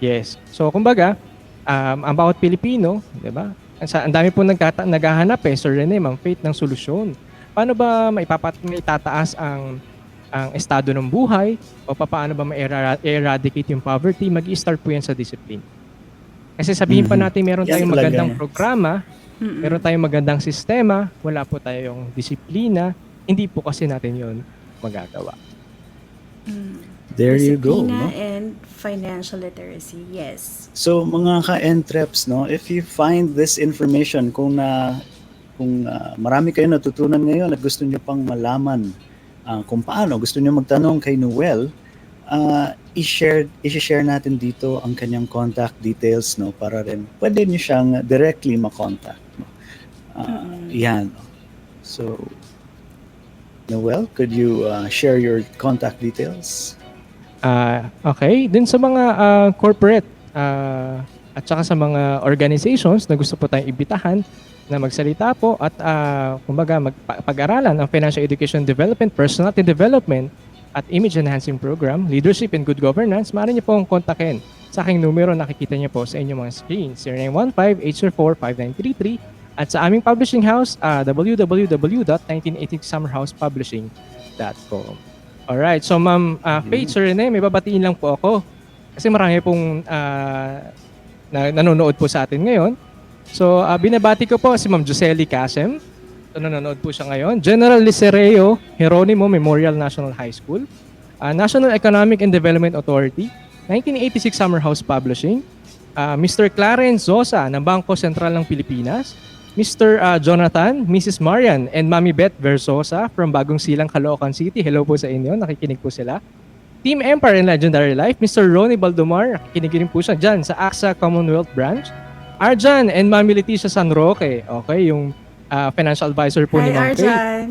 yes. So, kumbaga, ang bawat Pilipino, di ba? Ang dami po naghahanap Sir Rene, Ma'am Faith, ng solusyon. Paano ba maitataas ang estado ng buhay o paano ba ma-eradicate yung poverty? Mag-i-start po yan sa discipline. Kasi sabihin pa natin meron tayong magandang programa, meron tayong magandang sistema, wala po tayong disiplina, hindi po kasi natin yon magagawa. There you go, no? And financial literacy, yes. So mga ka-entreps, no, if you find this information, kung marami kayo natutunan ngayon at gusto niyo pang malaman kung paano, gusto niyo magtanong kay Noel, i-share natin dito ang kanyang contact details, no, para rin pwede niyo siyang directly ma-contact. No? Yan. So, Noel, could you share your contact details? Okay. Dun sa mga corporate at saka sa mga organizations na gusto po tayong ibitahan na magsalita po at kumbaga pag-aralan ang financial education development, personality development at image enhancing program, leadership and good governance, maaari niyo pong kontakin sa aking numero nakikita niyo po sa inyong mga screen, 0915-804-5933 at sa aming publishing house, www.1986summerhousepublishing.com. Alright, so Ma'am Faith, Sir Rene, may babatiin lang po ako kasi marami pong nanonood po sa atin ngayon. So, binabati ko po si Ma'am Jocelyn Casem, So, nanonood po siya ngayon. General Licereo Jeronimo Memorial National High School. National Economic and Development Authority. 1986 Summerhouse Publishing. Mr. Clarence Zosa ng Bangko Sentral ng Pilipinas. Mr. Jonathan, Mrs. Marian, and Mami Beth Versosa from Bagong Silang, Caloocan City. Hello po sa inyo. Nakikinig po sila. Team Empire and Legendary Life. Mr. Ronnie Baldomar. Nakikinig rin po siya dyan sa AXA Commonwealth Branch. Arjan and Mami Leticia San Roque. Okay, yung financial advisor po ni Ma'am Faye. Arjan.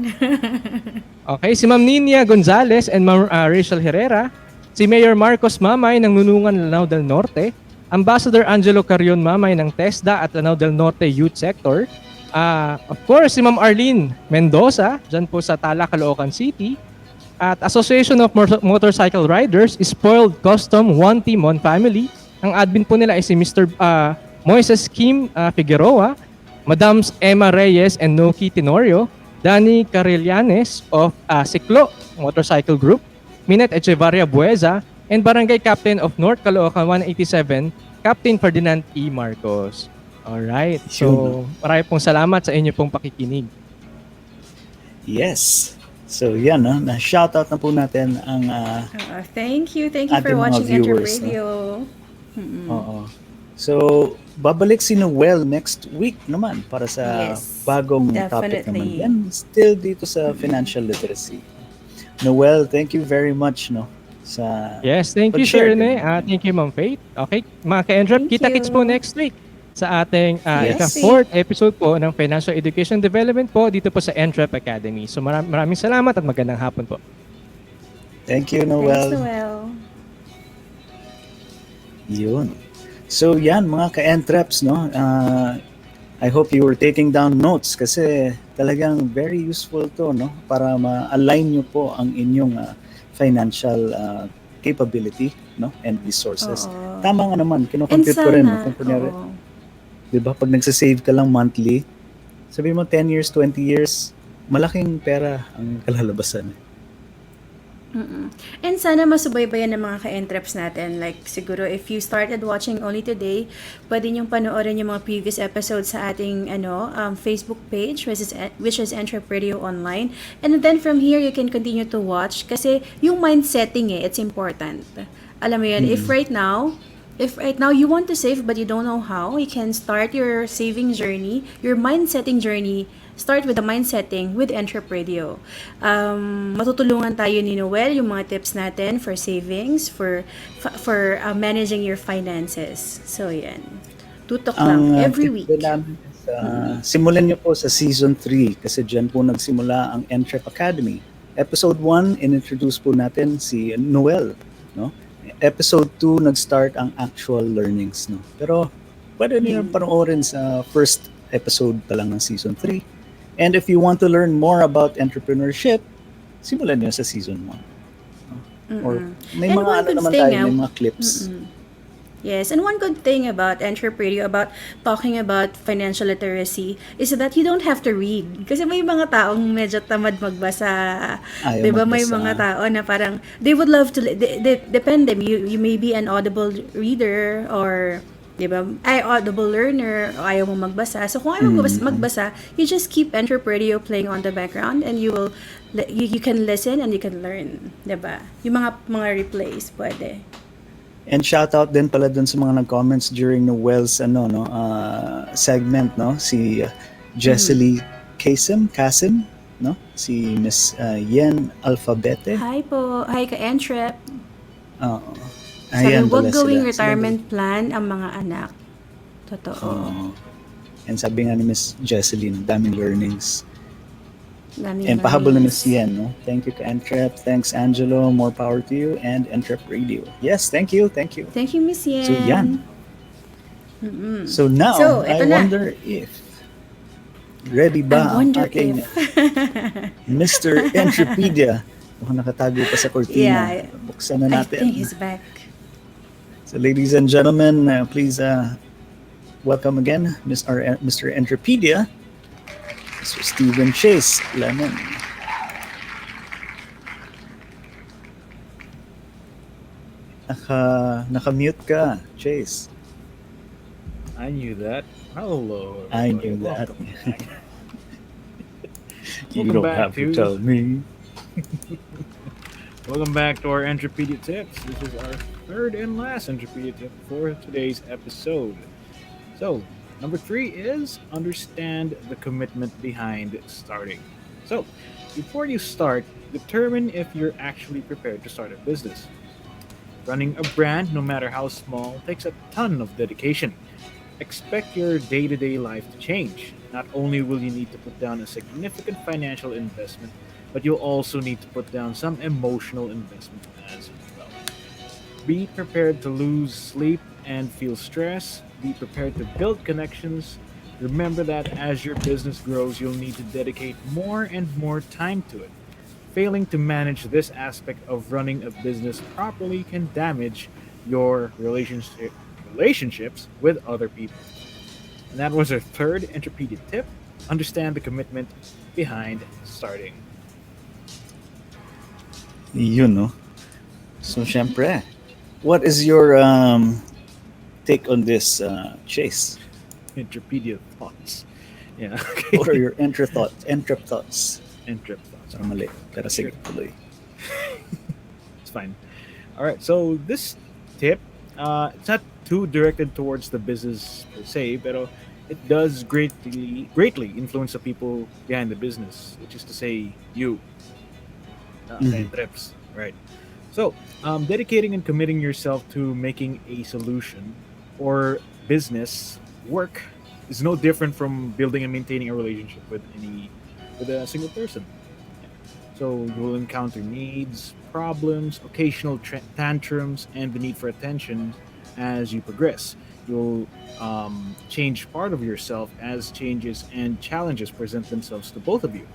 Okay, si Ma'am Ninia Gonzalez and Ma'am Rachel Herrera. Si Mayor Marcos Mamay ng Nunungan, Lanao del Norte. Ambassador Angelo Carion Mamay ng TESDA at Lanao del Norte Youth Sector. Of course, si Ma'am Arlene Mendoza, dyan po sa Tala, Caloocan City. At Association of Motorcycle Riders, Spoiled Custom, One Team, One Family. Ang admin po nila ay si Mr. Moises Kim Figueroa, Madams Emma Reyes and Noki Tenorio, Danny Carillanes of Siklo Motorcycle Group, Minette Echevarria Bueza, and Barangay Captain of North Caloocan 187, Captain Ferdinand E. Marcos. Alright, so marami pong salamat sa inyo pong pakikinig. Yes. So yan, no? Na-shoutout na po natin ang thank you for watching EntrepRadio. No? Oo. So, babalik si Noel next week naman para sa bagong topic naman. Yan, still dito sa financial literacy. Noel, thank you very much, no? Yes, thank you, Sir Rene. Thank you, Ma'am Faith. Okay, mga ka-Entrep, kita-kits po next week sa ating fourth episode po ng Financial Education Development po dito po sa Entrep Academy. So maraming salamat at magandang hapon po. Thank you, Noel. Thanks, Noel. Yun. So yan, mga ka-Entreps, no? I hope you were taking down notes kasi talagang very useful to, no? Para ma-align nyo po ang inyong financial capability, no? And resources. Tama nga naman, kinocompute ko rin. No? Kung kunyari, diba, pag nagsasave ka lang monthly, sabi mo 10 years, 20 years, malaking pera ang kalalabasan. And sana masubaybayan ng mga ka-Entreps natin. Like, siguro, if you started watching only today, pwede niyong panoorin yung mga previous episodes sa ating Facebook page, which is EntrepRadio Online. And then from here, you can continue to watch kasi yung mind setting, it's important. Alam mo yun, if right now you want to save but you don't know how, you can start your saving journey, your mind setting journey. Start with the mind setting with EntrepRadio. Matutulungan tayo ni Noel yung mga tips natin for savings, for managing your finances. So yan. Tutok lang every week. Simulan niyo po sa season 3 kasi dyan po nagsimula ang Entrep Academy. Episode 1, in-introduce po natin si Noel, no? Episode 2, nag-start ang actual learnings, no? Pero pwede niyo panoorin sa first episode pa lang ng season 3. And if you want to learn more about entrepreneurship, simulan niyo sa season 1. Or may mga naman tayo, may mga clips. Yes, and one good thing about EntrepRadio, about talking about financial literacy, is that you don't have to read. Kasi may mga taong medyo tamad magbasa. Diba? May mga tao na parang, they would love to, depende, you may be an audible reader or diba? Audible learner, o ayaw mo magbasa. So kung ayaw mo magbasa, you just keep EntrepRadio playing on the background and you can listen and you can learn, diba? Yung mga replays, pwede. And shout out din pala dun sa mga nag-comments during Noel's segment, no? Si Jesselie Kasim, no? Si Miss Yen Alphabete. Hi po. Hi ka Entrep. Sabi, huwag gawing retirement plan ang mga anak. Totoo. And sabi nga ni Miss Jesseline, daming learnings. Daming and pahabol na Miss Yen, no? Thank you ka Entrep. Thanks Angelo. More power to you and EntrepRadio. Yes, thank you. Thank you Miss Yen. So yan. So now, I wonder if ready ba ang ating Mr. Entrepedia? Nakatago pa sa cortina. Yeah, buksan na natin. I think he's back. So ladies and gentlemen, please welcome again Mr. Entrepedia, Mr. Stephen Chase Lemon. Naka-mute ka, Chase. I knew that. Hello. I knew that. You Welcome don't back have to to- tell me. Welcome back to our EntrepRadio tips. This is our third and last EntrepRadio tip for today's episode. So, number 3 is understand the commitment behind starting. So, before you start, determine if you're actually prepared to start a business. Running a brand, no matter how small, takes a ton of dedication. Expect your day-to-day life to change. Not only will you need to put down a significant financial investment, but you'll also need to put down some emotional investment as well. Be prepared to lose sleep and feel stress. Be prepared to build connections. Remember that as your business grows, you'll need to dedicate more and more time to it. Failing to manage this aspect of running a business properly can damage your relationships with other people. And that was our third EntrepRadio tip. Understand the commitment behind starting. Yun, no? So, syempre, what is your take on this, Chase? EntrepRadio thoughts. Yeah. What are your entrep thoughts? Entrep thoughts. Parang mali. Pero sige, tuloy. It's fine. All right. So this tip, it's not too directed towards the business per se, pero it does greatly influence the people behind the business, which is to say, you. Entreps, right? So, dedicating and committing yourself to making a solution or business work is no different from building and maintaining a relationship with a single person. So you will encounter needs, problems, occasional tantrums, and the need for attention as you progress. You'll change part of yourself as changes and challenges present themselves to both of you.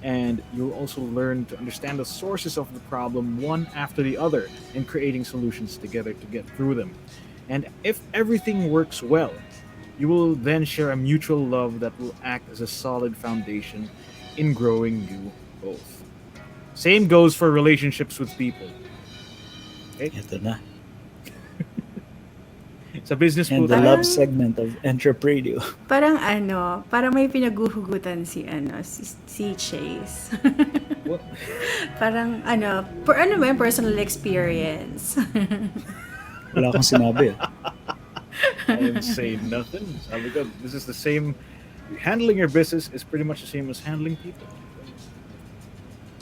And you'll also learn to understand the sources of the problem one after the other and creating solutions together to get through them. And if everything works well, you will then share a mutual love that will act as a solid foundation in growing you both. Same goes for relationships with people. Okay? Ito na. Sa business And po the tayo. love segment of EntrepRadio. Parang parang may pinaguhugutan si Chase. What? Parang ba yung personal experience? Wala akong sinabi. I didn't say nothing. Sabi ko, this is the same. Handling your business is pretty much the same as handling people.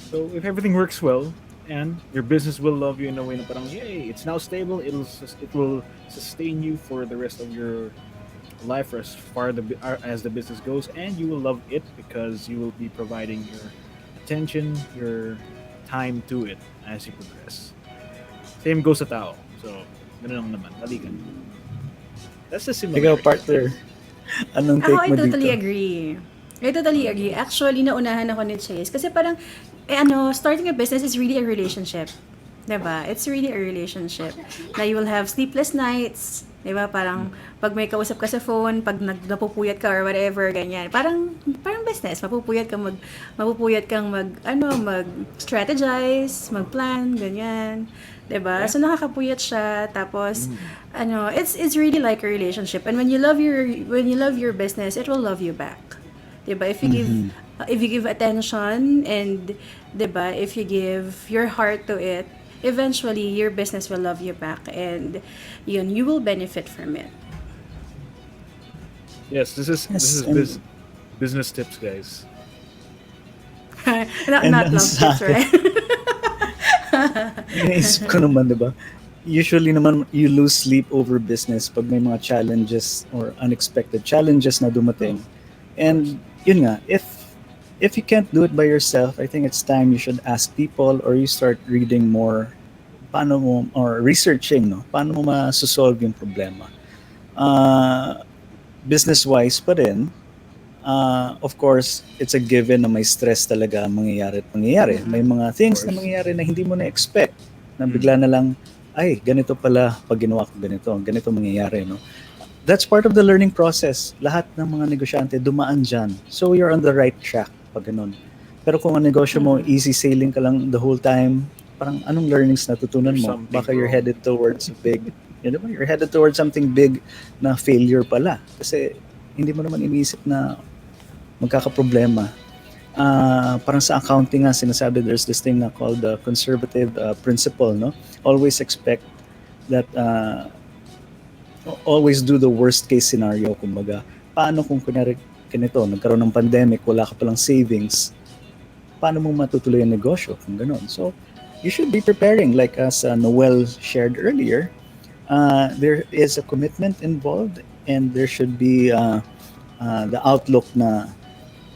So if everything works well, and your business will love you in a way na parang, yay, it's now stable, it will sustain you for the rest of your life as far as the business goes, and you will love it because you will be providing your attention, your time to it as you progress. Same goes sa tao. So, ganun lang naman. Balikan. That's the similarity. Ikaw, partner. Anong take I mo totally dito? agree. I totally agree. Actually, naunahan ako ni Chase. Kasi parang, starting a business is really a relationship. Diba? It's really a relationship. Na you will have sleepless nights. Diba? Parang, pag may kausap ka sa phone, pag napupuyat ka or whatever, ganyan. Parang business. Mapupuyat kang mag-strategize, mag-plan, ganyan. Diba? So, nakakapuyat siya. Tapos, it's really like a relationship. And when you love your business, it will love you back. Diba? If you give attention and, diba, if you give your heart to it, eventually your business will love you back and you will benefit from it. Yes, this is business tips, guys. not love tips, right? Iniisip ko naman, diba? Usually naman, you lose sleep over business pag may mga challenges or unexpected challenges na dumating. And yun nga, if you can't do it by yourself, I think it's time you should ask people or you start reading more or researching, no? Paano mo ma-solve yung problema. Business-wise pa rin, of course, it's a given na may stress talaga mangyayari at mangyayari. May mga things na mangyayari na hindi mo na-expect. Na bigla na lang, ay, ganito pala pag ginawa ko ganito mangyayari, no? That's part of the learning process. Lahat ng mga negosyante dumaan dyan. So you're on the right track pag ganun. Pero kung ang negosyo mo, easy sailing ka lang the whole time, parang anong learnings natutunan mo? Baka you're headed towards you're headed towards something big na failure pala. Kasi hindi mo naman iniisip na magkakaproblema. parang sa accounting nga sinasabi, there's this thing na called the conservative principle, no? Always expect that always do the worst case scenario. Kumbaga, paano kung kunyari ganito, nagkaroon ng pandemic, wala ka palang savings, paano mo matutuloy ang negosyo kung gano'n? So you should be preparing, like as Noel shared earlier. There is a commitment involved, and there should be the outlook na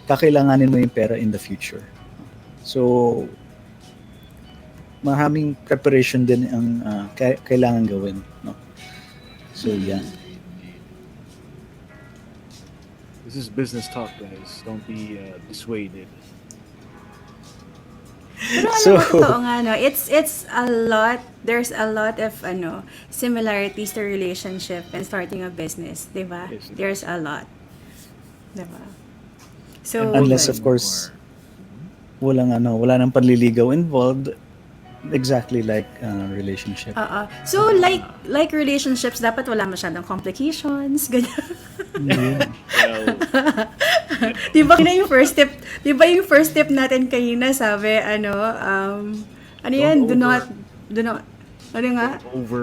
kakailanganin mo yung pera in the future. So, maraming preparation din ang kailangan gawin. No? So, yeah. This is business talk, guys. Don't be dissuaded. Pero totoo nga, no? It's a lot, there's a lot of similarities to relationship and starting a business, di ba? Yes, There's a lot. Di ba? So, unless of course wala nang panliligaw involved, exactly like relationship. So like relationships, dapat wala masyadong complications, ganyan. Di ba yung first step natin kanina, sabi do not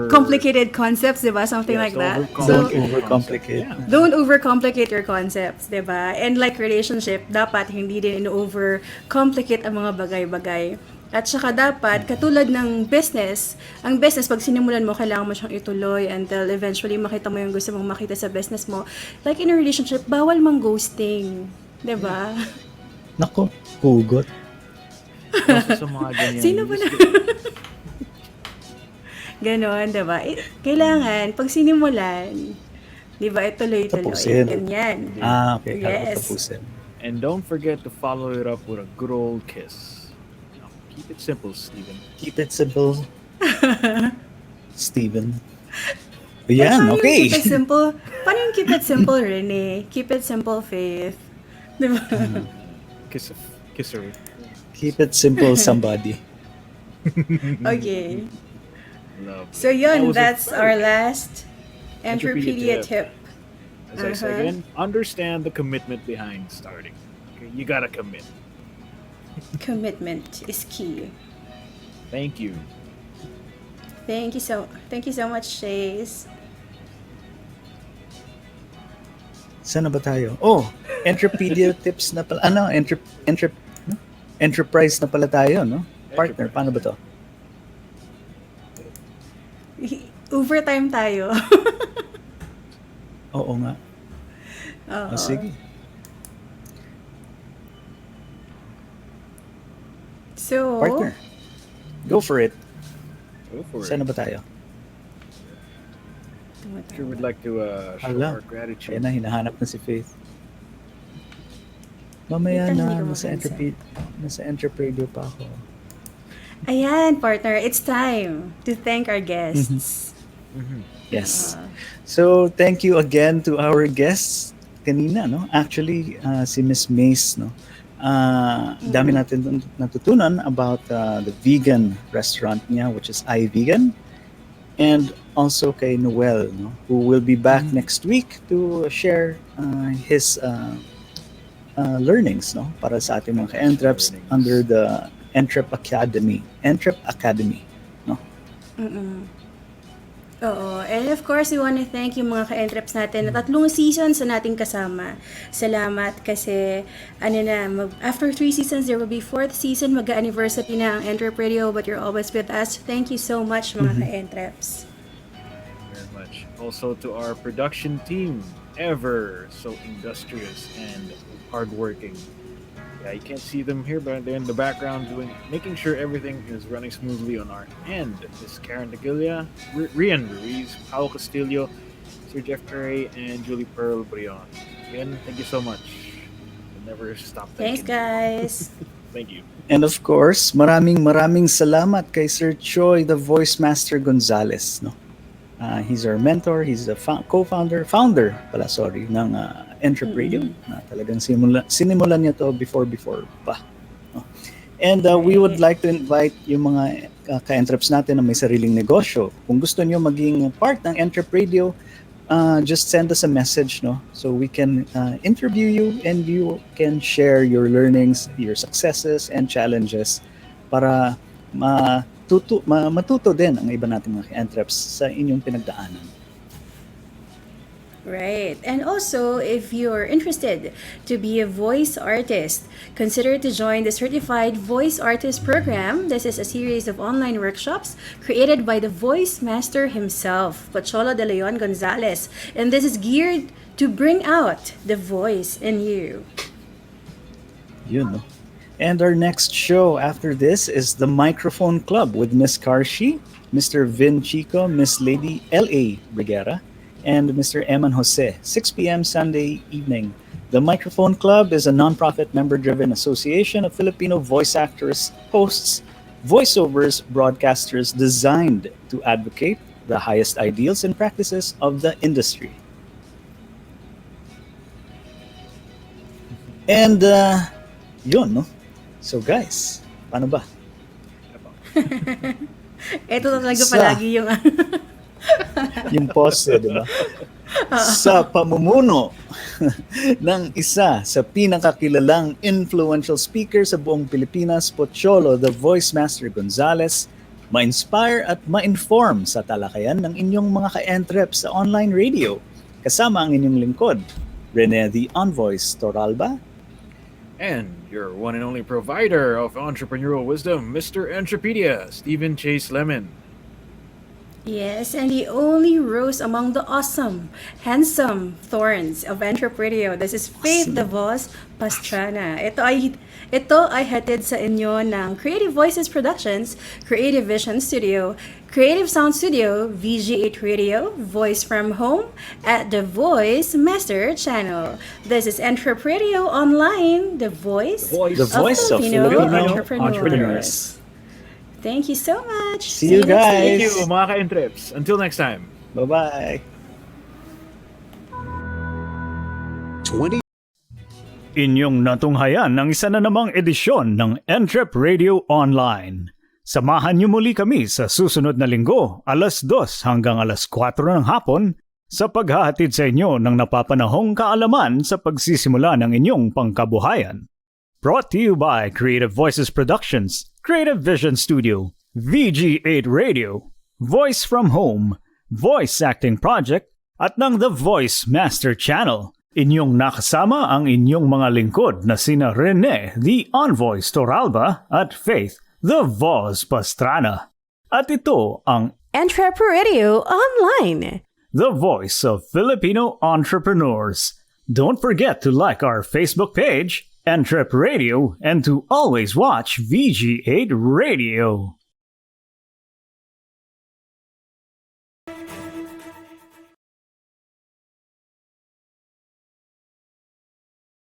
complicated concepts, diba? Something like that. Don't overcomplicate. Don't overcomplicate your concepts, diba? And like relationship, dapat hindi din overcomplicate ang mga bagay-bagay. At saka dapat, katulad ng business, ang business, pag sinimulan mo, kailangan mo siyang ituloy until eventually makita mo yung gusto mong makita sa business mo. Like in a relationship, bawal mang ghosting. Diba? Nako, hugot. Sa mga ganyan. Sino ba na? Ganon, diba? Kailangan, pag sinimulan, diba, ituloy-tuloy. Tapusin. Ganyan. Okay. Yes. Tapusin. And don't forget to follow it up with a good old kiss. Keep it simple, Steven. Keep it simple, Steven. Ayan, okay. Paano yung keep it simple, Rene? Keep it simple, Faith. Diba? Kisser. Keep it simple, somebody. Okay. Love. So yun, that's our last EntrepRadio tip. As I say again, understand the commitment behind starting. Okay, you gotta commit. Commitment is key. Thank you. Thank you so much, Chase. Saan na ba tayo? Oh, EntrepRadio tips na pala. Enterprise na pala tayo, no? Partner, paano ba to? Overtime tayo. Oo nga. Oo. Sige. So, Partner, go for it. Go for Saan it. na ba tayo? Sure would like to show our gratitude. Ayan na, hinahanap na si Faith. Mamaya na, nasa EntrepRadio pa ako. Ayan, partner, it's time to thank our guests. Yes. So, thank you again to our guests kanina, no? Actually, si Miss Mace, no? Dami natin natutunan about the vegan restaurant niya, which is iVegan. And also kay Noel, no? Who will be back next week to share his learnings, no? Para sa ating mga ka-entreps under the Entrep Academy, no? Oo. And of course, we want to thank yung mga ka-entreps natin na 3 seasons na nating kasama. Salamat kasi after 3 seasons, there will be 4th season. Mag-anniversary na ang EntrepRadio, but you're always with us. Thank you so much, mga ka-entreps. Very much. Also to our production team, ever so industrious and hardworking. Yeah, you can't see them here, but they're in the background making sure everything is running smoothly on our end. This is Karen Degilla, Rian Ruiz, Paolo Castillo, Sir Jeff Perry, and Julie Pearl Brion. Again, thank you so much. We'll never stop Thanks, thanking guys. Thank you. And of course, maraming salamat kay Sir Choi, the Voice Master Gonzalez, no? He's our mentor, he's the founder ng EntrepRadio. Na talagang sinimulan niya to before pa. No? And we would like to invite yung mga ka-entreps natin na may sariling negosyo. Kung gusto niyo maging part ng EntrepRadio, just send us a message, no? So we can interview you and you can share your learnings, your successes and challenges para matuto din ang iba nating mga entreps sa inyong pinagdaanan. Right. And also, if you're interested to be a voice artist, consider to join the Certified Voice Artist Program. This is a series of online workshops created by the voice master himself, Pocholo de Leon Gonzalez. And this is geared to bring out the voice in you. Yun, no? And our next show after this is the Microphone Club with Miss Karshi, Mr. Vin Chico, Miss Lady L.A. Briguera, and Mr. Eman Jose, 6 p.m. Sunday evening. The Microphone Club is a non-profit member-driven association of Filipino voice actors, hosts, voiceovers, broadcasters designed to advocate the highest ideals and practices of the industry. And, yun, no? So guys, paano ba? Ito talaga palagi yung yung pose, di ba? Sa pamumuno ng isa sa pinakakilalang influential speaker sa buong Pilipinas, Pocholo, the Voice Master Gonzalez, ma-inspire at ma-inform sa talakayan ng inyong mga ka-entreps sa online radio. Kasama ang inyong lingkod, Rene the Envoys Toralba. And your one and only provider of entrepreneurial wisdom, Mr. Entrepedia, Stephen Chase Lemon. Yes, and the only rose among the awesome, handsome thorns of EntrepRadio. This is Faith the Voz Pastrana. Ito ay hatid sa inyo ng Creative Voices Productions, Creative Vision Studio, Creative Sound Studio, VG8 Radio, Voice from Home, at the Voice Master Channel. This is EntrepRadio Online, the voice of Filipino entrepreneurs. Thank you so much. See you guys. Thank you, mga ka-entreps. Until next time. Bye-bye. 20 Inyong natunghayan ng isa na namang edisyon ng EntrepRadio Online. Samahan niyo muli kami sa susunod na linggo, alas 2 hanggang alas 4 ng hapon sa paghahatid sa inyo ng napapanahong kaalaman sa pagsisimula ng inyong pangkabuhayan. Brought to you by Creative Voices Productions, Creative Vision Studio, VG8 Radio, Voice from Home, Voice Acting Project, at ng The Voice Master Channel. Inyong nakasama ang inyong mga lingkod na sina Rene, the Envoy Toralba, at Faith, the Voz Pastrana. At ito ang EntrepRadio Online, the voice of Filipino entrepreneurs. Don't forget to like our Facebook page, EntrepRadio, and to always watch VG8 Radio.